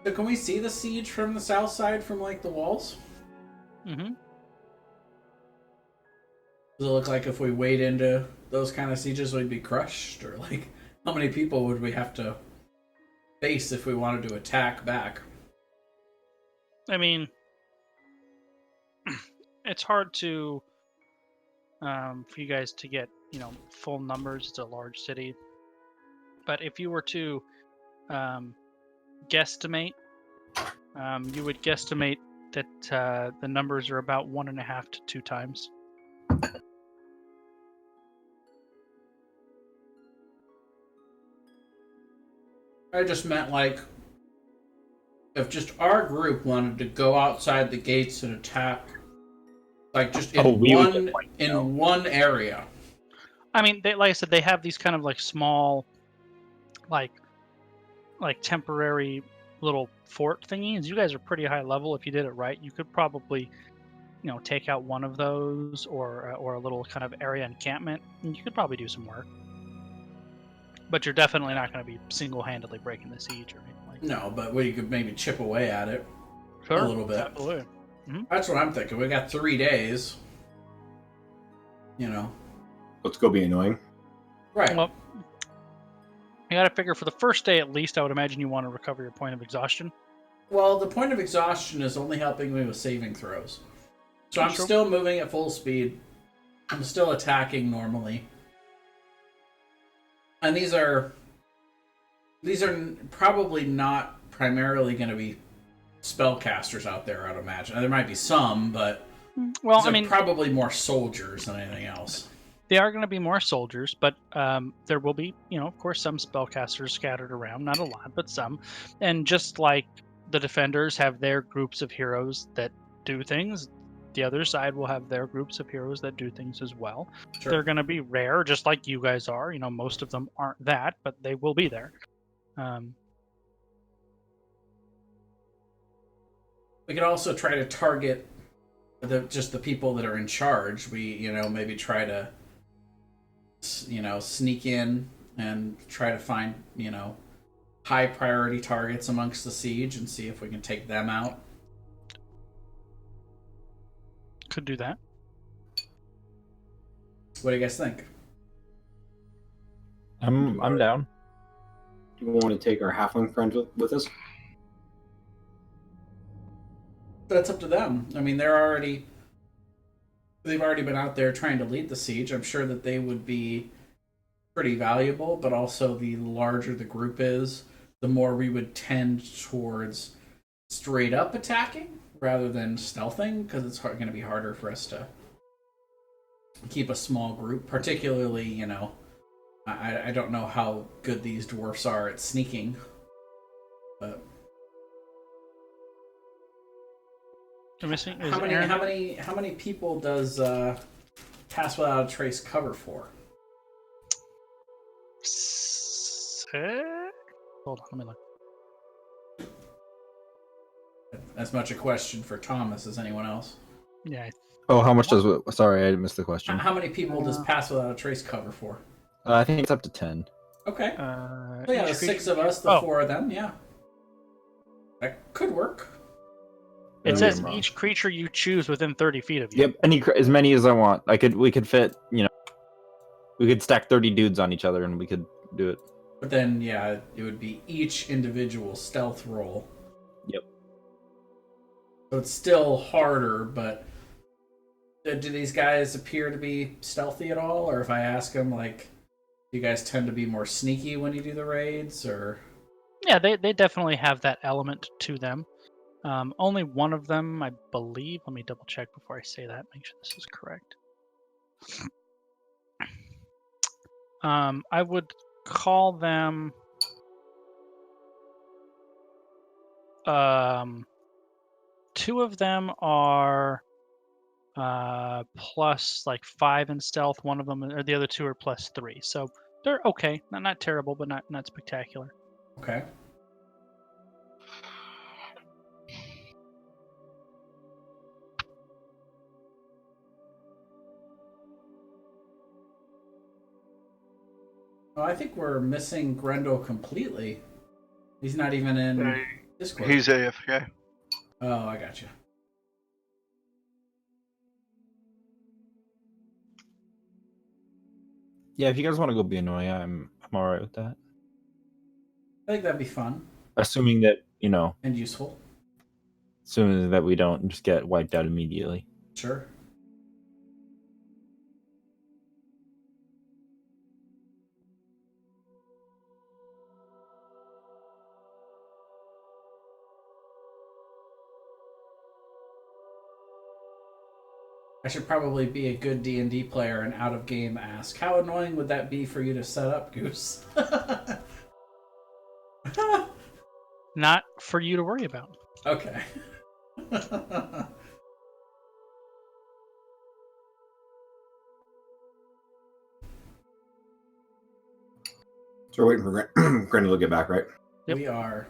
So can we see the siege from the south side from, like, the walls? Mm-hmm. Does it look like if we wade into those kind of sieges, we'd be crushed? Or, like, how many people would we have to face if we wanted to attack back? I mean, it's hard to for you guys to get full numbers. It's a large city, but if you were to guesstimate, you would guesstimate that the numbers are about 1.5 to 2 times. I just meant, like, if just our group wanted to go outside the gates and attack, like, just in one area. I mean, like I said, they have these kind of like small, like temporary little fort thingies. You guys are pretty high level. If you did it right, you could probably, take out one of those or a little kind of area encampment. And you could probably do some work. But you're definitely not going to be single-handedly breaking the siege or anything like that. No, but we could maybe chip away at it a little bit. Absolutely. That's what I'm thinking. We got 3 days. Let's go be annoying. Right. Well, you got to figure for the first day at least, I would imagine you want to recover your point of exhaustion. Well, the point of exhaustion is only helping me with saving throws. So I'm still moving at full speed. I'm still attacking normally. And these are probably not primarily going to be spellcasters out there, I'd imagine. There might be some, but well, I mean, probably more soldiers than anything else. They are going to be more soldiers, but there will be, of course, some spellcasters scattered around. Not a lot, but some. And just like the defenders have their groups of heroes that do things, the other side will have their groups of heroes that do things as well. Sure. They're going to be rare, just like you guys are. Most of them aren't that, but they will be there. We could also try to target just the people that are in charge. We, maybe try to, sneak in and try to find, high priority targets amongst the siege and see if we can take them out. Could do that. What do you guys think? I'm down. Do we want to take our halfling friends with us? That's up to them. I mean, they've already been out there trying to lead the siege. I'm sure that they would be pretty valuable, but also the larger the group is, the more we would tend towards straight up attacking rather than stealthing, because it's going to be harder for us to keep a small group, particularly, I don't know how good these dwarfs are at sneaking, but how many people does Pass Without a Trace cover for? Hold on, let me look. As much a question for Thomas as anyone else. Yeah. Oh, how much does? Sorry, I missed the question. How many people does Pass Without a Trace cover for? I think it's up to 10. Okay. So yeah, the 6 of us, the 4 of them. Yeah, that could work. It says each creature you choose within 30 feet of you. Yep, as many as I want. We could fit. We could stack 30 dudes on each other, and we could do it. But then, yeah, it would be each individual stealth roll. Yep. So it's still harder, but do these guys appear to be stealthy at all? Or if I ask them, like, do you guys tend to be more sneaky when you do the raids, or? Yeah, they definitely have that element to them. Only one of them, I believe. Let me double check before I say that. Make sure this is correct. I would call them. Two of them are plus like 5 in stealth. One of them, or the other 2 are plus 3. So they're okay. Not terrible, but not spectacular. Okay. Oh, I think we're missing Grendel completely. He's not even in Discord. He's AFK. Oh, I got you. Yeah, if you guys want to go be annoying, I'm all right with that. I think that'd be fun Assuming that and useful. assuming that we don't just get wiped out immediately. Sure. I should probably be a good D&D player and out of game ask, how annoying would that be for you to set up, Goose? Not for you to worry about. Okay. So we're waiting for Grendel to get back, right? Yep. We are.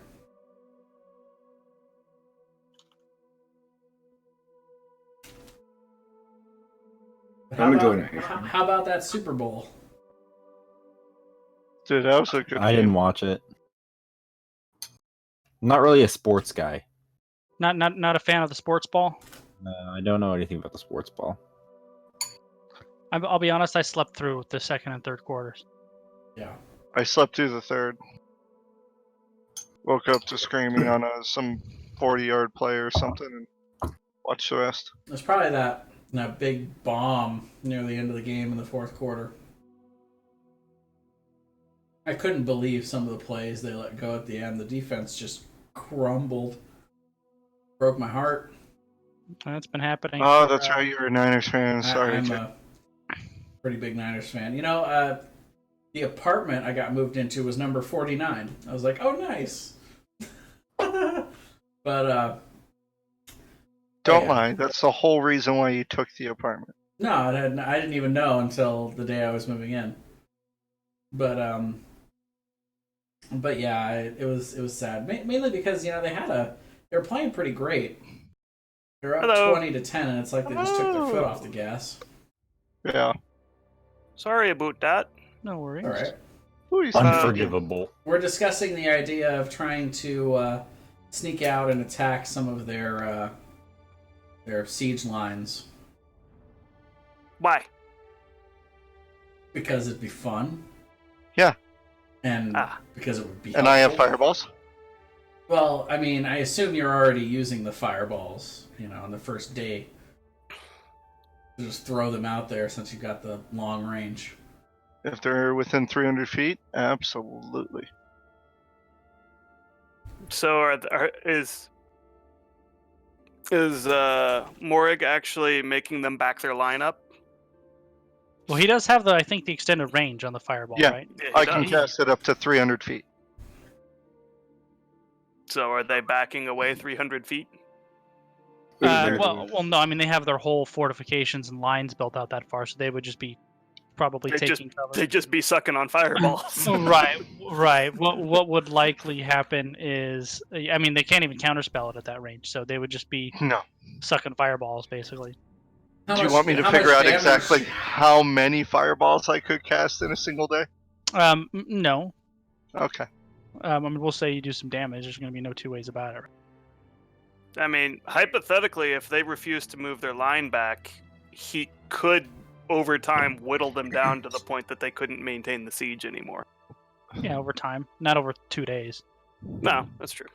I'm enjoying it. How about that Super Bowl? Dude, that was a good I game. didn't watch it. I'm not really a sports guy. Not a fan of the sports ball. I don't know anything about the sports ball. I'll be honest. I slept through the second and third quarters. Yeah. I slept through the third. Woke up to screaming on some 40-yard play or something and watched the rest. There's probably that big bomb near the end of the game in the fourth quarter. I couldn't believe some of the plays they let go at the end. The defense just crumbled. Broke my heart. That's been happening. Oh, that's right. You're a Niners fan. Sorry. I'm a pretty big Niners fan. The apartment I got moved into was number 49. I was like, oh, nice. But, Don't yeah. lie. That's the whole reason why you took the apartment. No, I didn't even know until the day I was moving in. But yeah, it was sad. Mainly because they were playing pretty great. They were up 20-10, and it's like they just took their foot off the gas. Yeah. Sorry about that. No worries. All right, Who is Unforgivable. we're discussing the idea of trying to sneak out and attack some of their siege lines Why? because it'd be fun. Yeah. And because it would be. And I have helpful. fireballs. Well, I mean, I assume you're already using the fireballs, on the first day. Just throw them out there since you've got the long range. If they're within 300 feet, absolutely. So is Morig actually making them back their lineup? Well, he does have I think the extended range on the fireball, Yeah. right? Yeah, he I can does. cast it up to 300 feet. So are they backing away 300 feet? Well, no. I mean, they have their whole fortifications and lines built out that far, so they would just be probably taking cover. They'd just be sucking on fireballs. Right. What would likely happen is, I mean, they can't even counterspell it at that range, so they would just be sucking fireballs, basically. Do you want me to figure out exactly how many fireballs I could cast in a single day? No. Okay. I mean, we'll say you do some damage. There's going to be no two ways about it. I mean, hypothetically, if they refuse to move their line back, he could, over time, whittle them down to the point that they couldn't maintain the siege anymore. Yeah, over time. Not over 2 days. No, that's true.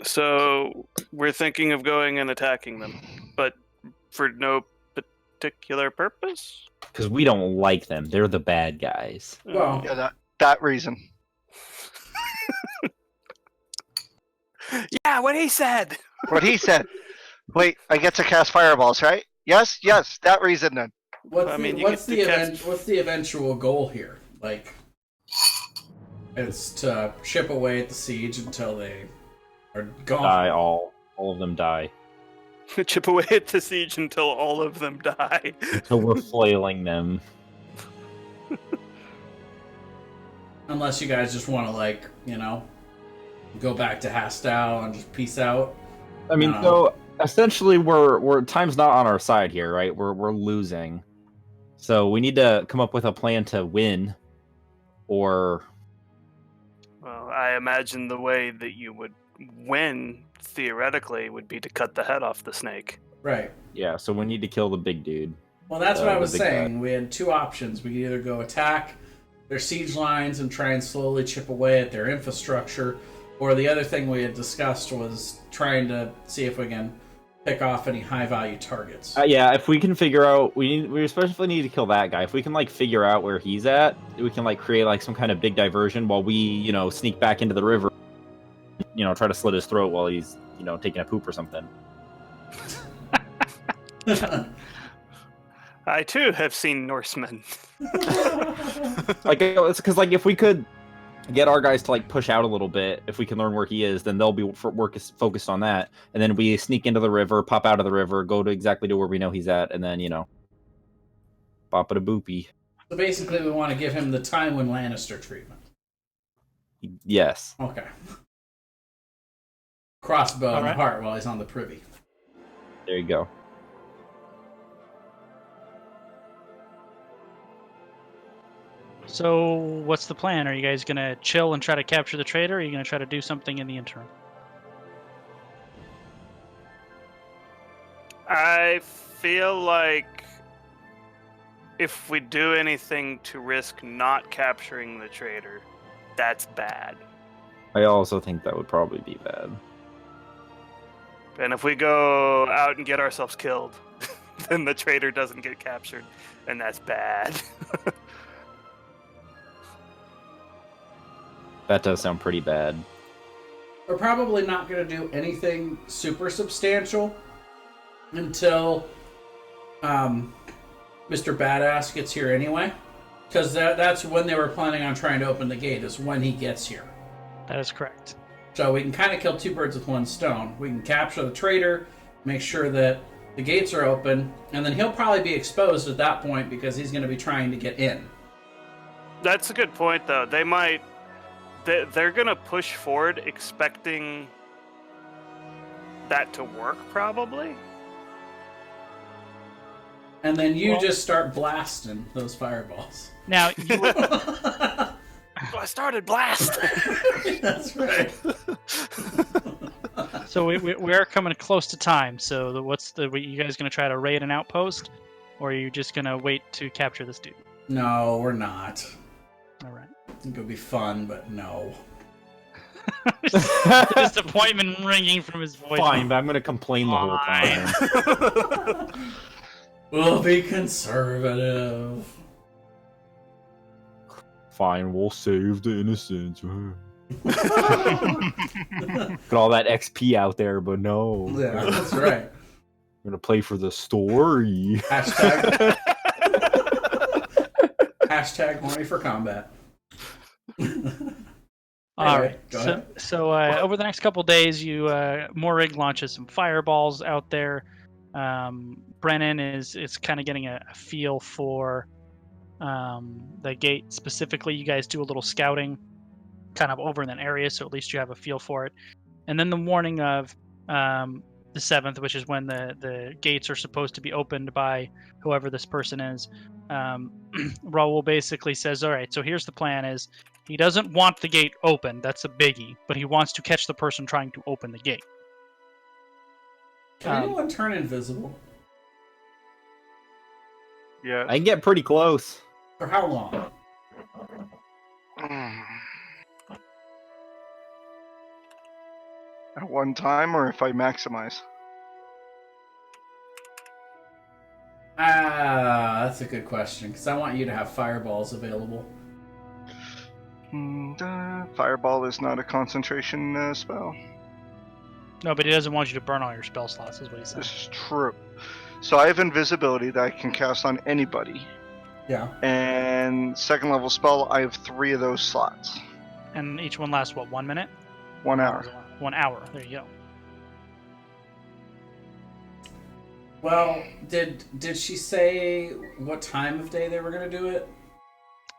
So, we're thinking of going and attacking them, but for no particular purpose? Because we don't like them. They're the bad guys. Well, Yeah, that reason. Yeah, what he said! What he said. Wait, I get to cast fireballs, right? Yes, that reason then. what's the eventual goal here? Like, it's to chip away at the siege until they are gone. Die all of them die. Chip away at the siege until all of them die. Until we're flailing them. Unless you guys just want to, go back to Hastow and just peace out. I mean, No. so essentially, we're time's not on our side here, right? We're losing, so we need to come up with a plan to win, or Well, I imagine the way that you would win, theoretically, would be to cut the head off the snake. Right. yeah. So we need to kill the big dude. Well, that's what I the was big saying. We had two options. We could either go attack their siege lines and try and slowly chip away at their infrastructure, or the other thing we had discussed was trying to see if we can pick off any high-value targets. Yeah, if we can figure out, we especially need to kill that guy. If we can like figure out where he's at, we can like create like some kind of big diversion while we sneak back into the river. Try to slit his throat while he's taking a poop or something. I too have seen Norsemen. Like it's because like if we could get our guys to like push out a little bit, if we can learn where he is, then they'll be focused on that, and then we sneak into the river, pop out of the river, go to exactly to where we know he's at, and then pop it a boopy. So basically, we want to give him the Tywin Lannister treatment. Yes. Okay. Crossbow in the Alright. heart while he's on the privy. There you go. So, what's the plan? Are you guys gonna chill and try to capture the traitor, or are you gonna try to do something in the interim? I feel like if we do anything to risk not capturing the traitor, that's bad. I also think that would probably be bad. And if we go out and get ourselves killed, then the traitor doesn't get captured, and that's bad. That does sound pretty bad. We're probably not going to do anything super substantial until Mr. Badass gets here anyway. Because that's when they were planning on trying to open the gate, is when he gets here. That is correct. So we can kind of kill two birds with one stone. We can capture the traitor, make sure that the gates are open, and then he'll probably be exposed at that point because he's going to be trying to get in. That's a good point, though. They might... They're going to push forward expecting that to work, probably. And then you just start blasting those fireballs. Now, I started blasting. That's right. so we are coming close to time. So you guys gonna try to raid an outpost, or are you just gonna wait to capture this dude? No, we're not. All right. I think it would be fun, but no. Disappointment ringing from his voice. Fine, but I'm gonna complain the whole time. We'll be conservative. Fine, we'll save the innocents. Got all that XP out there, but no. Yeah, that's right. I'm gonna play for the story. Hashtag horny for combat. All Anyway, right. go ahead. So over the next couple days, Morrig launches some fireballs out there. Brennan is kind of getting a feel for the gate specifically. You guys do a little scouting kind of over in that area, so at least you have a feel for it. And then the morning of the 7th, which is when the gates are supposed to be opened by whoever this person is, Raul basically says, all right, so here's the plan is he doesn't want the gate open. That's a biggie, but he wants to catch the person trying to open the gate. Can anyone turn invisible? Yeah. I can get pretty close. For how long? At one time, or if I maximize? That's a good question, because I want you to have fireballs available. Fireball is not a concentration spell. No, but he doesn't want you to burn all your spell slots, is what he said. This is true. So I have invisibility that I can cast on anybody. Yeah. And second level spell, I have 3 of those slots. And each one lasts, what, 1 minute? 1 hour. 1 hour. There you go. Well, did she say what time of day they were going to do it?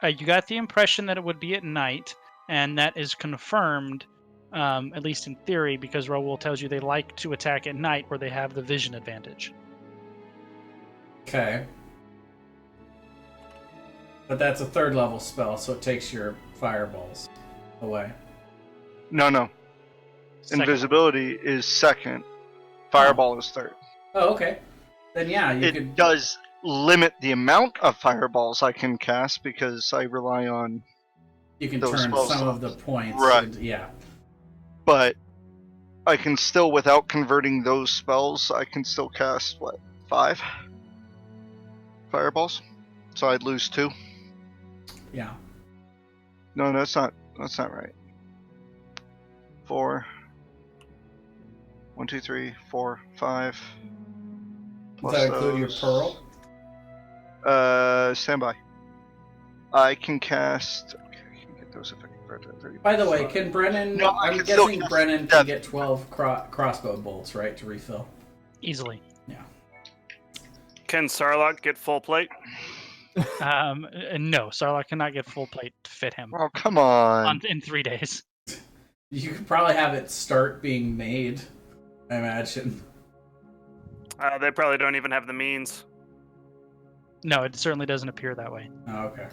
You got the impression that it would be at night, and that is confirmed at least in theory, because Raoul tells you they like to attack at night where they have the vision advantage. Okay. But that's a 3rd level spell, so it takes your fireballs away. No. Second Invisibility is 2nd. Fireball is 3rd. Oh, okay. Then yeah, you It could. does limit the amount of fireballs I can cast because I rely on. You can those turn spell some of the slots. points. Right. Yeah. But I can still, without converting those spells, I can still cast, 5 fireballs? So I'd lose 2? Yeah. No, that's not right. 4. 1, 2, 3, 4, 5. Does that include your pearl? Stand by. I can cast. Okay, I can get those if I convert that 30. By the way, can Brennan? No, I I'm can still guessing cast Brennan Death. can get 12 crossbow bolts, right, to refill. easily. Can Sarlacc get full plate? No, Sarlacc cannot get full plate to fit him Oh, come on. in 3 days. You could probably have it start being made, I imagine. They probably don't even have the means. No, it certainly doesn't appear that way. Oh, okay.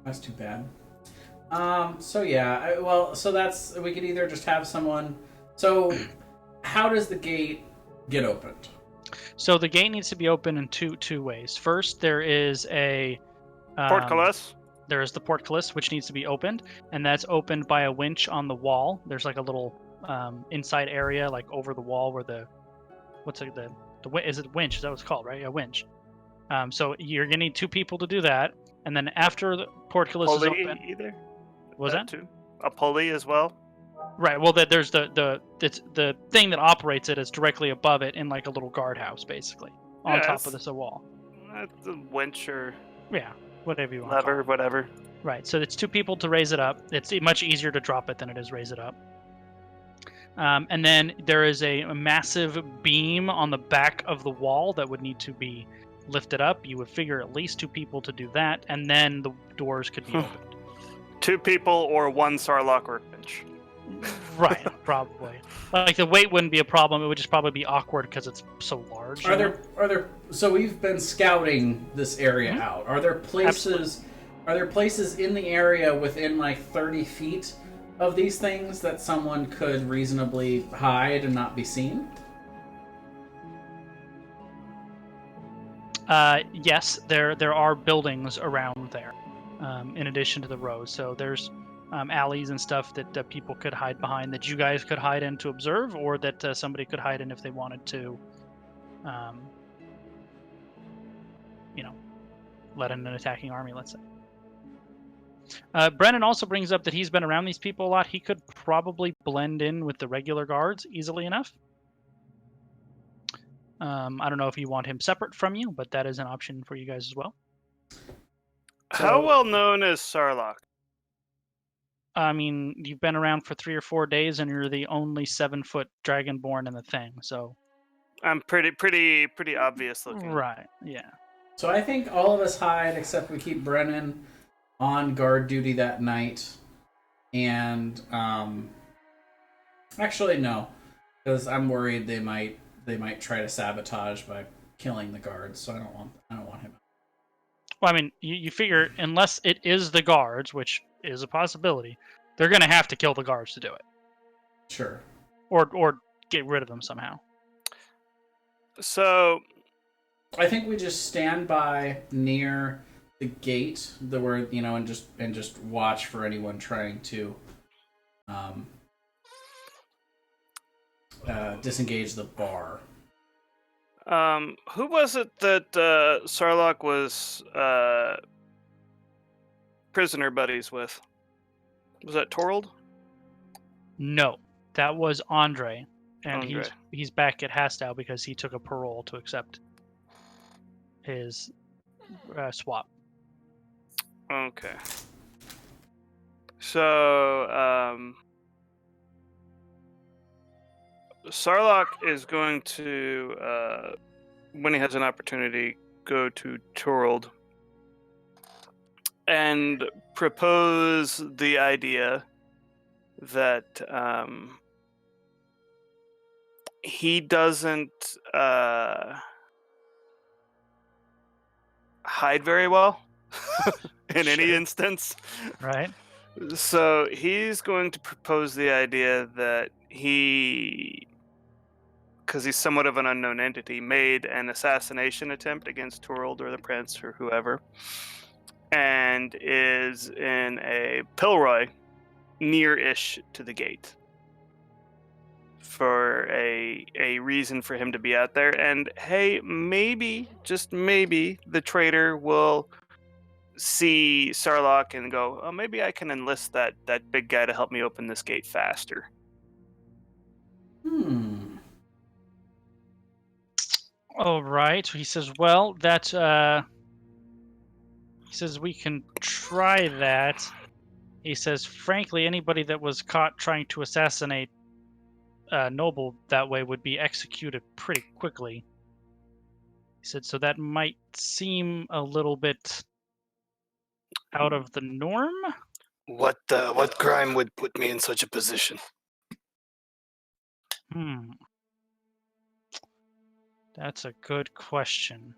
That's too bad. So yeah, so that's, we could either just have someone. So, how does the gate get opened? So the gate needs to be open in two ways. First, there is a Portcullis? there is the portcullis, which needs to be opened, and that's opened by a winch on the wall. There's like a little inside area, like over the wall, where is it winch? Is that what it's called, right? A winch. So you're gonna need 2 people to do that, and then after the portcullis is Pulley open, either? was that? Too? A pulley as well? Right. Well, there's the thing that operates it is directly above it in like a little guardhouse, basically, on top Yes. of this wall. The winch or Yeah, whatever you want. lever, whatever. Right. So it's 2 people to raise it up. It's much easier to drop it than it is raise it up. And then there is a massive beam on the back of the wall that would need to be lifted up. You would figure at least 2 people to do that, and then the doors could be opened. 2 people or 1 Sarlacc workbench. Right, probably. Like the weight wouldn't be a problem. It would just probably be awkward because it's so large. Are there? So we've been scouting this area Mhm. out. Are there places? Are there places in the area within like 30 feet of these things that someone could reasonably hide and not be seen? Yes, there are buildings around there, in addition to the roads. So there's alleys and stuff that people could hide behind, that you guys could hide in to observe, or that somebody could hide in if they wanted to, let in an attacking army, let's say. Brennan also brings up that he's been around these people a lot. He could probably blend in with the regular guards easily enough. I don't know if you want him separate from you, but that is an option for you guys as well. How well known is Sarlacc? I mean, you've been around for 3 or 4 days, and you're the only 7-foot dragonborn in the thing. So, I'm pretty obvious looking. right, yeah. So I think all of us hide except we keep Brennan on guard duty that night. And actually no, because I'm worried they might try to sabotage by killing the guards. So I don't want him. Well, I mean, you figure unless it is the guards, which is a possibility, they're going to have to kill the guards to do it, Sure. or get rid of them somehow. So I think we just stand by near the gate, and just watch for anyone trying to disengage the bar. who was it that Sarlacc was prisoner buddies with? Was that Torald? No, that was Andre, and Andre. he's back at Hastow because he took a parole to accept his swap. Okay. So, Sarlacc is going to, when he has an opportunity, go to Torald and propose the idea that he doesn't hide very well in any instance. Right. So he's going to propose the idea that he, because he's somewhat of an unknown entity, made an assassination attempt against Torald or the Prince or whoever, and is in a Pilroy near-ish to the gate for a reason for him to be out there. And hey, maybe, just maybe, the traitor will see Sarlacc and go, oh, maybe I can enlist that big guy to help me open this gate faster. All right. He says, well, that he says we can try that. He says, frankly, anybody that was caught trying to assassinate Noble that way would be executed pretty quickly. He said, so that might seem a little bit out of the norm. What crime would put me in such a position? That's a good question.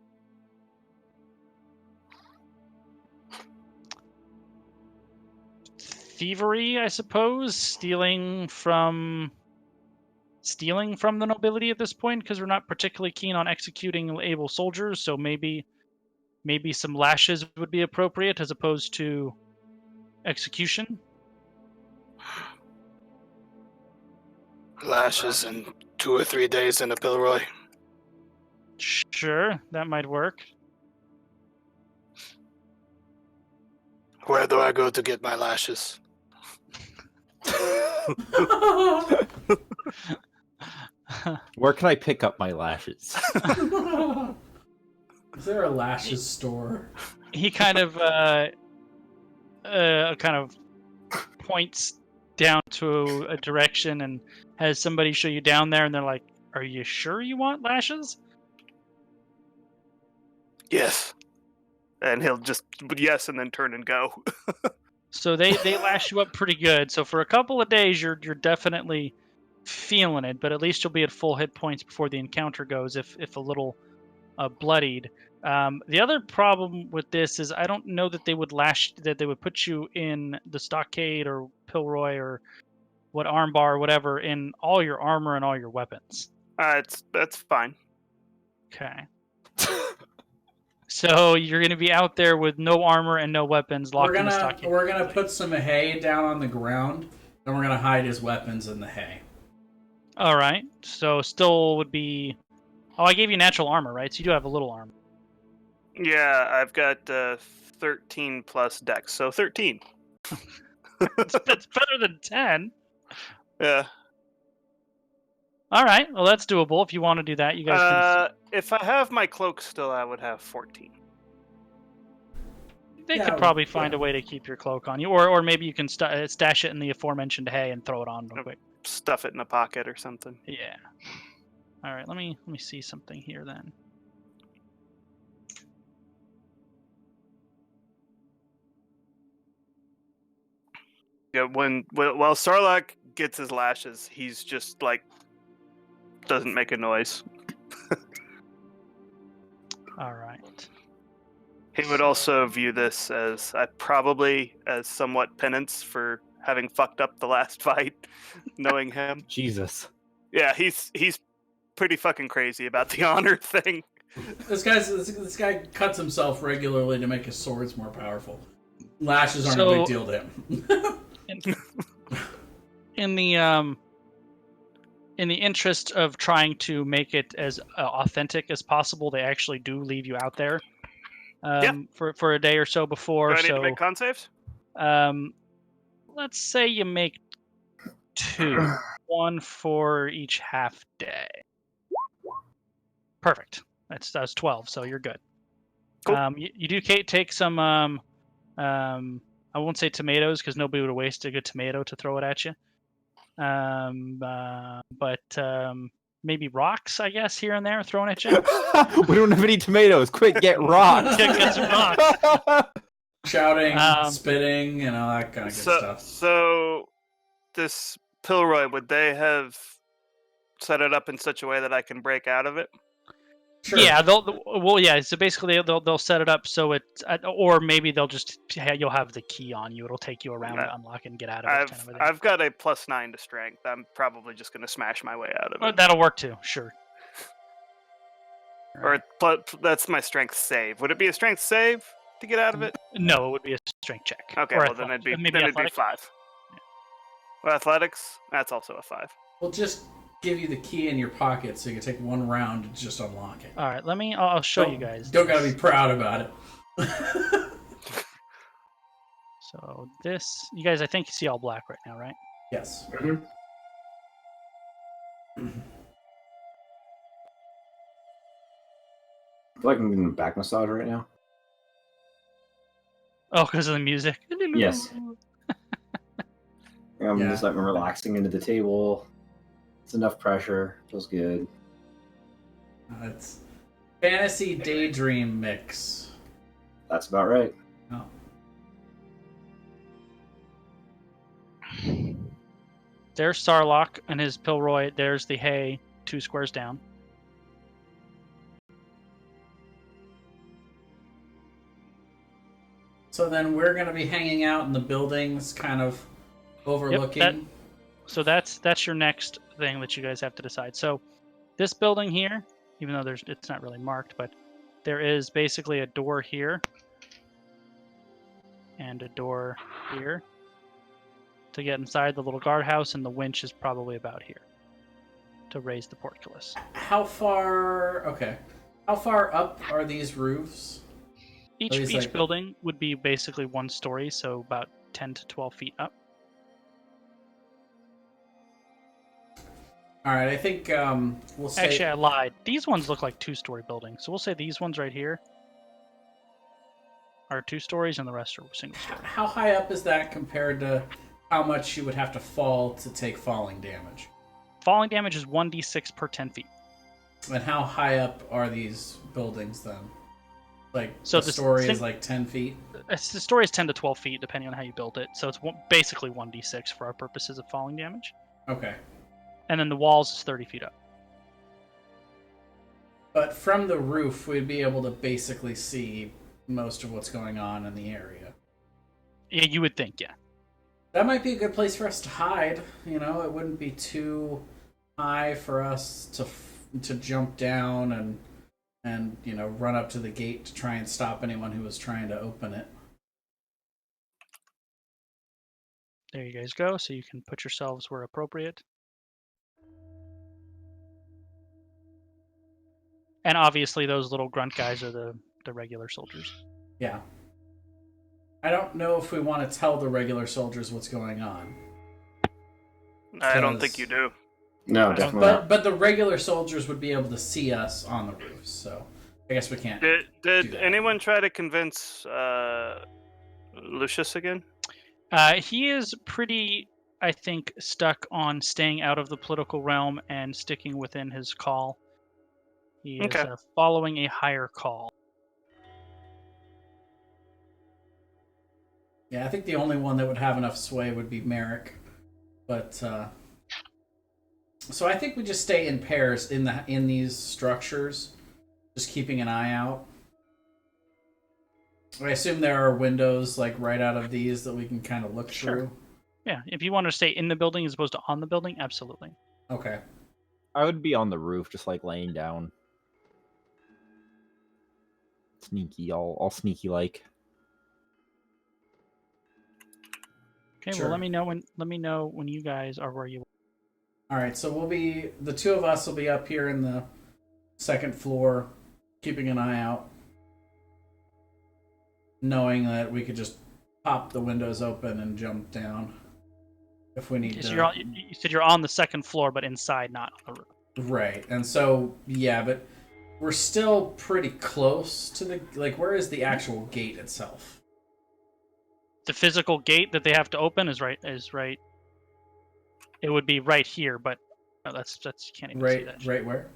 Thievery, I suppose. Stealing from the nobility at this point, because we're not particularly keen on executing able soldiers. So maybe some lashes would be appropriate as opposed to execution. Lashes and 2 or 3 days in a Pilroy. Sure, that might work. Where do I go to get my lashes? Where can I pick up my lashes? Is there a lashes store? He kind of points down to a direction and has somebody show you down there, and they're like, "Are you sure you want lashes?" Yes. And he'll just yes and then turn and go. So they lash you up pretty good. So for a couple of days, you're definitely feeling it, but at least you'll be at full hit points before the encounter goes, if a little bloodied. The other problem with this is I don't know that they would put you in the stockade or Pilroy or what armbar or whatever in all your armor and all your weapons. That's fine. Okay. So you're going to be out there with no armor and no weapons, locked in the stockade. We're gonna put some hay down on the ground, and we're gonna hide his weapons in the hay. All right. So still would be. Oh, I gave you natural armor, right? So you do have a little armor. Yeah, I've got 13 plus dex, so 13. That's better than 10. Yeah. All right. Well, that's doable. If you want to do that, you guys can. If I have my cloak still, I would have 14. They could probably find a way to keep your cloak on you, or maybe you can stash it in the aforementioned hay and throw it on real quick. Stuff it in a pocket or something. Yeah. All right. Let me see something here then. Yeah. While Sarlacc gets his lashes, he's just like doesn't make a noise. All right. He would also view this as somewhat penance for having fucked up the last fight, knowing him. Jesus. Yeah, he's pretty fucking crazy about the honor thing. This guy cuts himself regularly to make his swords more powerful. Lashes aren't a big deal to him. In the interest of trying to make it as authentic as possible, they actually do leave you out there for a day or so before. Do I need to make con saves? Let's say you make 2, 1 for each half day. Perfect. That's 12, so you're good. Cool. You do take some. I won't say tomatoes because nobody would waste a good tomato to throw it at you. But maybe rocks, I guess, here and there thrown at you. We don't have any tomatoes. Quick, get rocks. Get some rocks. Shouting, spitting, and all that kind of good stuff. So this Pilroy, would they have set it up in such a way that I can break out of it? Sure. Yeah, yeah. So basically, they'll set it up so or maybe they'll just you'll have the key on you. It'll take you around to unlock and get out of it. Kind of a thing. I've got a +9 to strength. I'm probably just going to smash my way out of it. That'll work too. Sure. Or that's my strength save. Would it be a strength save to get out of it? No, it would be a strength check. Okay, Or well then it'd be athletic. 5. Yeah. Well, athletics, that's also a 5. We'll just give you the key in your pocket so you can take one round to just unlock it. All right, I'll show you guys. Don't gotta be proud about it. So you guys, I think you see all black right now, right? Yes. Mhm. I feel like I'm getting a back massage right now. Oh, because of the music. Yes. I'm Yeah. just like relaxing into the table. It's enough pressure. Feels good. It's fantasy daydream mix. That's about right. Oh. There's Sarlacc and his Pilroy. There's the hay 2 squares down. So then we're gonna be hanging out in the buildings, kind of overlooking. So that's your next thing that you guys have to decide. So this building here, even though it's not really marked, but there is basically a door here and a door here to get inside the little guardhouse, and the winch is probably about here to raise the portcullis. How far? Okay. How far up are these roofs? Each building would be basically 1 story, so about 10 to 12 feet up. All right. I think we'll say. Actually, I lied. These ones look like 2-story buildings, so we'll say these ones right here are 2 stories, and the rest are single story. How high up is that compared to how much you would have to fall to take falling damage? Falling damage is 1d6 per 10 feet. And how high up are these buildings then? Like, So the story is like 10 feet? The story is 10 to 12 feet, depending on how you build it. So it's basically 1d6 for our purposes of falling damage. Okay. And then the walls is 30 feet up. But from the roof, we'd be able to basically see most of what's going on in the area. Yeah, you would think, yeah. That might be a good place for us to hide. You know, it wouldn't be too high for us to jump down and run up to the gate to try and stop anyone who was trying to open it. There you guys go. So you can put yourselves where appropriate. And obviously those little grunt guys are the regular soldiers. Yeah. I don't know if we want to tell the regular soldiers what's going on. I don't think you do. No, definitely not. But the regular soldiers would be able to see us on the roofs, so I guess we can't. Did anyone try to convince Lucius again? He is pretty, I think, stuck on staying out of the political realm and sticking within his call. He is following a higher call. Yeah, I think the only one that would have enough sway would be Merrick. But so I think we just stay in pairs in these structures, just keeping an eye out. I assume there are windows like right out of these that we can kind of look through. Yeah, if you want to stay in the building as opposed to on the building, absolutely. Okay. I would be on the roof, just like laying down. Sneaky, all sneaky like. Okay, Sure. well let me know when you guys are where you are. All right, so the 2 of us will be up here in the 2nd floor, keeping an eye out, knowing that we could just pop the windows open and jump down if we need to. So you said you're on the 2nd floor, but inside, not on the roof. Right, and so yeah, but we're still pretty close to the where is the actual gate itself? The physical gate that they have to open is right. It would be right here, but no, that's you can't even see that. Right where?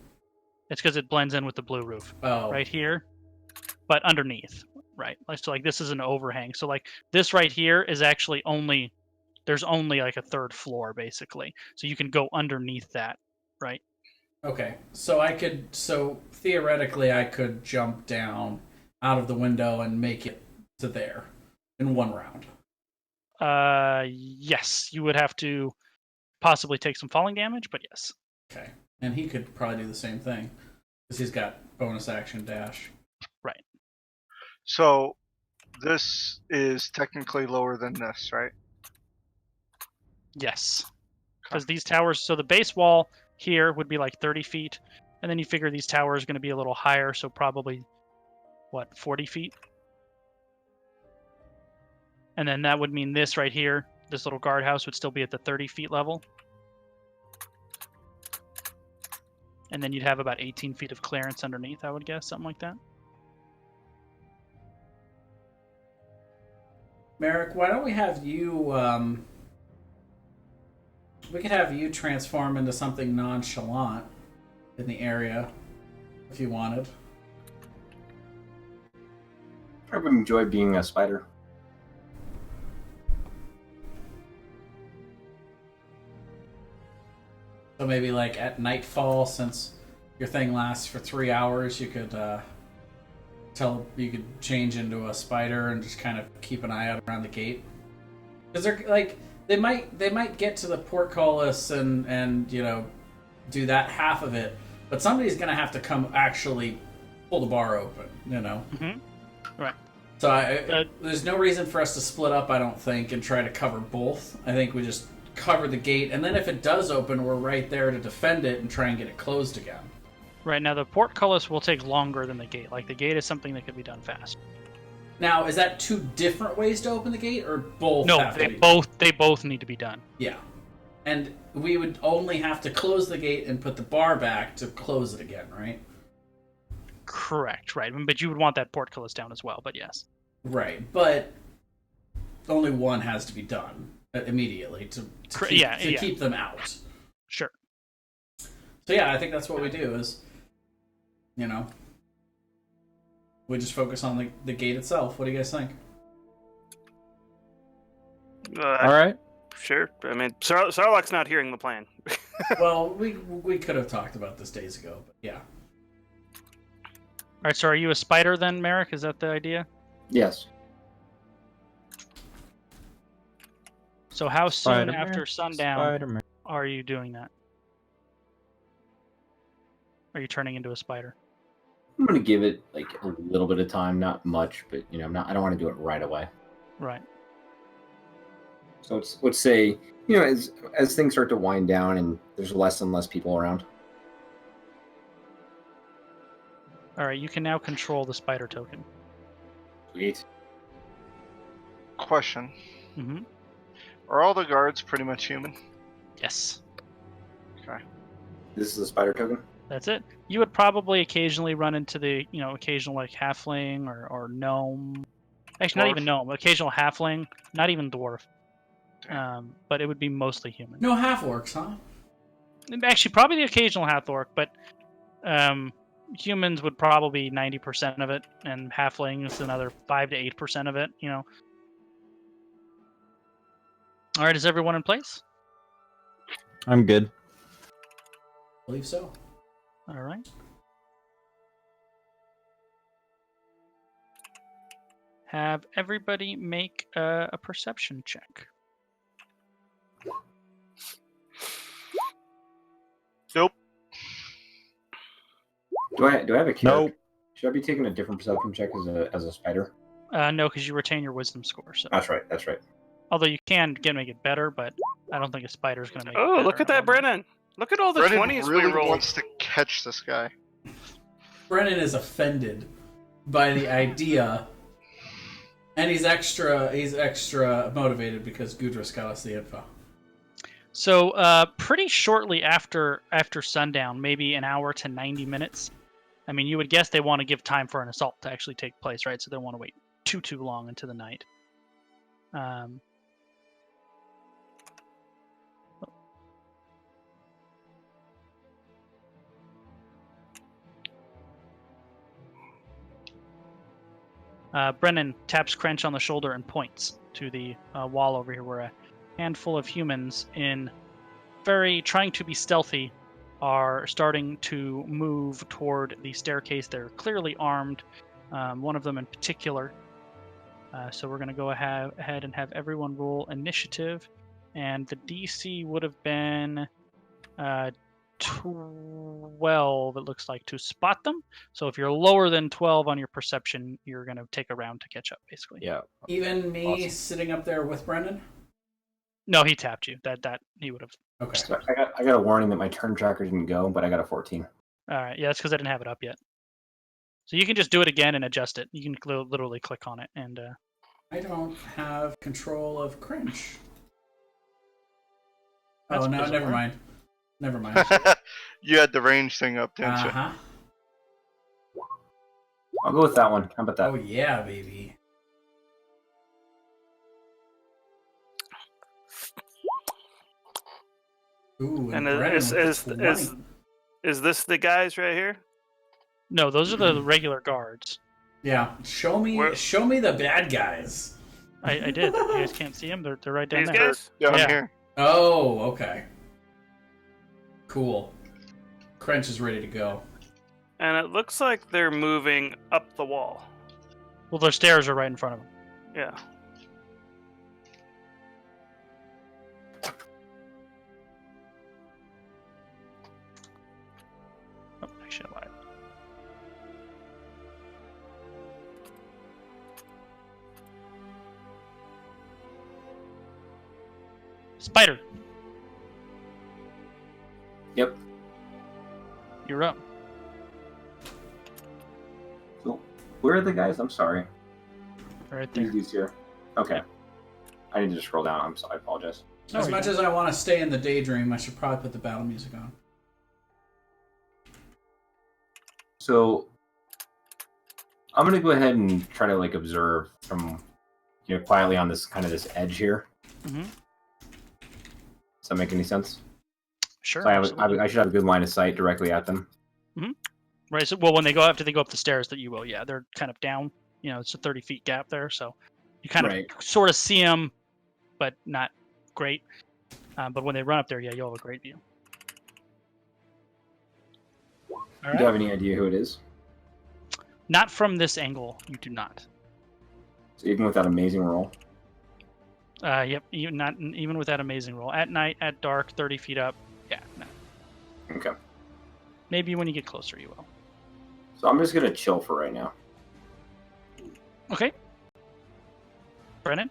It's because it blends in with the blue roof. Oh, Right here, but underneath. Right. So like this is an overhang. So like this right here is actually only there's only like a third floor basically, so you can go underneath that, right? Okay, so theoretically, I could jump down out of the window and make it to there in one round. Yes, you would have to possibly take some falling damage, but yes. Okay, and he could probably do the same thing because he's got bonus action dash. Right. So this is technically lower than this, right? Yes. Because these towers, so the base wall here would be like 30 feet, and then you figure these towers are going to be a little higher, so probably, 40 feet? And then that would mean this right here, this little guardhouse would still be at the 30 feet level. And then you'd have about 18 feet of clearance underneath, I would guess, something like that. Merrick, why don't we have you? We could have you transform into something nonchalant in the area if you wanted. I would enjoy being a spider. So maybe like at nightfall, since your thing lasts for 3 hours, you could change into a spider and just kind of keep an eye out around the gate. Because they're like they might get to the portcullis and do that half of it, but somebody's gonna have to come actually pull the bar open. Mm-hmm. Right. So there's no reason for us to split up, I don't think, and try to cover both. I think we just cover the gate, and then if it does open, we're right there to defend it and try and get it closed again. Right, now the portcullis will take longer than the gate. Like, the gate is something that could be done fast. Now, is that two different ways to open the gate, or both? No, have to they both need to be done. Yeah. And we would only have to close the gate and put the bar back to close it again, right? Correct, right. But you would want that portcullis down as well, but yes. Right, but only one has to be done immediately to keep them out. Sure. So yeah, I think that's what we do is, we just focus on the gate itself. What do you guys think? All right. Sure. I mean, Sarlacc's not hearing the plan. Well, we could have talked about this days ago, but yeah. All right, so are you a spider then, Merrick? Is that the idea? Yes. So how soon Spider-Man, after sundown Spider-Man. are you doing that? Are you turning into a spider? I'm gonna give it like a little bit of time, not much, but I don't want to do it right away. Right. So let's say, as things start to wind down and there's less and less people around. All right, you can now control the spider token. Sweet. Question. Mm-hmm. Are all the guards pretty much human? Yes. Okay. This is a spider token. That's it. You would probably occasionally run into the, occasional like halfling or gnome. Actually, not Dwarf. even gnome. Occasional halfling, not even dwarf. But it would be mostly human. No half orcs, huh? Actually, probably the occasional half orc, but humans would probably be 90% of it, and halflings another 5 to 8% of it. All right, is everyone in place? I'm good. I believe so. All right. Have everybody make a perception check. Nope. Do I have a character? Nope. Should I be taking a different perception check as a spider? No, because you retain your wisdom score. So, That's right. although you can make it better, but I don't think a spider's going to make it Oh, better. look at that, Brennan! Look at all the Brennan 20s really we rolled. wants to catch this guy. Brennan is offended by the idea, and he's extra motivated because Gudrus got us the info. So, pretty shortly after sundown, maybe an hour to 90 minutes. I mean, you would guess they want to give time for an assault to actually take place, right? So they don't want to wait too long into the night. Brennan taps Crench on the shoulder and points to the wall over here where handful of humans in trying to be stealthy are starting to move toward the staircase. They're clearly armed, one of them in particular. So we're going to go ahead and have everyone roll initiative, and the DC would have been 12, it looks like, to spot them. So if you're lower than 12 on your perception, you're going to take a round to catch up, basically. Yeah. Even me Awesome. sitting up there with Brendan? No, he tapped you. That he would have. Okay. So I got a warning that my turn tracker didn't go, but I got a 14. All right, yeah, that's because I didn't have it up yet. So you can just do it again and adjust it. You can literally click on it and. I don't have control of cringe. That's Oh, no, bizarre. never mind. Never mind. You had the range thing up, didn't you? Uh-huh. I'll go with that one. How about that? Oh, yeah, baby. Ooh, And Brennan is with a 20. is this the guys right here? No, those are the regular guards. Yeah, show me Where- the bad guys. I did. You guys can't see them. They're right down These there. guys? Down Yeah. here. Oh, okay. Cool. Crench is ready to go. And it looks like they're moving up the wall. Well, their stairs are right in front of them. Yeah. Oh, actually, I lied. Spider, Yep. you're up. So, where are the guys? I'm sorry. Right there. These here. Okay. I need to scroll down. I'm sorry. I apologize. As much as I want to stay in the daydream, I should probably put the battle music on. So, I'm gonna go ahead and try to observe from quietly on this this edge here. Mm-hmm. Does that make any sense? Sure. So absolutely. I should have a good line of sight directly at them. Right. So, well, when they go after they go up the stairs, that you will. Yeah, they're kind of down. It's a 30-feet gap there, so you kind of Right. sort of see them, but not great. But when they run up there, yeah, you'll have a great view. All Do right. you have any idea who it is? Not from this angle, you do not. So even with that amazing roll. Yep. Not even with that amazing roll. At night, at dark, 30 feet up. Yeah. No. Okay. Maybe when you get closer, you will. So I'm just gonna chill for right now. Okay. Brennan.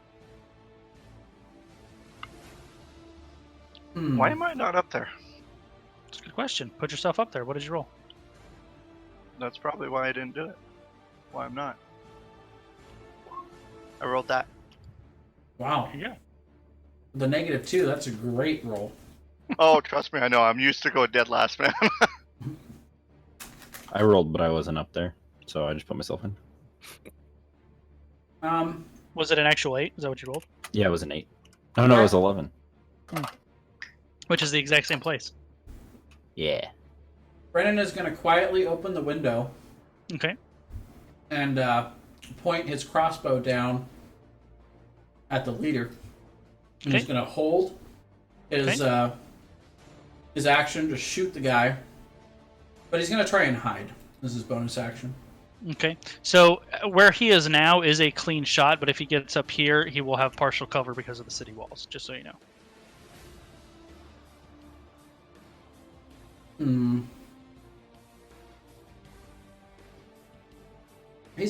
Why am I not up there? That's a good question. Put yourself up there. What did you roll? That's probably why I didn't do it. Why I'm not. I rolled that. Wow. Yeah. The -2, that's a great roll. Oh, trust me, I know. I'm used to go dead last, man. I rolled, but I wasn't up there, so I just put myself in. Was it an actual 8? Is that what you rolled? Yeah, it was an 8. Oh no, it was 11. Which is the exact same place. Yeah. Brennan is going to quietly open the window Okay. and point his crossbow down at the leader. And he's Okay. going to hold his action to shoot the guy, but he's going to try and hide. This is bonus action. Okay. So where he is now is a clean shot, but if he gets up here, he will have partial cover because of the city walls, just so you know. He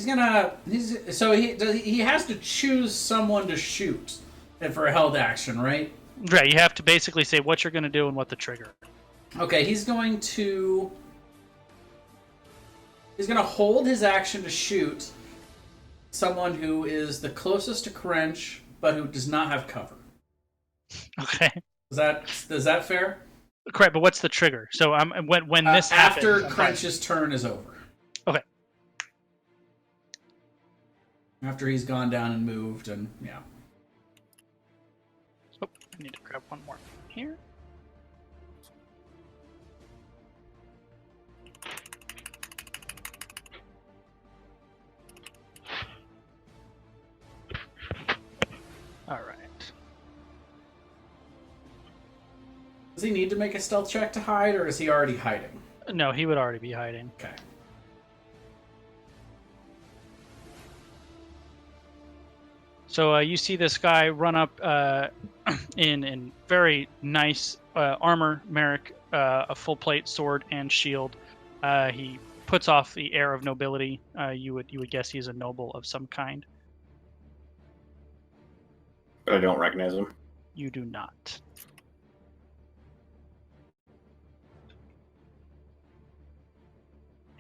has to choose someone to shoot for a held action, right? Right, you have to basically say what you're going to do and what the trigger. Okay, he's going to hold his action to shoot someone who is the closest to Crench, but who does not have cover. Okay. Is that fair? Correct, but what's the trigger? So when this happens... After Crench's turn is over. Okay. After he's gone down and moved, and yeah. Oh, I need to grab one more here. All right. Does he need to make a stealth check to hide, or is he already hiding? No, he would already be hiding. Okay. So you see this guy run up in very nice armor, Merrick, a full plate sword and shield. He puts off the air of nobility. You would guess he's a noble of some kind. But I don't recognize him. You do not.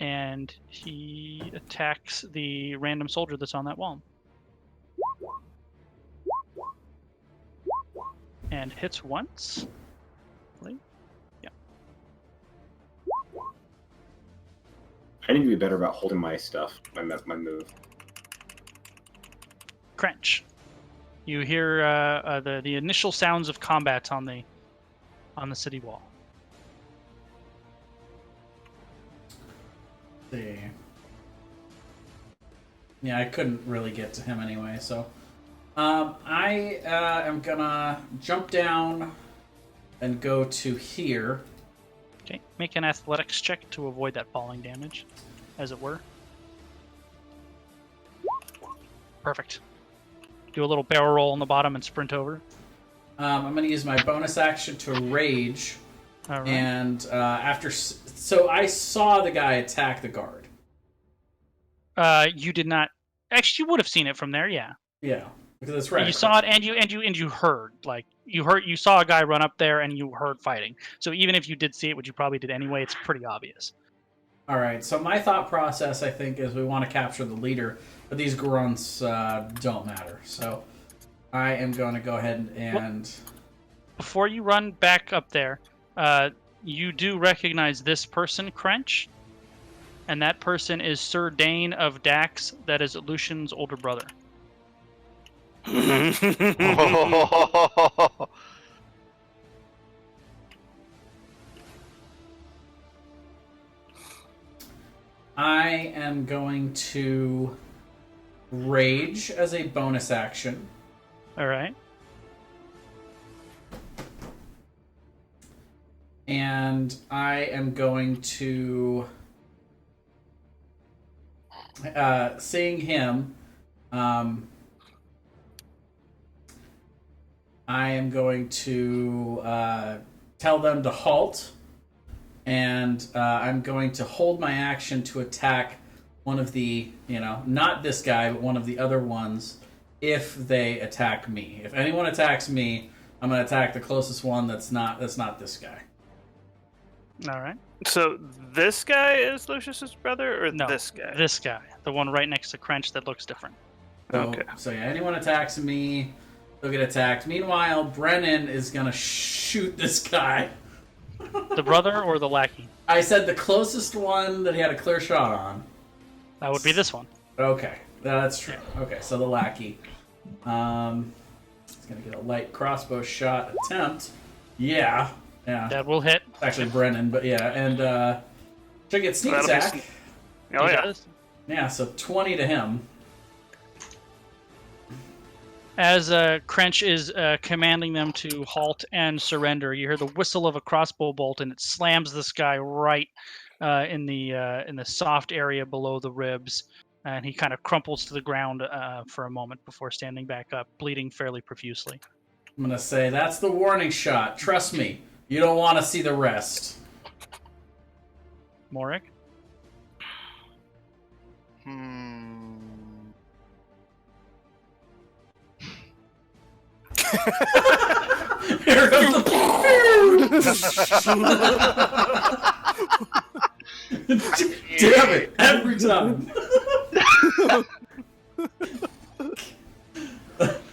And he attacks the random soldier that's on that wall. And hits once. Yeah. I need to be better about holding my stuff, my move. Crunch. You hear the initial sounds of combat on the city wall. See. Yeah, I couldn't really get to him anyway, so I am gonna jump down and go to here. Okay, make an athletics check to avoid that falling damage, as it were. Perfect. Do a little barrel roll on the bottom and sprint over. I'm gonna use my bonus action to rage, All right. and so I saw the guy attack the guard. You did not. Actually, you would have seen it from there. Yeah. Yeah, because it's right. You saw it, and you heard. Like you saw a guy run up there, and you heard fighting. So even if you did see it, which you probably did anyway, it's pretty obvious. All right. So my thought process, I think, is we want to capture the leader, but these grunts don't matter. So I am going to go ahead and. Before you run back up there, you do recognize this person, Crench, and that person is Sir Dane of Dax. That is Lucian's older brother. I am going to rage as a bonus action. All right. And I am going to, seeing him, I am going to tell them to halt, and I'm going to hold my action to attack one of the, not this guy, but one of the other ones, if they attack me. If anyone attacks me, I'm going to attack the closest one that's not this guy. All right. So this guy is Lucius's brother, or No, this guy? This guy, the one right next to Crench that looks different. Okay. So yeah, anyone attacks me, they'll get attacked. Meanwhile, Brennan is gonna shoot this guy. The brother or the lackey? I said the closest one that he had a clear shot on. That would be this one. Okay, that's true. Okay, so the lackey. He's gonna get a light crossbow shot attempt. Yeah. That will hit. It's actually Brennan, but yeah, and should get sneak That'll be attack. Oh He yeah. does. Yeah, so 20 to him. As Crench is commanding them to halt and surrender, you hear the whistle of a crossbow bolt, and it slams this guy right in the soft area below the ribs, and he kind of crumples to the ground for a moment before standing back up, bleeding fairly profusely. I'm gonna say that's the warning shot. Trust me, you don't want to see the rest. Morik? Here comes the Damn it! Every time.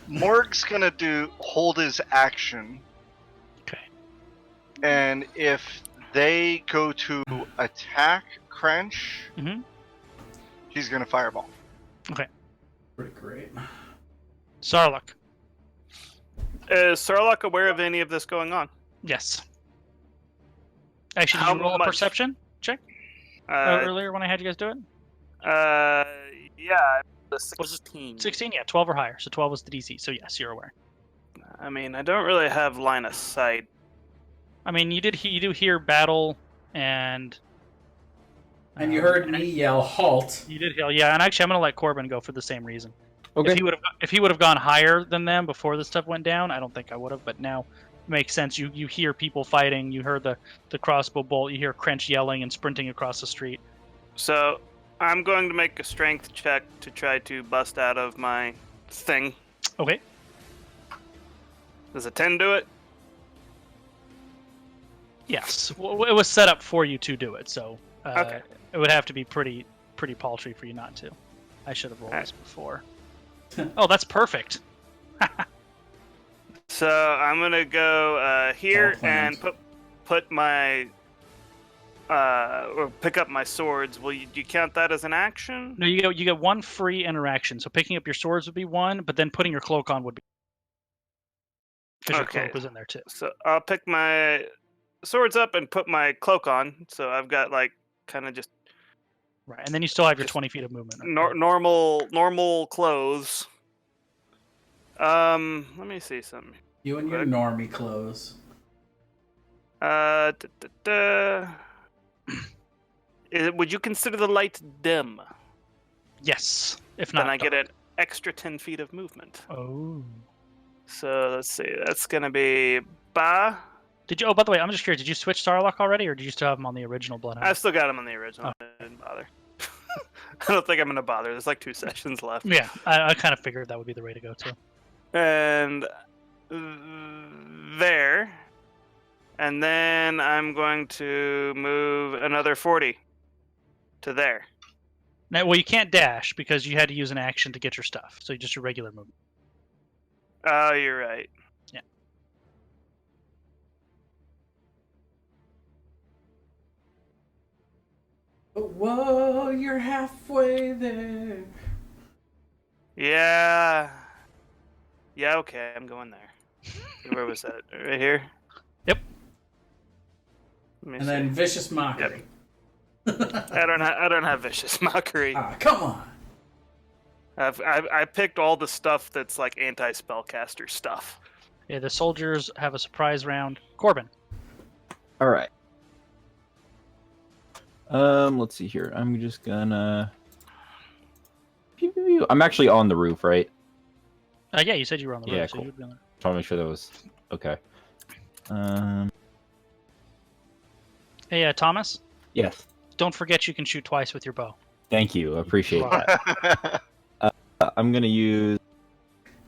Morg's gonna hold his action. Okay. And if they go to attack Crench, he's gonna fireball. Pretty great. Sarlacc. Is Sarlacc aware of any of this going on? Yes. Actually, How did you roll a much? perception check Uh, earlier when I had you guys do it? yeah, the 16. 16? Yeah, 12 or higher. So 12 was the DC. So yes, you're aware. I mean, I don't really have line of sight. I mean, you do hear battle, and you heard me yell, "Halt!" You did heal, yeah. And actually, I'm gonna let Corbin go for the same reason. Okay. If he would have gone higher than them before this stuff went down, I don't think I would have. But now it makes sense. You hear people fighting. You heard the crossbow bolt. You hear Crench yelling and sprinting across the street. So I'm going to make a strength check to try to bust out of my thing. Okay. Does a 10 do it? Yes. Well, it was set up for you to do it, so Okay. it would have to be pretty paltry for you not to. I should have rolled this before. Oh, that's perfect. So I'm gonna go here All planned. and put my or pick up my swords. Will you count that as an action? No, you get one free interaction. So picking up your swords would be one, but then putting your cloak on would be. Because your Okay. cloak was in there too. So I'll pick my swords up and put my cloak on. So I've got like kind of just Right, and then you still have your Just 20 feet of movement. Right? normal clothes. Let me see something. You and your Quick. normie clothes. Would you consider the light dim? Yes. If not, Then I get dark. an extra 10 feet of movement. Oh. So let's see. That's gonna be Ba. Did you? Oh, by the way, I'm just curious. Did you switch Starlock already, or did you still have him on the original Bloodhound? I still got him on the original. Oh. I didn't bother. I don't think I'm gonna bother. There's like 2 sessions left. Yeah, I kind of figured that would be the way to go too. And there. And then I'm going to move another 40 to there. Now, well, you can't dash because you had to use an action to get your stuff. So just your regular movement. Oh, you're right. Yeah. Whoa, you're halfway there. Yeah. Yeah, okay, I'm going there. Where was that? Right here? Yep. Let me And see. then vicious mockery. I don't have vicious mockery. Ah, come on. I picked all the stuff that's like anti-spellcaster stuff. Yeah, the soldiers have a surprise round. Corbin. All right. Let's see here. I'm just gonna. Pew, pew, pew. I'm actually on the roof, right? Yeah, you said you were on the roof, Yeah, so cool. you'd be on there. Trying to make sure that was okay. Hey, Thomas. Yes. Don't forget you can shoot twice with your bow. Thank you. I appreciate that. I'm gonna use.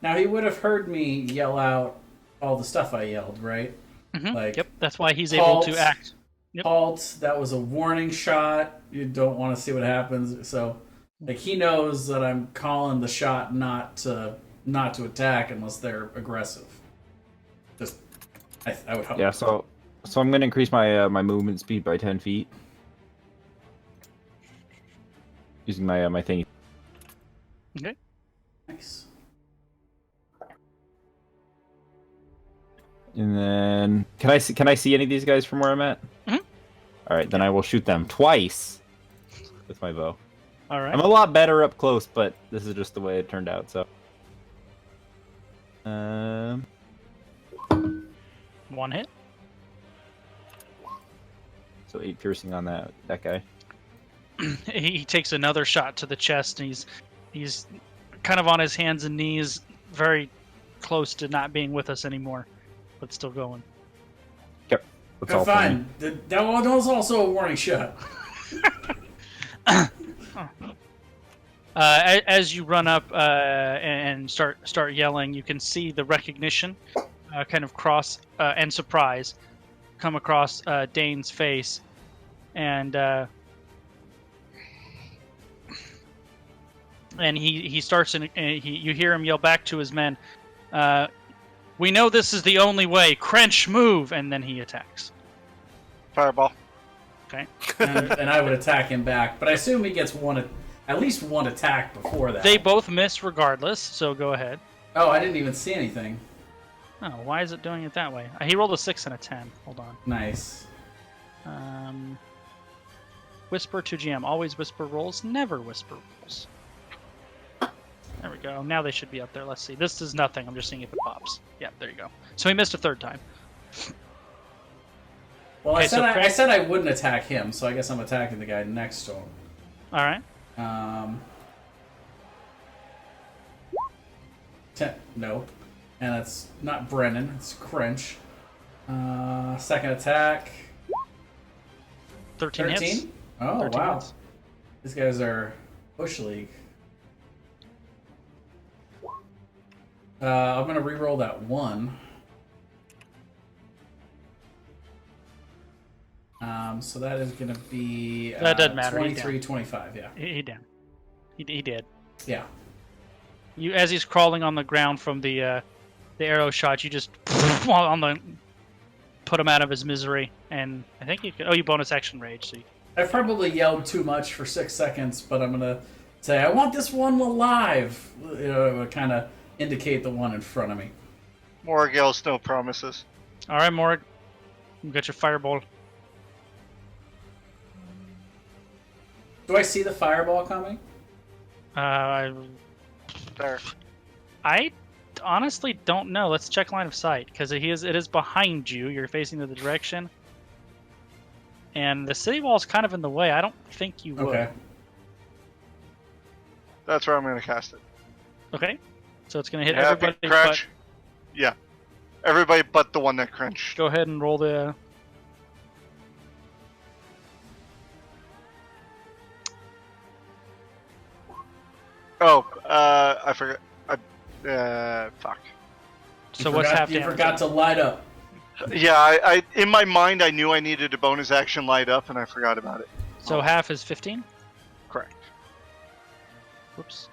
Now he would have heard me yell out all the stuff I yelled, right? Mhm. Like, Yep, that's why he's able to halt. act. Yep. Halt, that was a warning shot. You don't want to see what happens. So, like, he knows that I'm calling the shot not to attack unless they're aggressive. Just, I would hope. Yeah. So I'm gonna increase my my movement speed by 10 feet using my my thingy. Okay. Nice. And then can I see any of these guys from where I'm at? Mhm. All right, then I will shoot them twice with my bow. All right. I'm a lot better up close, but this is just the way it turned out. So, One hit. so 8 piercing on that guy. He takes another shot to the chest, and he's kind of on his hands and knees, very close to not being with us anymore, but still going. That's all for me. Fine. That was also a warning shot. As you run up and start yelling, you can see the recognition kind of cross and surprise come across Dane's face, and he starts and you hear him yell back to his men, "We know this is the only way. Crench, move!" And then he attacks. Fireball. Okay. and I would attack him back, but I assume he gets at least one attack before that. They both miss regardless, so go ahead. Oh, I didn't even see anything. Oh, why is it doing it that way? He rolled a 6 and a 10. Hold on. Nice. Whisper to GM. Always whisper rolls, never whisper rolls. There we go. Now they should be up there. Let's see. This is nothing. I'm just seeing if it pops. Yeah, there you go. So he missed a third time. Well, Okay, so I Craig- said I wouldn't attack him, so I guess I'm attacking the guy next to him. All right. 10, no. And that's not Brennan, it's Crench. Second attack. 13 hits. 13? Oh, 13 wow. hits. These guys are Bush League. I'm going to re-roll that 1. So that is going to be That doesn't matter, he's 23, 25, yeah. He did. He did. Yeah. You, as he's crawling on the ground from the arrow shot, you just put him out of his misery, and I think you could. Oh, you bonus action rage. So I probably yelled too much for 6 seconds, but I'm gonna say I want this one alive. You know, kind of indicate the one in front of me. Morg yells no promises. all right, Morg, you got your fireball. Do I see the fireball coming? I There. honestly don't know. Let's check line of sight because it is behind you. You're facing the direction, and the city wall is kind of in the way. I don't think you would. Okay. That's where I'm going to cast it. Okay. So it's gonna hit Happy everybody. But Crouch. Yeah. Everybody but the one that crunched. go ahead and roll the. Oh, I forgot. Fuck. So what's half You damage? forgot to light up. Yeah, I in my mind I knew I needed a bonus action light up, and I forgot about it. So half is 15. Correct. Whoops.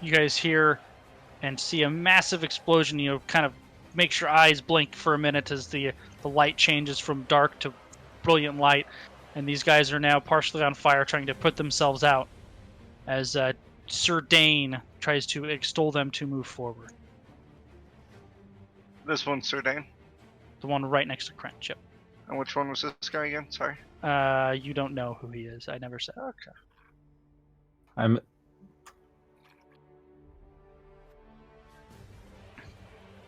You guys hear and see a massive explosion. You know, kind of makes your eyes blink for a minute as the light changes from dark to brilliant light, and these guys are now partially on fire, trying to put themselves out. As Sir Dane tries to extol them to move forward. This one's Sir Dane. The one right next to Crunch. Yep. And which one was this guy again? Sorry. You don't know who he is. I never said. Okay.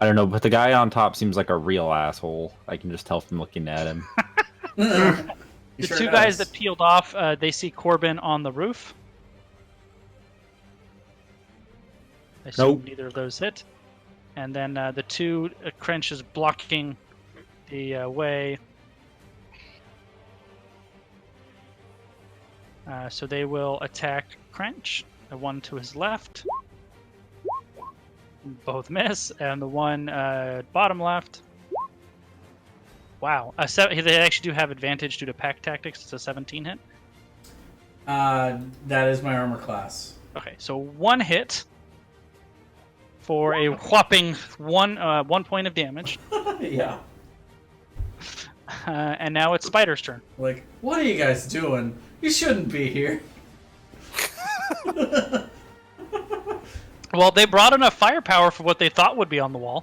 I don't know, but the guy on top seems like a real asshole. I can just tell from looking at him. The two guys that peeled off, they see Corbin on the roof. I assume Nope. neither of those hit. And then the two Crench is blocking the way. So they will attack Crench. The one to his left. Both miss. And the one bottom left. Wow. They actually do have advantage due to pack tactics. It's a 17 hit. That is my armor class. Okay, so one hit for a whopping 1 point of damage. Yeah. And now it's Spider's turn. Like, what are you guys doing? You shouldn't be here. Well, they brought enough firepower for what they thought would be on the wall.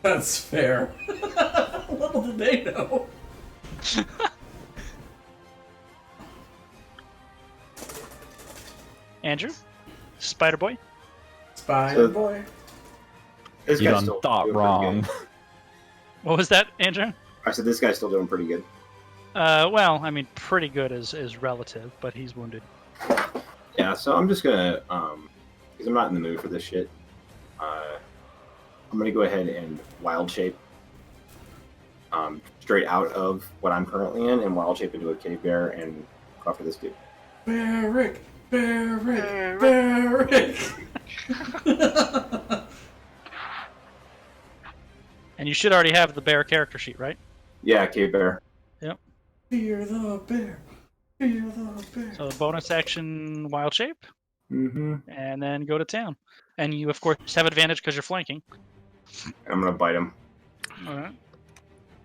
That's fair. Little did they know. Andrew? Spider Boy? Spider Boy. This You guy's done still thought doing pretty wrong. good. What was that, Andrew? I said this guy's still doing pretty good. Well, I mean, pretty good is relative, but he's wounded. Yeah, so I'm just gonna, because I'm not in the mood for this shit. I'm gonna go ahead and wild shape, straight out of what I'm currently in, and wild shape into a cave bear and go after this dude. Barrick! Barrick! Barrick! And you should already have the bear character sheet, right? Yeah, cave bear. Fear the bear! Fear the bear! So bonus action wild shape, Mm-hmm. and then go to town. And you, of course, have advantage because you're flanking. I'm gonna bite him. All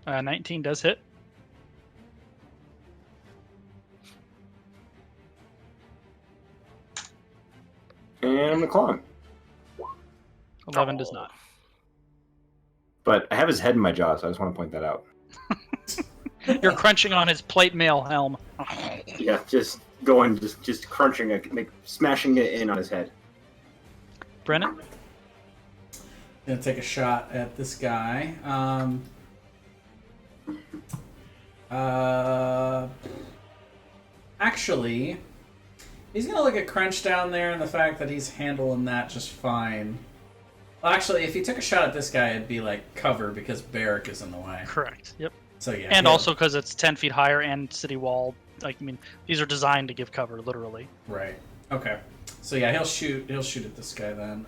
right. 19 does hit. And I'm gonna claw him. 11 does not. But I have his head in my jaws, so I just want to point that out. You're crunching on his plate mail helm. Yeah, just going, just crunching it, smashing it in on his head. Brennan? Gonna take a shot at this guy. Actually, he's gonna look at Crunch down there and the fact that he's handling that just fine. Well, actually, if he took a shot at this guy, it'd be like cover because Barrack is in the way. Correct. Yep. So yeah. And also because it's 10 feet higher and city wall. Like, I mean, these are designed to give cover, literally. Right. Okay. So yeah, he'll shoot. He'll shoot at this guy then.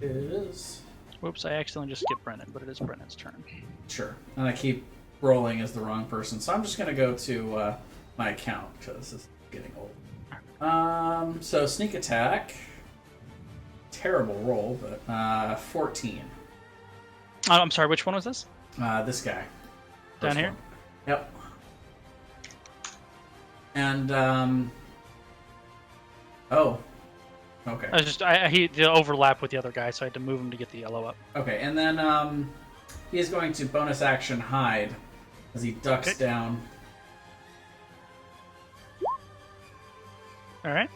Is Whoops! I accidentally just skipped Brennan, but it is Brennan's turn. sure. And I keep rolling as the wrong person, so I'm just gonna go to my account because this is getting old. So sneak attack. Terrible roll, but 14. I'm sorry. Which one was this? This guy. Down First here? one. Yep. And oh, okay. I was just he the overlap with the other guy, so I had to move him to get the yellow up. Okay, and then he is going to bonus action hide as he ducks Okay. down. All right.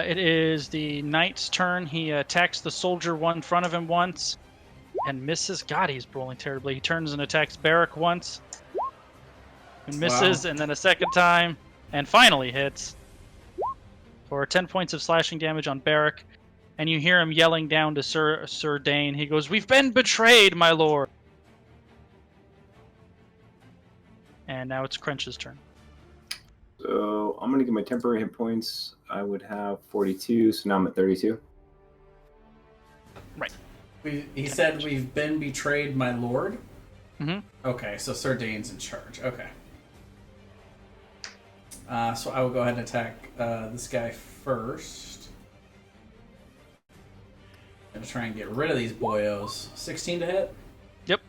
It is the knight's turn. He attacks the soldier one in front of him once and misses. God, he's rolling terribly. He turns and attacks Barrack once and misses, and then a second time, and finally hits for 10 points of slashing damage on Barrack. And you hear him yelling down to Sir Dane. He goes, "We've been betrayed, my lord." And now it's Crunch's turn. So I'm gonna get my temporary hit points. I would have 42, so now I'm at 32. He said, "We've been betrayed, my lord." Mm-hmm. Okay, so Sir Dane's in charge. Okay. So I will go ahead and attack this guy first. I'm gonna try and get rid of these boyos. 16 to hit. Yep.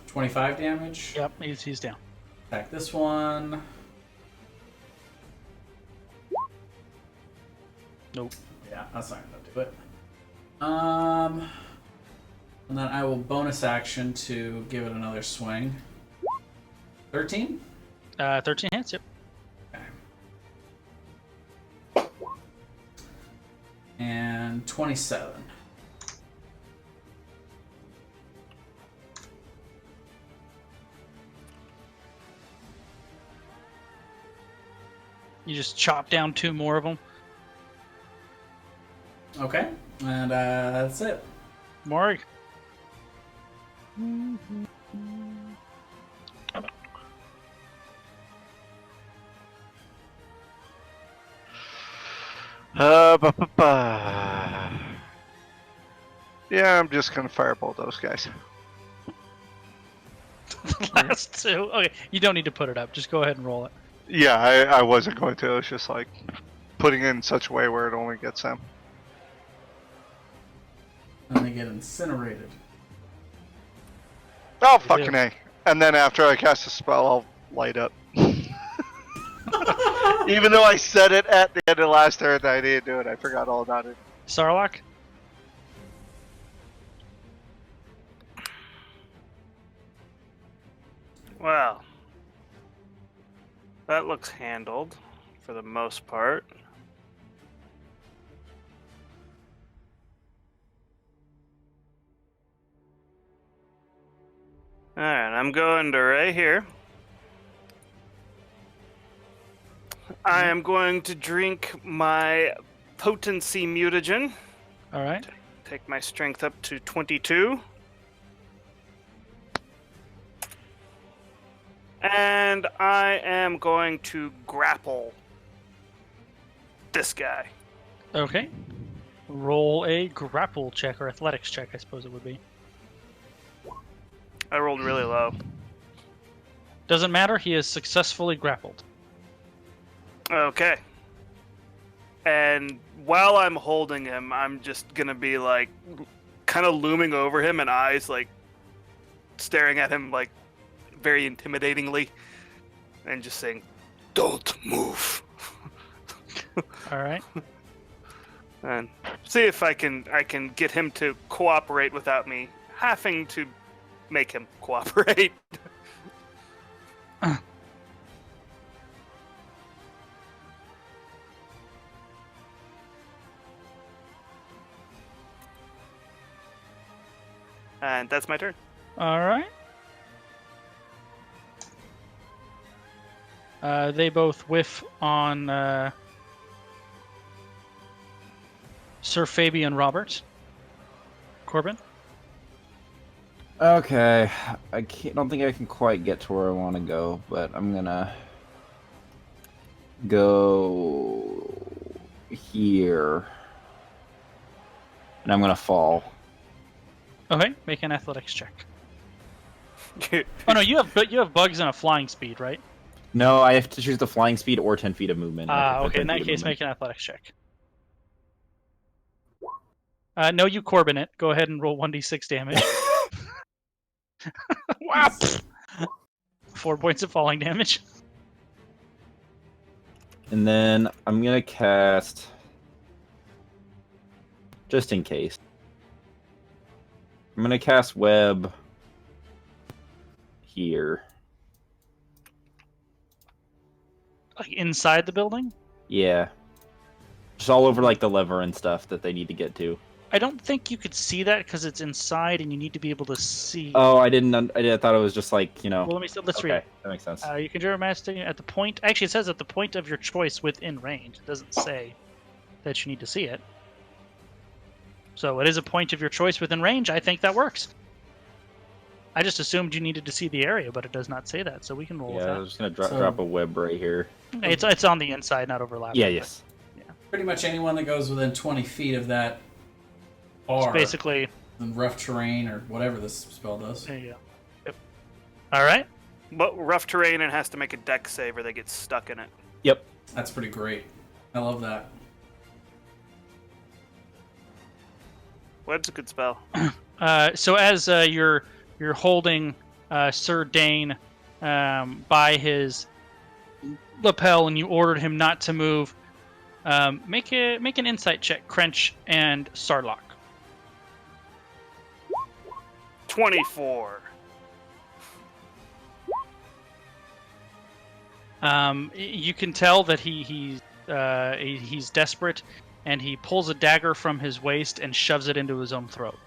25 damage. Yep, he's down. Attack this one. Nope. Yeah, that's not gonna do it. And then I will bonus action to give it another swing. 13? 13 hits, yep. Okay. And 27. You just chop down 2 more of them. Okay, and that's it. Morg. Yeah, I'm just gonna fireball those guys. The last 2. Okay, you don't need to put it up. Just go ahead and roll it. Yeah, I wasn't going to. It's just like putting it in such a way where it only gets them. And they get incinerated. Oh, They fucking do. A. And then after I cast a spell, I'll light up. Even though I said it at the end of last turn that I didn't do it, I forgot all about it. Sarlacc? Well, that looks handled for the most part. Alright, I'm going to right here. I am going to drink my potency mutagen. All right. Take my strength up to 22. And I am going to grapple this guy. Okay. Roll a grapple check or athletics check, I suppose it would be. I rolled really low. Doesn't matter. He is successfully grappled. Okay. And while I'm holding him, I'm just gonna be like, kind of looming over him, and eyes like staring at him like very intimidatingly, and just saying, "Don't move." All right. And see if I can get him to cooperate without me having to make him cooperate. And that's my turn. All right. They both whiff on Sir Fabian Robert. Corbin? Okay, don't think I can quite get to where I want to go, but I'm gonna go here, and I'm gonna fall. Okay, make an athletics check. Oh no, you have bugs and a flying speed, right? No, I have to choose the flying speed or 10 feet of movement. Okay, in that case, make an athletics check. No, you Corbin it. Go ahead and roll 1d6 damage. Wow! 4 points of falling damage. And then I'm gonna cast, just in case, I'm gonna cast web here. Like inside the building? Yeah. Just all over like the lever and stuff that they need to get to. I don't think you could see that because it's inside and you need to be able to see. Oh, I thought it was just like, Well, let's read okay, it. that makes sense. You can do a master at the point. Actually, it says at the point of your choice within range. It doesn't say that you need to see it. So it is a point of your choice within range. I think that works. I just assumed you needed to see the area, but it does not say that, so we can roll with Yeah, that. I'm just gonna drop a web right here. It's on the inside, not overlapping. Yeah, yes. Pretty much anyone that goes within 20 feet of that It's bar basically in rough terrain or whatever this spell does. there you go. Yep. All right. But rough terrain and has to make a dex save or they get stuck in it. Yep. That's pretty great. I love that. Web's a good spell. So as you're holding Sir Dane by his lapel, and you ordered him not to move, make an insight check, Crench and Sarlacc. 24. You can tell that he's desperate, and he pulls a dagger from his waist and shoves it into his own throat.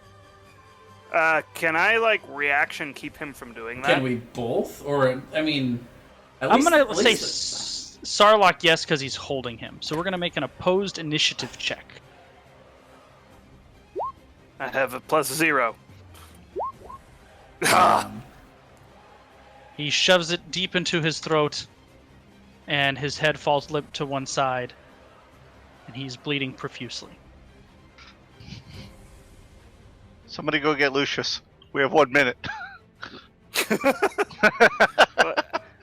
Can I reaction keep him from doing that? Can we both? Or, I mean, I'm gonna say Sarlacc, yes, because he's holding him. So we're gonna make an opposed initiative check. I have a +0. He shoves it deep into his throat, and his head falls limp to one side, and he's bleeding profusely. Somebody go get Lucius. We have 1 minute.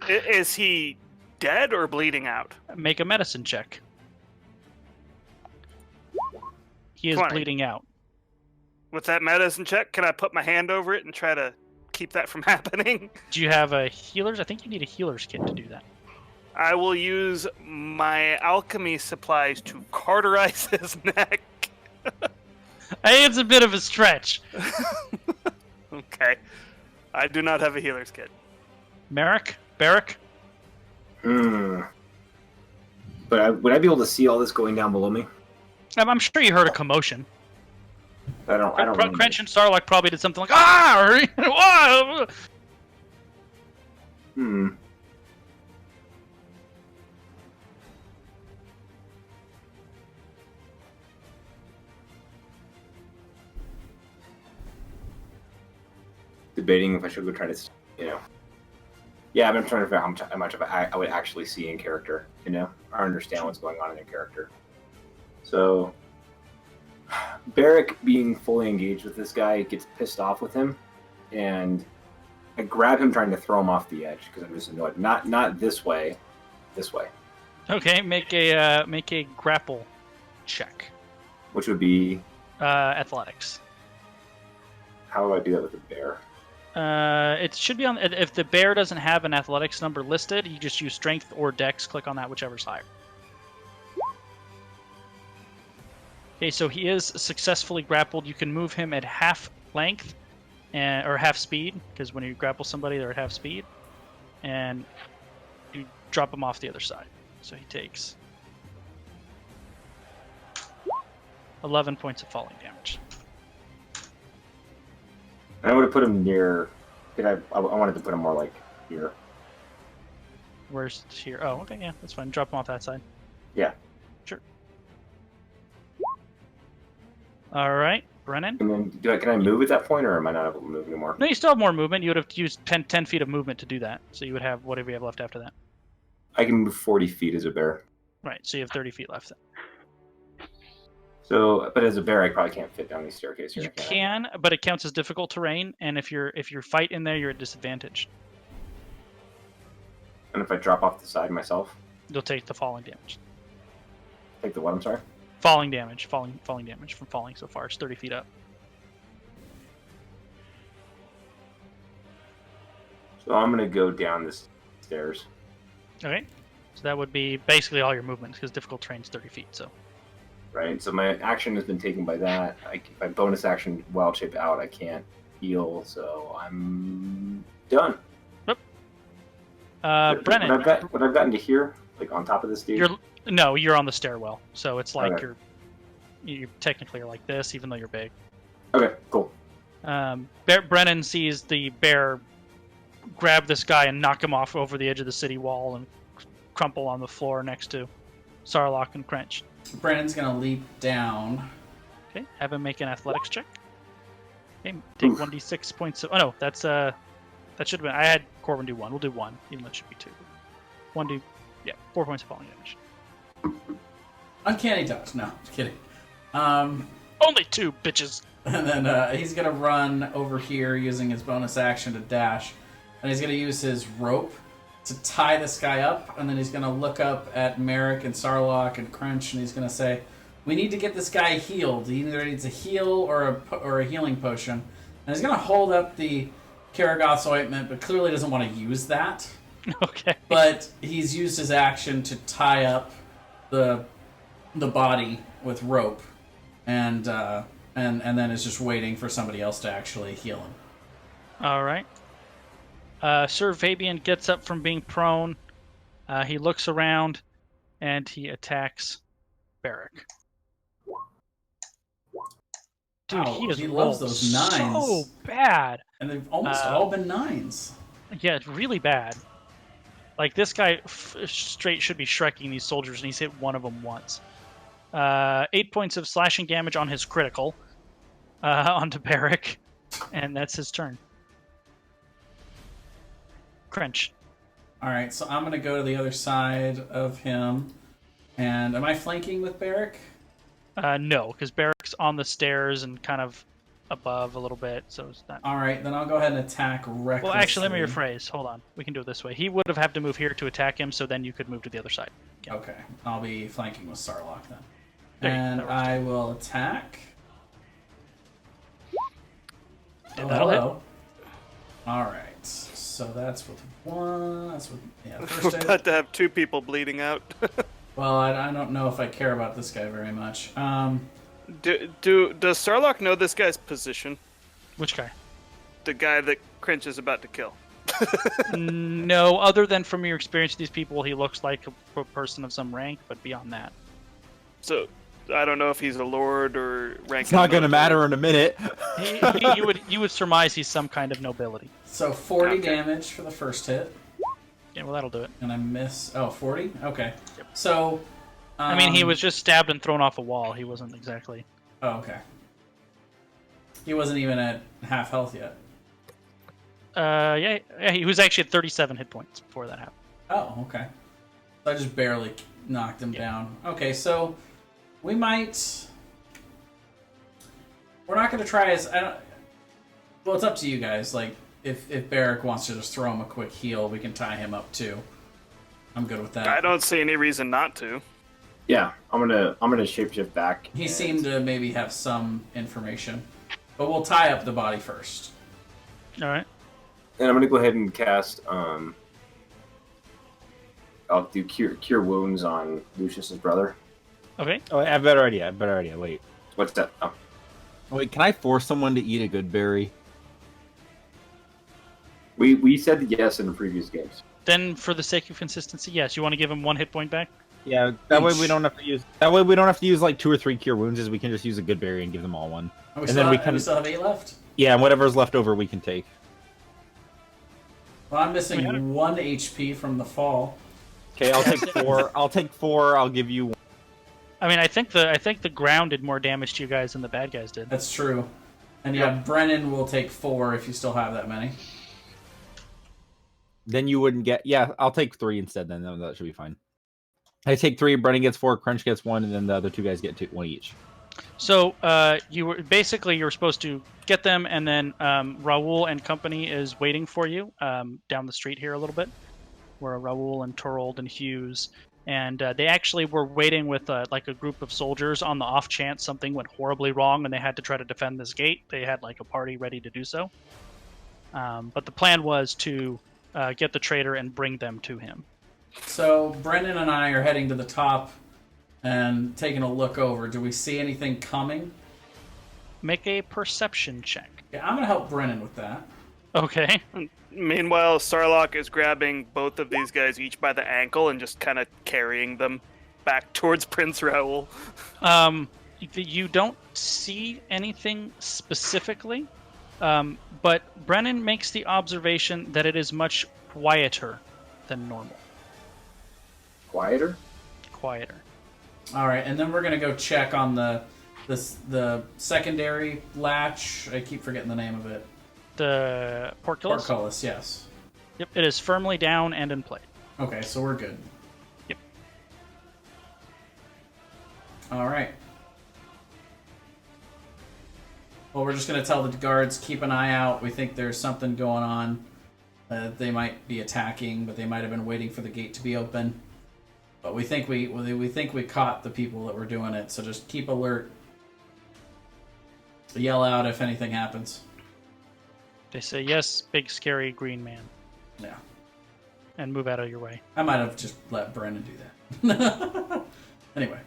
Is he dead or bleeding out? Make a medicine check. He is 20. bleeding out. With that medicine check, can I put my hand over it and try to keep that from happening? Do you have a healer's? I think you need a healer's kit to do that. I will use my alchemy supplies to cauterize his neck. I think it's a bit of a stretch. Okay. I do not have a healer's kit. Barrick? But would I be able to see all this going down below me? I'm sure you heard a commotion. I don't really Crench and Sarlacc probably did something like, ah! Or, debating if I should go try to, Yeah, I've been trying to figure out how much of I would actually see in character, or understand what's going on in a character. So, Barrick, being fully engaged with this guy, gets pissed off with him, and I grab him trying to throw him off the edge because I'm just annoyed. Not this way, this way. Okay, make a grapple check. Which would be, Athletics. how do I do that with a bear? It should be on. If the bear doesn't have an athletics number listed, you just use strength or dex. Click on that, whichever's higher. Okay, so he is successfully grappled. You can move him at half length, or half speed, because when you grapple somebody, they're at half speed, and you drop him off the other side. So he takes 11 points of falling damage. And I would have put him near. I wanted to put him more like here. Where's here? Oh, okay, yeah, that's fine. Drop him off that side. Yeah. Sure. All right, Brennan. And then can I move at that point, or am I not able to move anymore? No, you still have more movement. You would have used 10 feet of movement to do that. So you would have whatever you have left after that. I can move 40 feet as a bear. Right, so you have 30 feet left then. So, but as a bear, I probably can't fit down these staircases. You can, but it counts as difficult terrain, and if you're fight in there, you're at disadvantage. And if I drop off the side myself, You'll take the falling damage. take the what? I'm sorry. Falling damage from falling so far. It's 30 feet up. So I'm gonna go down this stairs. Okay, so that would be basically all your movement because difficult terrain's 30 feet. So Right. So my action has been taken by that. If I bonus action wild shape out, I can't heal. So I'm done. Brennan, What I've gotten to here, like on top of this dude. you're on the stairwell, so it's like Okay. you technically are like this, even though you're big. Okay. Cool. Brennan sees the bear grab this guy and knock him off over the edge of the city wall and crumple on the floor next to Sarlacc and Crench. Brennan's gonna leap down. Okay, have him make an athletics check. Okay, take Oof. 1d6 points of... Oh no, that should have been... I had Corbin do 1. We'll do 1, even though it should be 2. 4 points of falling damage. Uncanny dodge. No, just kidding. Only 2, bitches! And then he's gonna run over here using his bonus action to dash, and he's gonna use his rope to tie this guy up, and then he's gonna look up at Merrick and Sarlacc and Crunch, and he's gonna say, "We need to get this guy healed. He either needs a heal or a healing potion." And he's gonna hold up the Karagoth's ointment, but clearly doesn't want to use that. Okay. But he's used his action to tie up the body with rope, and then is just waiting for somebody else to actually heal him. All right. Sir Fabian gets up from being prone. He looks around, and he attacks Barrack. Dude, he loves those 9s. So bad. And they've almost all been 9s. Yeah, it's really bad. Like, this guy straight should be shrekking these soldiers, and he's hit one of them once. 8 points of slashing damage on his critical onto Barrack, and that's his turn. Crench. Alright, so I'm going to go to the other side of him. And am I flanking with Barrack? No, because Barrack's on the stairs and kind of above a little bit, so it's not... Alright, then I'll go ahead and attack recklessly. Well, actually, let me rephrase. Hold on. We can do it this way. He would have had to move here to attack him, so then you could move to the other side. Yeah. Okay, I'll be flanking with Sarlacc then. There you go, And that works. I will attack. And that'll hit. Alright, so that's with 1. That's with... Yeah, We're first hit. about to have 2 people bleeding out. Well, I don't know if I care about this guy very much. Does Sarlacc know this guy's position? Which guy? The guy that Crinch is about to kill. No, other than from your experience with these people, he looks like a person of some rank, but beyond that. So, I don't know if he's a lord or rank. It's not going to matter in a minute. You would surmise he's some kind of nobility. So 40 Okay. damage for the first hit. Yeah, well, that'll do it. And I miss... Oh, 40? Okay. Yep. So... I mean, he was just stabbed and thrown off a wall. He wasn't exactly... Oh, okay. He wasn't even at half health yet. Yeah, he was actually at 37 hit points before that happened. Oh, okay. So I just barely knocked him down. Okay, so we might... We're not going to try as... Well, it's up to you guys. Like, if Barrack wants to just throw him a quick heal, we can tie him up too. I'm good with that. I don't see any reason not to. Yeah, I'm gonna shapeshift back. He and- seemed to maybe have some information, but we'll tie up the body first. All right. And I'm gonna go ahead and cast. I'll do cure wounds on Lucius's brother. Okay. Oh, I have a better idea. Wait. What's that? Oh, Wait, can I force someone to eat a good berry? we said yes in the previous games. Then, for the sake of consistency, yes, you want to give him 1 hit point back. Yeah, that way Each. we don't have to use. That way we don't have to use like 2 or 3 cure wounds. Is we can just use a good berry and give them all one. And And then we and can- we still have 8 left. Yeah, and whatever's left over we can take. Well, I'm missing We had it. 1 HP from the fall. Okay, I'll take 4. I'll take 4. I'll give you. I mean, I think the ground did more damage to you guys than the bad guys did. That's true. And yeah, Brennan will take 4 if you still have that many. Then you wouldn't get. Yeah, I'll take 3 instead. Then that should be fine. I take 3. Brennan gets 4. Crunch gets 1, and then the other 2 guys get 1 each. So you were supposed to get them, and then Raoul and company is waiting for you down the street here a little bit, where Raoul and Torold and Hughes, and they actually were waiting with like a group of soldiers on the off chance something went horribly wrong and they had to try to defend this gate. They had like a party ready to do so, but the plan was to get the traitor and bring them to him. So Brennan and I are heading to the top and taking a look over. Do we see anything coming? Make a perception check. Yeah, I'm gonna help Brennan with that. Okay. Meanwhile, Starlock is grabbing both of these guys each by the ankle and just kind of carrying them back towards Prince Raoul. You don't see anything specifically, but Brennan makes the observation that it is much quieter than normal. Quieter. Quieter. All right, and then we're gonna go check on the secondary latch. I keep forgetting the name of it. The portcullis? Portcullis, yes. Yep, it is firmly down and in place. Okay, so we're good. Yep. All right. Well, we're just going to tell the guards, keep an eye out. We think there's something going on. They might be attacking, but they might have been waiting for the gate to be open. But we think we caught the people that were doing it, so just keep alert. Yell out if anything happens. They say, yes, big scary green man, Yeah. and move out of your way. I might have just let Brennan do that. Anyway.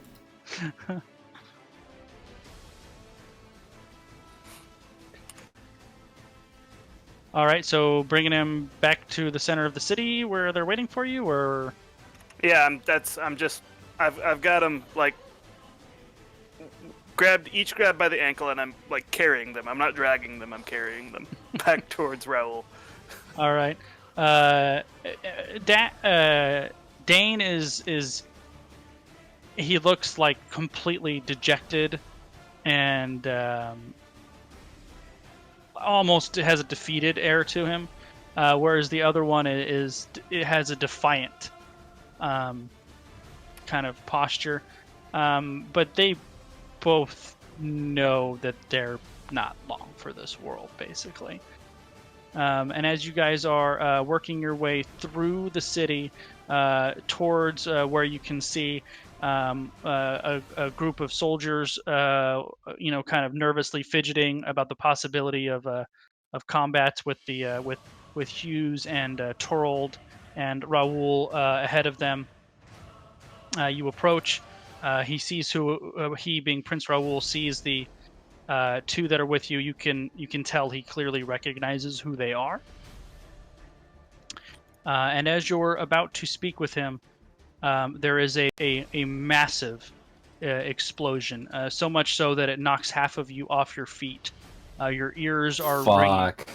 All right, so bringing him back to the center of the city where they're waiting for you, or... Yeah, I've got them like grabbed by the ankle, and I'm like carrying them. I'm not dragging them. I'm carrying them back towards Raoul. All right. Dane is he looks like completely dejected and almost has a defeated air to him, whereas the other one it has a defiant kind of posture. But they both know that they're not long for this world, basically. And as you guys are working your way through the city towards where you can see a group of soldiers, kind of nervously fidgeting about the possibility of combat with with Hughes and Torold and Raoul ahead of them. You approach. He sees he being Prince Raoul sees the 2 that are with you. You can tell he clearly recognizes who they are. And as you're about to speak with him, there is a massive explosion, so much so that it knocks half of you off your feet. Your ears are ringing. Fuck.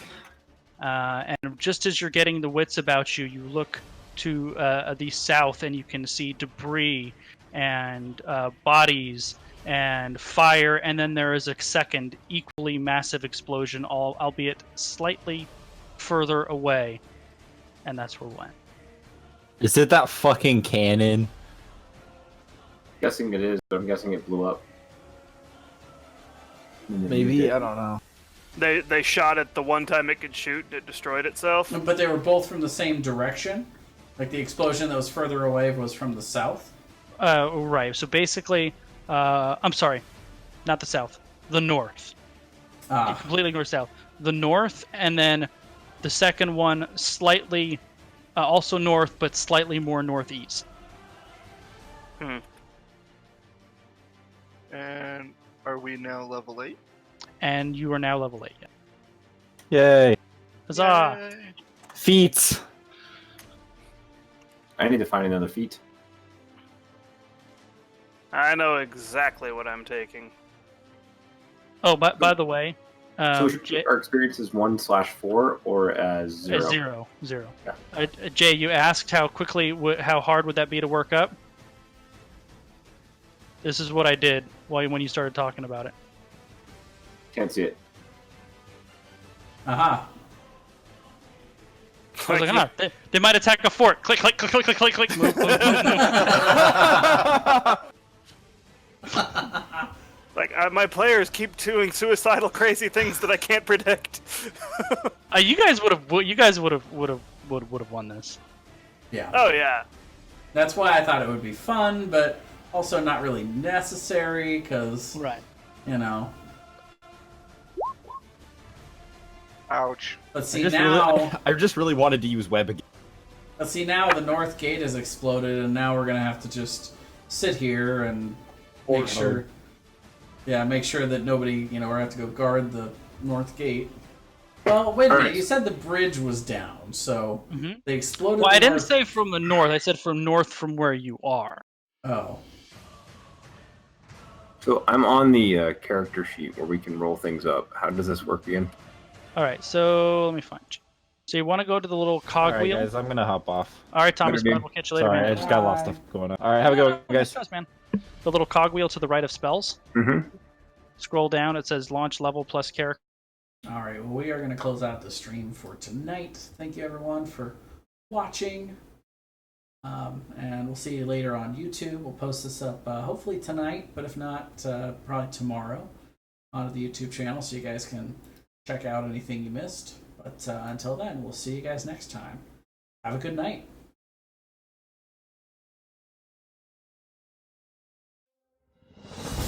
And just as you're getting the wits about you, you look to the south and you can see debris and bodies and fire, and then there is a second equally massive explosion, albeit slightly further away, and that's where we'll end. Is it that fucking cannon? Guessing it is, but I'm guessing it blew up. Maybe, I don't know. They shot it the one time it could shoot, and it destroyed itself. But they were both from the same direction? Like the explosion that was further away was from the south? Right. So basically, I'm sorry, not the south, the north. Completely north-south. The north, and then the second one slightly, also north, but slightly more northeast. And are we now level 8? And you are now level 8. Yeah. Yay! Huzzah! Yay. Feats. I need to find another feat. I know exactly what I'm taking. Oh, but by the way, So we should keep our experience as 1/4 or as 0? Zero. Yeah. Jay, you asked how quickly, how hard would that be to work up? This is what I did when you started talking about it. Can't see it. Aha. I was like, they might attack a fort. Click, click, click, click, click, click, click. Move, move, move, move. Like my players keep doing suicidal, crazy things that I can't predict. You guys would have won this. Yeah. Oh yeah. That's why I thought it would be fun, but also not really necessary, because, Right. you know. Ouch. But see, now... I just really wanted to use web again. But see, now the north gate has exploded, and now we're going to have to just sit here and make sure... Yeah, make sure that nobody, we're going to have to go guard the north gate. Well, wait a minute. You said the bridge was down, so they exploded. Well, I didn't say from the north. I said from north from where you are. Oh. So I'm on the character sheet where we can roll things up. How does this work again? All right, so let me find you. So you want to go to the little cog All right, wheel? guys, I'm gonna hop off. All right, Thomas, Better bud, we'll catch you later, Sorry, I man. just got a lot of stuff going on. All right, have a good one, guys. Stress, man. The little cog wheel to the right of spells. Mm-hmm. Scroll down. It says launch level plus character. All right, well, we are going to close out the stream for tonight. Thank you, everyone, for watching. And we'll see you later on YouTube. We'll post this up hopefully tonight, but if not, probably tomorrow onto the YouTube channel so you guys can check out anything you missed. But until then, we'll see you guys next time. Have a good night.